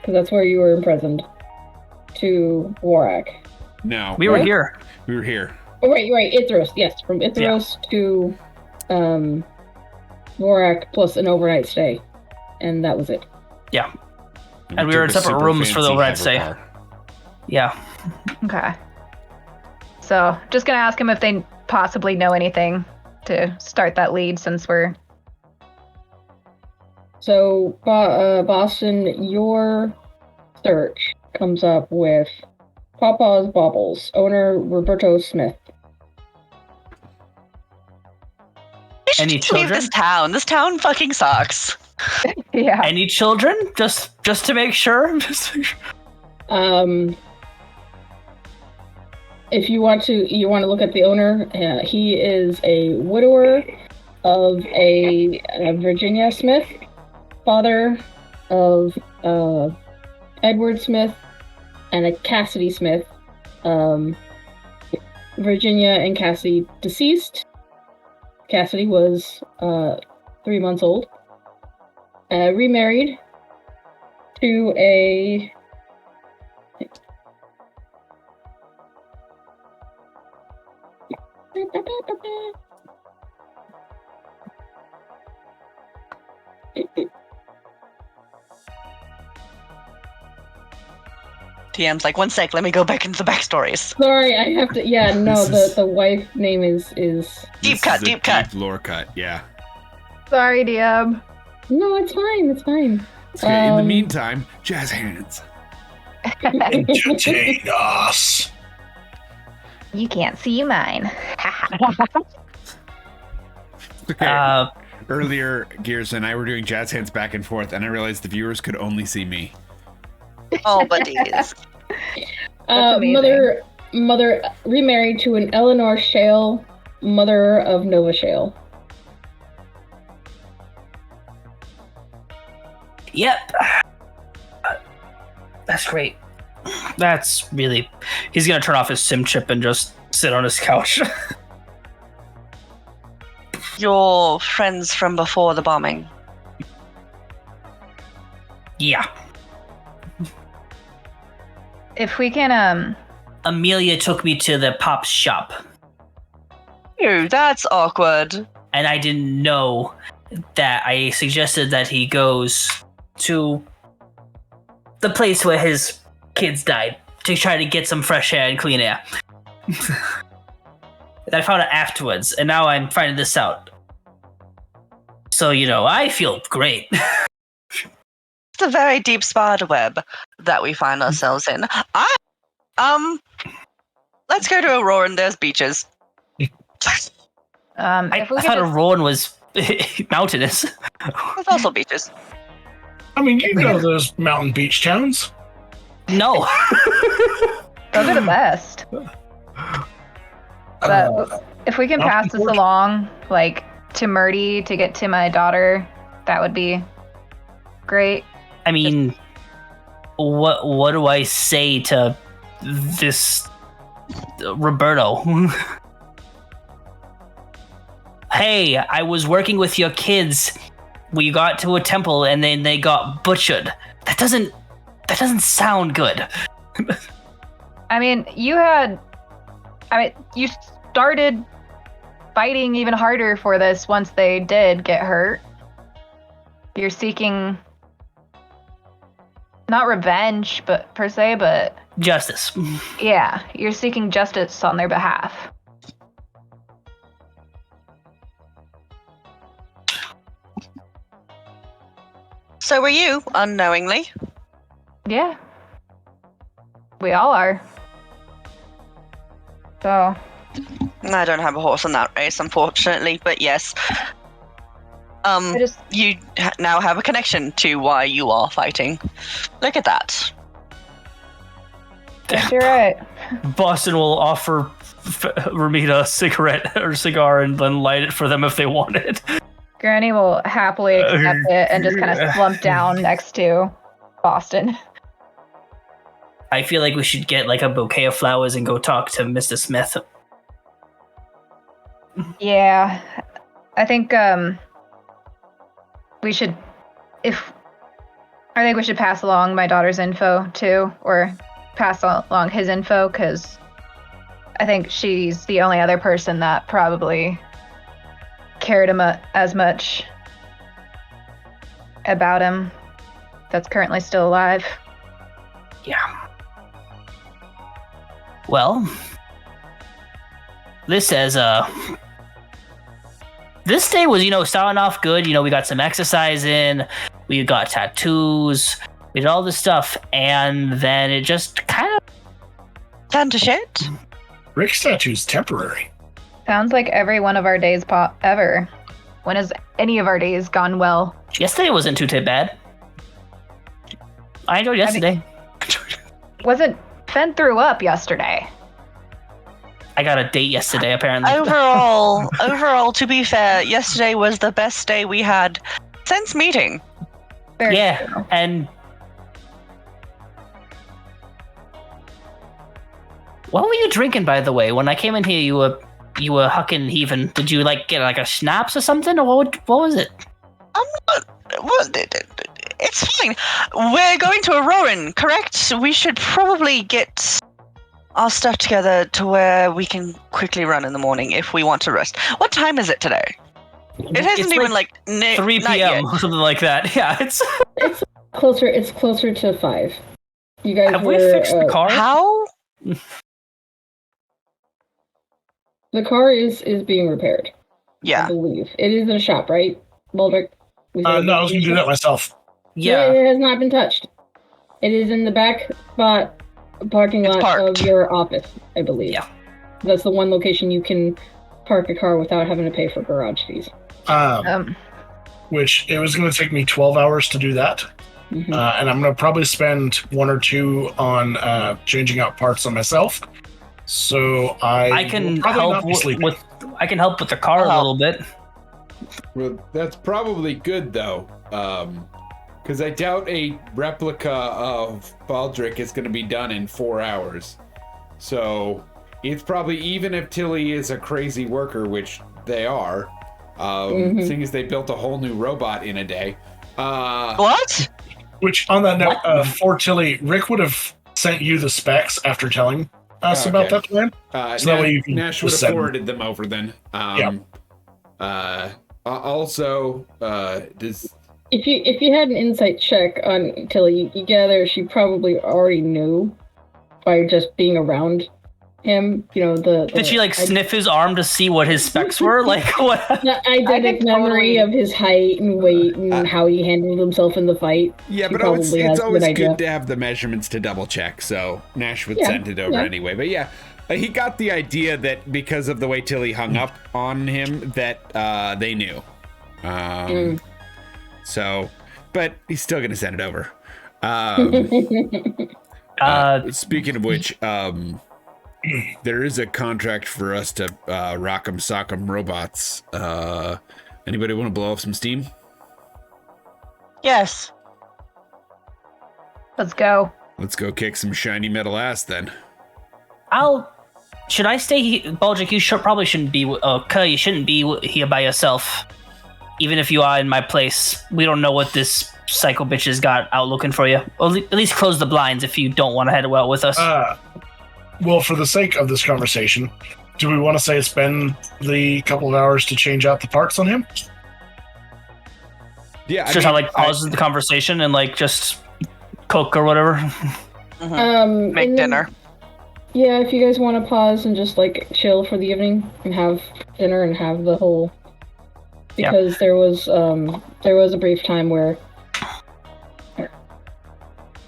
because that's where you were imprisoned, to Warak. No. We were here. We were here. Oh, right. Ithros, yes. From Ithros to Warak plus an overnight stay. And that was it. Yeah. And we were in separate rooms for the overnight stay. Yeah. Okay. So, just gonna ask him if they possibly know anything to start that lead since we're... So, Boston, your search comes up with Papa's Baubles, owner Roberto Smith. Any children? Leave this town. This town fucking sucks. Yeah. Any children? Just to make sure. If you want to look at the owner. He is a widower of a Virginia Smith, father of Edward Smith and a Cassidy Smith. Virginia and Cassidy deceased. Cassidy was 3 months old. Remarried to a TM's like, 1 sec, let me go back into the backstories. Sorry, I have to. Yeah, no, the wife name is. Deep cut. Deep lore cut, yeah. Sorry, DM. No, it's fine. It's fine. Okay, in the meantime, jazz hands. Entertain us. You can't see mine. Okay. Earlier, Gears and I were doing jazz hands back and forth, and I realized the viewers could only see me. Oh, buddies. Mother remarried to an Eleanor Shale, mother of Nova Shale. Yep. That's great. That's really... He's gonna turn off his sim chip and just sit on his couch. Your friends from before the bombing. Yeah. If we can, Amelia took me to the pop shop. Ew, that's awkward. And I didn't know that I suggested that he goes to the place where his kids died to try to get some fresh air and clean air. I found it afterwards, and now I'm finding this out. So, I feel great. It's a very deep spider web that we find ourselves in. Let's go to Aurora and there's beaches. I thought Aurora was mountainous. There's also beaches. I mean, you know those mountain beach towns. No. Those are the best. But if we can pass this along, like, to Murdy to get to my daughter, that would be great. I mean, what do I say to this Roberto? Hey, I was working with your kids. We got to a temple and then they got butchered. That doesn't sound good. I mean, you started fighting even harder for this once they did get hurt. You're seeking not revenge, but per se, but justice. Yeah, you're seeking justice on their behalf. So were you, unknowingly? Yeah. We all are. So. I don't have a horse in that race, unfortunately, but yes. You now have a connection to why you are fighting. Look at that. Yes, you're right. Boston will offer Ramita a cigarette or cigar and then light it for them if they want it. Granny will happily accept it and just kind of slump down next to Boston. I feel like we should get like a bouquet of flowers and go talk to Mr. Smith. Yeah, I think we should. I think we should pass along my daughter's info too, or pass along his info, because I think she's the only other person that probably cared as much about him that's currently still alive. Yeah. Well, this says this day was, starting off good. We got some exercise in, we got tattoos, we did all this stuff, and then it just kind of turned to shit. Rick's tattoo's temporary. Sounds like every one of our days ever. When has any of our days gone well? Yesterday wasn't too bad. I enjoyed yesterday. Wasn't Fen threw up yesterday? I got a date yesterday, apparently. Overall, to be fair, yesterday was the best day we had since meeting. Very yeah, true. And what were you drinking, by the way? When I came in here, you were hucking heaving. Did you get a schnapps or something, or what was it? It's fine. We're going to a Rowan, correct? We should probably get our stuff together to where we can quickly run in the morning if we want to rest. What time is it today? It hasn't even 3 p.m. or something like that. Yeah, it's closer. It's closer to 5. You guys have we fixed the car? How? The car is being repaired. Yeah, I believe it is in a shop, right, Baldric? No, I was gonna do that myself. Yeah, it has not been touched. It is in the back parking lot of your office, I believe. Yeah, that's the one location you can park a car without having to pay for garage fees. Which it was going to take me 12 hours to do that, and I'm going to probably spend 1 or 2 on changing out parts on myself. So I can help with the car a little bit. Well, that's probably good though, because I doubt a replica of Baldric is going to be done in 4 hours. So it's probably, even if Tilly is a crazy worker, which they are, seeing as they built a whole new robot in a day. What? Which, on that note, for Tilly, Rick would have sent you the specs after telling us about that plan. So that way you can Nash would have forwarded them over then. Also, if you had an insight check on Tilly, you gather she probably already knew by just being around him. Did she sniff his arm to see what his specs were? What? The eidetic memory of his height and weight and how he handled himself in the fight. Yeah, but it's always good to have the measurements to double check. So Nash would send it over anyway. But yeah, he got the idea that because of the way Tilly hung up on him, that they knew. So, but he's still gonna send it over. Speaking of which, there is a contract for us to rock'em sock'em robots. Anybody want to blow off some steam? Yes. Let's go. Let's go kick some shiny metal ass then. Should I stay here? Baldric, you probably shouldn't be... Kerr, you shouldn't be here by yourself. Even if you are in my place. We don't know what this psycho bitch has got out looking for you. Or at least close the blinds if you don't want to head out with us. Well, for the sake of this conversation, do we want to say it's been the couple of hours to change out the parts on him? Yeah, just how pauses the conversation and just cook or whatever. Make dinner. Yeah, if you guys want to pause and just chill for the evening and have dinner and have the whole, because there was a brief time where.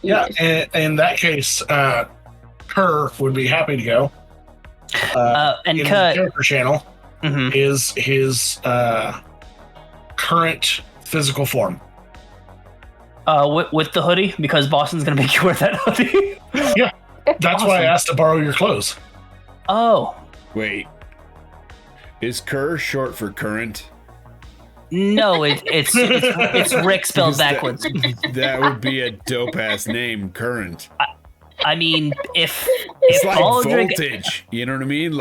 Yeah, in that case, Kerr would be happy to go. And in Kerr, the character channel is his current physical form. With the hoodie, because Boston's gonna make you wear that hoodie. Yeah, that's why I asked to borrow your clothes. Oh. Wait. Is Kerr short for current? No, it's Rick spelled backwards. That would be a dope ass name, Current. I mean, if like Baldric, voltage, you know what I mean?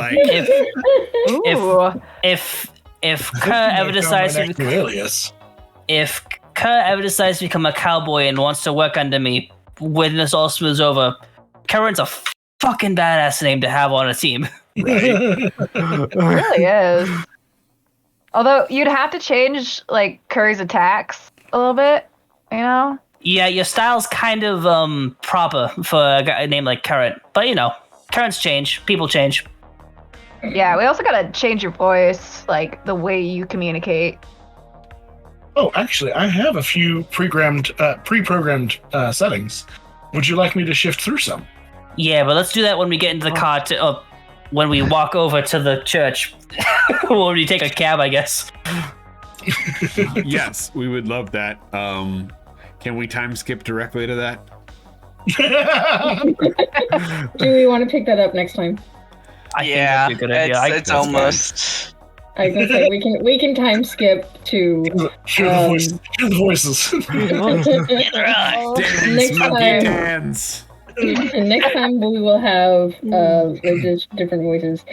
If Kerr ever decides to become a cowboy and wants to work under me when this all smooths over, Current's a fucking badass name to have on a team. Right? It really is. Although you'd have to change Curry's attacks a little bit, you know? Yeah, your style's kind of proper for a guy named like Current, but currents change, people change. Yeah, we also gotta change your voice, the way you communicate. Oh, actually, I have a few pre-programmed settings. Would you like me to shift through some? Yeah, but let's do that when we get into the car. When we walk over to the church, when we take a cab, I guess. Yes, we would love that. Can we time skip directly to that? Do we want to pick that up next time? I think that'd be a good idea. It's almost. I was gonna say we can time skip to hear the voices. Dance, monkey dance. Next time we will have different voices.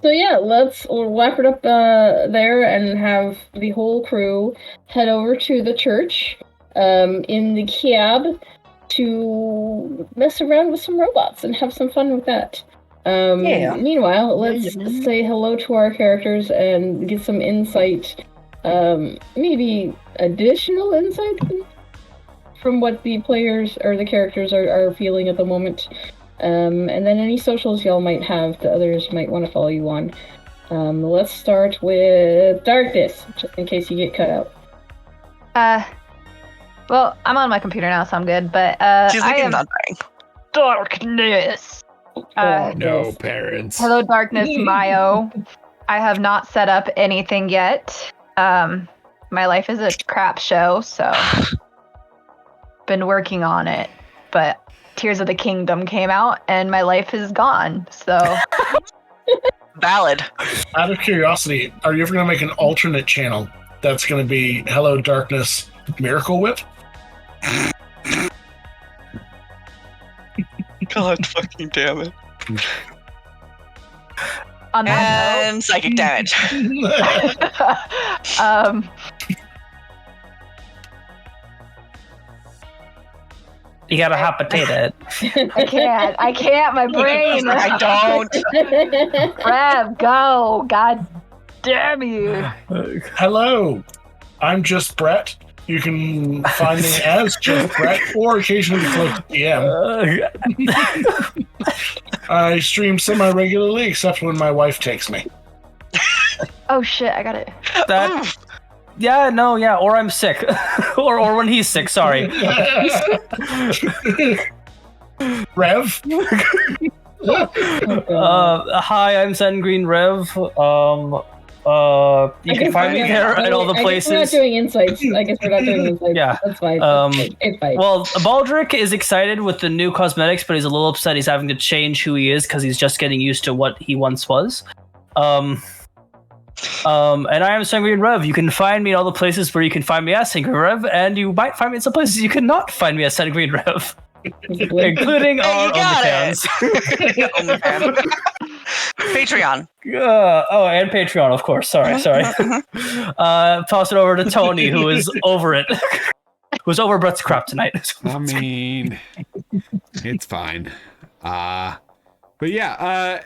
So yeah, we'll wrap it up there and have the whole crew head over to the church in the cab to mess around with some robots and have some fun with that. Meanwhile, let's say hello to our characters and get some insight, maybe additional insight from what the players or the characters are feeling at the moment. And then any socials y'all might have that others might want to follow you on. Let's start with Darkness, just in case you get cut out. Well, I'm on my computer now, so I'm good, but She's I am not dying. Darkness. No, parents. Hello, Darkness, Mayo. I have not set up anything yet. My life is a crap show, so been working on it, but Tears of the Kingdom came out and my life is gone, so valid. Out of curiosity, are you ever going to make an alternate channel that's going to be Hello Darkness Miracle Whip? God fucking damn it. On that And psychic damage. You got a hot potato. I can't. My brain. I don't. Rev, go. God damn you. Hello, I'm Just Brett. You can find me as Just Brett or occasionally close to DM. I stream semi-regularly except when my wife takes me. Oh shit, I got it. Or I'm sick. or when he's sick, sorry. Rev? Hi, I'm Sun Green Rev. You can find me there at all the places. We're not doing insights. I guess we're not doing insights. Yeah. That's fine. It's fine. Well, Baldric is excited with the new cosmetics, but he's a little upset he's having to change who he is because he's just getting used to what he once was. And I am Sanguine Rev. You can find me in all the places where you can find me as Sanguine Rev, and you might find me in some places you cannot find me as Sanguine Rev. Including our OnlyFans. Patreon. And Patreon, of course. Sorry. Toss it over to Tony, who is over it. Who's over Brett's crap tonight. I mean, it's fine. But yeah,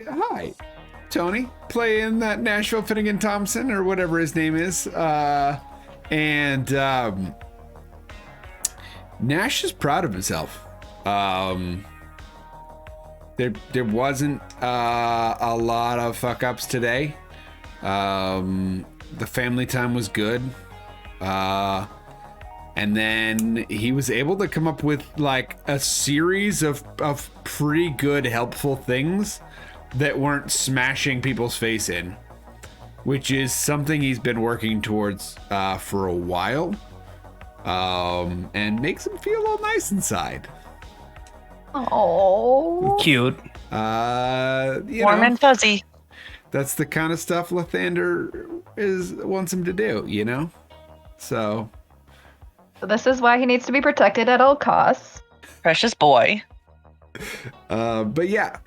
hi, Tony, playing that Nashville Finnegan Thompson or whatever his name is. Nash is proud of himself. There wasn't a lot of fuck ups today. The family time was good. And then he was able to come up with like a series of pretty good helpful things that weren't smashing people's face in, which is something he's been working towards for a while. And makes him feel all nice inside. Oh, cute. Warm and fuzzy. That's the kind of stuff Lathander wants him to do, you know? So this is why he needs to be protected at all costs. Precious boy. But yeah.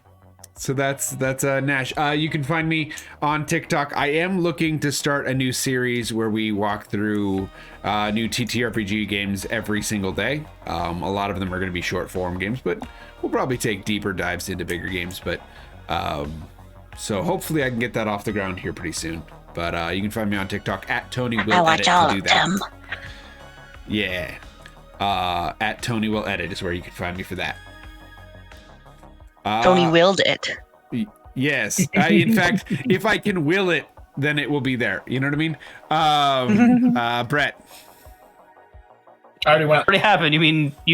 So that's Nash. You can find me on TikTok. I am looking to start a new series where we walk through new TTRPG games every single day. A lot of them are going to be short form games, but we'll probably take deeper dives into bigger games. But so hopefully I can get that off the ground here pretty soon. But you can find me on TikTok at Tony Will Edit to do that. Yeah. At Tony Will Edit is where you can find me for that. Tony willed it. Yes. In fact, if I can will it, then it will be there. You know what I mean? Brett. I already went. Already happened. You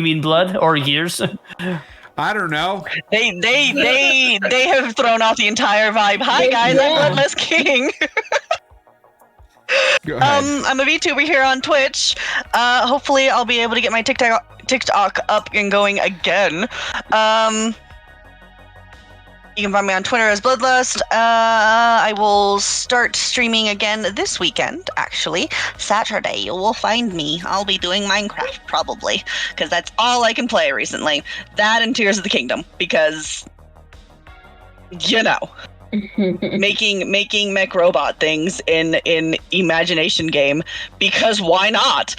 mean blood or years? I don't know. They have thrown off the entire vibe. Hi guys, I'm Bloodless King. Go ahead. I'm a VTuber here on Twitch. Hopefully I'll be able to get my TikTok up and going again. You can find me on Twitter as Bloodlust. I will start streaming again this weekend, actually. Saturday, you will find me. I'll be doing Minecraft, probably, because that's all I can play recently. That and Tears of the Kingdom, because, you know, making mech robot things in Imagination game, because why not?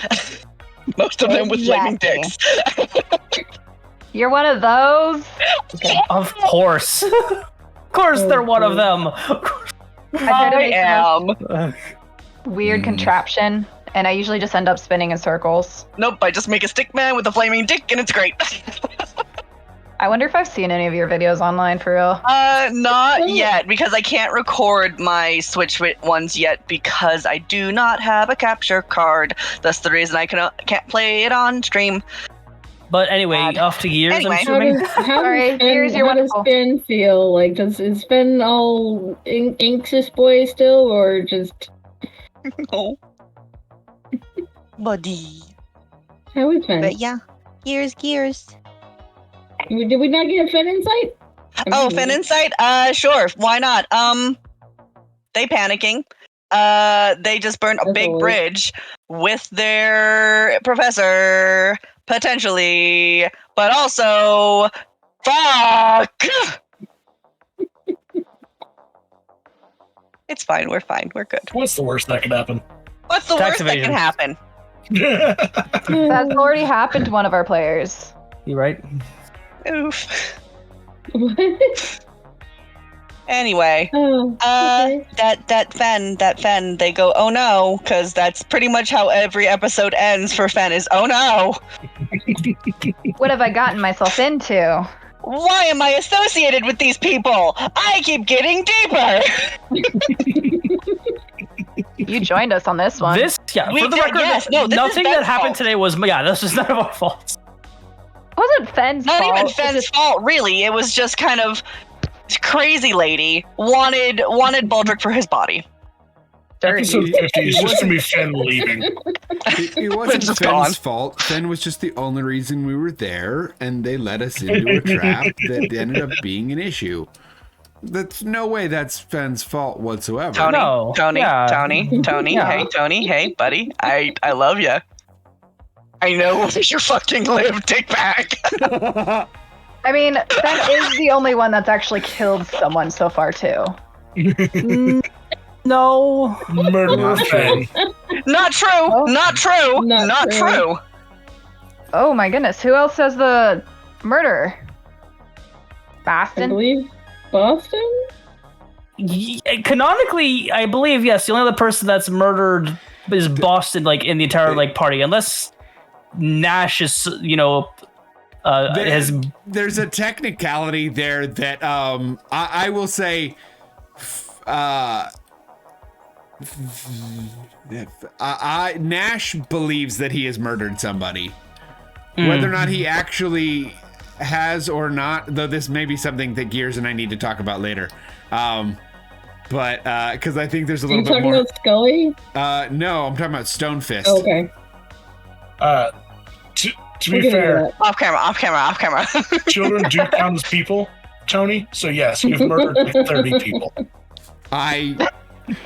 Most of them with flaming dicks. You're one of those? Of course. Of course they're one of them. I am. Weird contraption, and I usually just end up spinning in circles. Nope, I just make a stick man with a flaming dick, and it's great. I wonder if I've seen any of your videos online for real. Not yet, because I can't record my Switch ones yet because I do not have a capture card. That's the reason I can't play it on stream. But anyway, off to Gears. Anyway. How does Finn feel? Like, is Finn all anxious boy still, or just? No. Buddy. How is Finn? But yeah, Gears. Did we not get a Finn insight? Finn insight? Sure. Why not? They panicking. They just burned a big bridge with their professor. Potentially, but also, fuck! It's fine, we're good. What's the worst that could happen? What's the worst that can happen? That's already happened to one of our players. You right? Oof. What? Anyway, okay. that Fen, they go, oh no, because that's pretty much how every episode ends for Fen is, oh no. What have I gotten myself into? Why am I associated with these people? I keep getting deeper. You joined us on this one. We for the did, record, yes. No, this nothing is that Fen's happened fault. today was, this is none of our fault. It wasn't Fen's Not fault. even Fen's fault, really. It was just kind of crazy lady wanted Baldric for his body. dirty. Episode 50 is just going to be Finn leaving. It wasn't just Finn's gone. fault. Finn was just the only reason we were there, and they led us into a trap that ended up being an issue. That's no way that's Finn's fault whatsoever. Tony, No, Tony, yeah. Tony, Yeah. hey, Tony, hey, buddy, I love you. I know where you fucking live, dick bag. I mean, Finn is the only one that's actually killed someone so far, too. No. Murderer Finn. Not true, Oh. not true, Not not true. true. Oh my goodness, who else has the murder? I Boston? believe Boston? Canonically, I believe, yes, the only other person that's murdered is Boston, like, in the entire, like, party. Unless Nash is, There's a technicality there that I will say Nash believes that he has murdered somebody. Whether or not he actually has or not, though this may be something that Gears and I need to talk about later. But because I think there's a Are you little bit talking more. about Scully? No, I'm talking about Stonefist. Oh, okay. To We'll be get into fair, that. Off camera. children do count as people, Tony. So yes, you've murdered like 30 people. I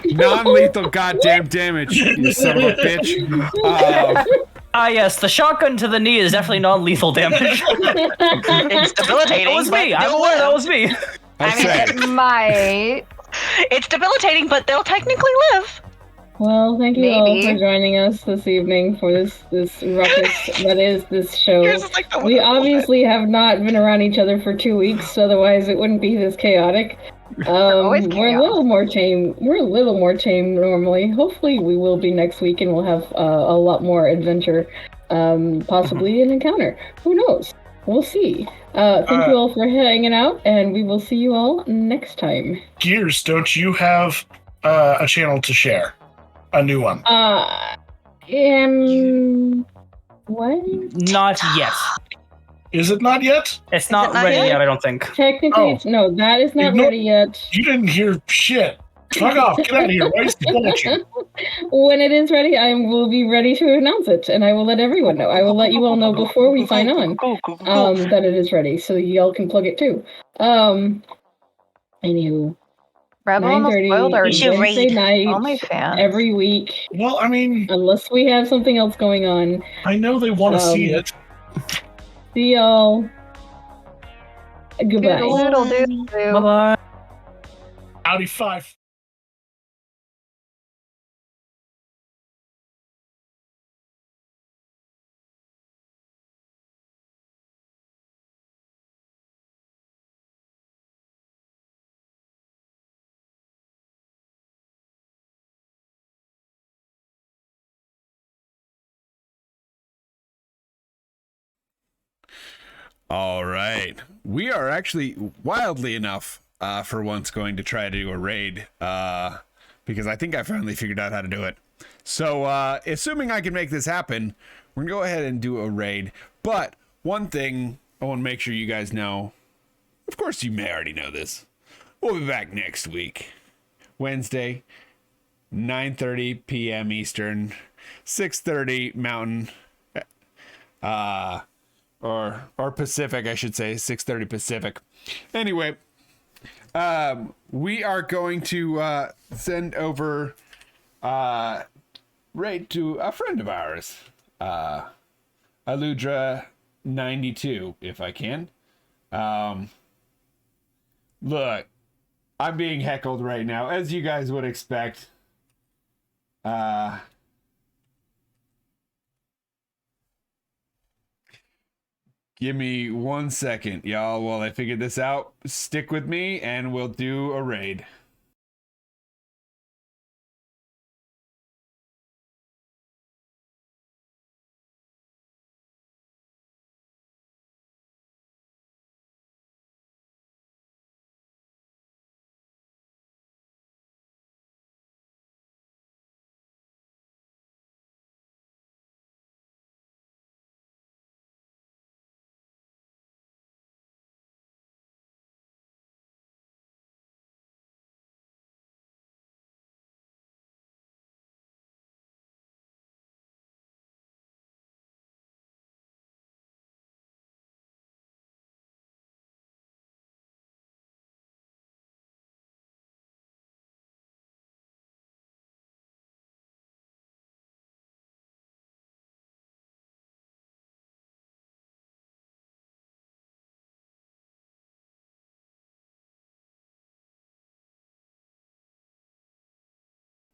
non-lethal goddamn damage, you son of a bitch. yes, the shotgun to the knee is definitely non-lethal damage. It's debilitating. That was me. but I'm they'll aware that live. was me. I'll say. It might. It's debilitating, but they'll technically live. Well, thank you all Maybe. for joining us this evening for this ruckus that is this show. Yours is like the We one- obviously have not been around each other for 2 weeks, otherwise it wouldn't be this chaotic. always We're a chaos. little more tame. We're a little more tame normally. Hopefully, we will be next week, and we'll have a lot more adventure, possibly an encounter. Who knows? We'll see. Thank you all for hanging out, and we will see you all next time. Gears, don't you have a channel to share? A new one. What? Not yet. Is it not yet? It's not not ready yet? yet, I don't think. Technically, Oh. it's no. That is not Ignore- ready yet. You didn't hear shit. Fuck off. Get out of here. Why is he watching? When it is ready, I will be ready to announce it, and I will let everyone know. I will let you all know before we sign on that it is ready, so y'all can plug it too. Anywho, Rebel almost 9:30 spoiled our You should Wednesday raid night OnlyFans. every week, Well, I mean, unless we have something else going on. I know they want to see it. See y'all. Goodbye. Doodle-doo. Bye-bye. Audi 5. All right. We are actually, wildly enough, for once going to try to do a raid, because I think I finally figured out how to do it. So, assuming I can make this happen, we're going to go ahead and do a raid. But one thing I want to make sure you guys know, of course you may already know this, we'll be back next week. Wednesday, 9:30 p.m. Eastern, 6:30 Mountain, or Pacific, I should say, 6:30 Pacific. Anyway, we are going to send over raid to a friend of ours, Aludra92, if I can. Look, I'm being heckled right now, as you guys would expect. Give me 1 second, y'all, while I figure this out. Stick with me, and we'll do a raid.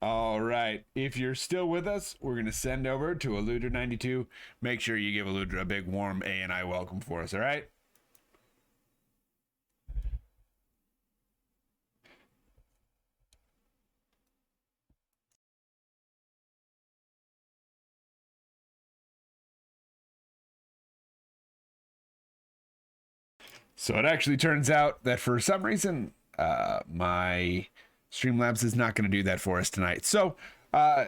All right. If you're still with us, we're going to send over to Eluder92. Make sure you give Eluder a big warm A&I welcome for us, all right? So it actually turns out that for some reason, my Streamlabs is not going to do that for us tonight. So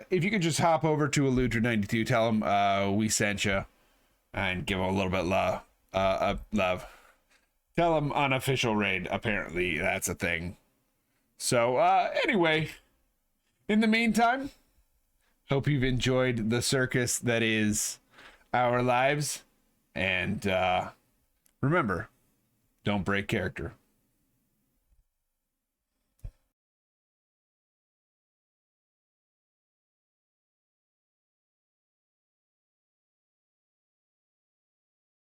if you could just hop over to Eluder92, tell them we sent you, and give them a little bit love. Tell them unofficial raid. Apparently, that's a thing. So anyway, in the meantime, hope you've enjoyed the circus that is our lives. And remember, don't break character.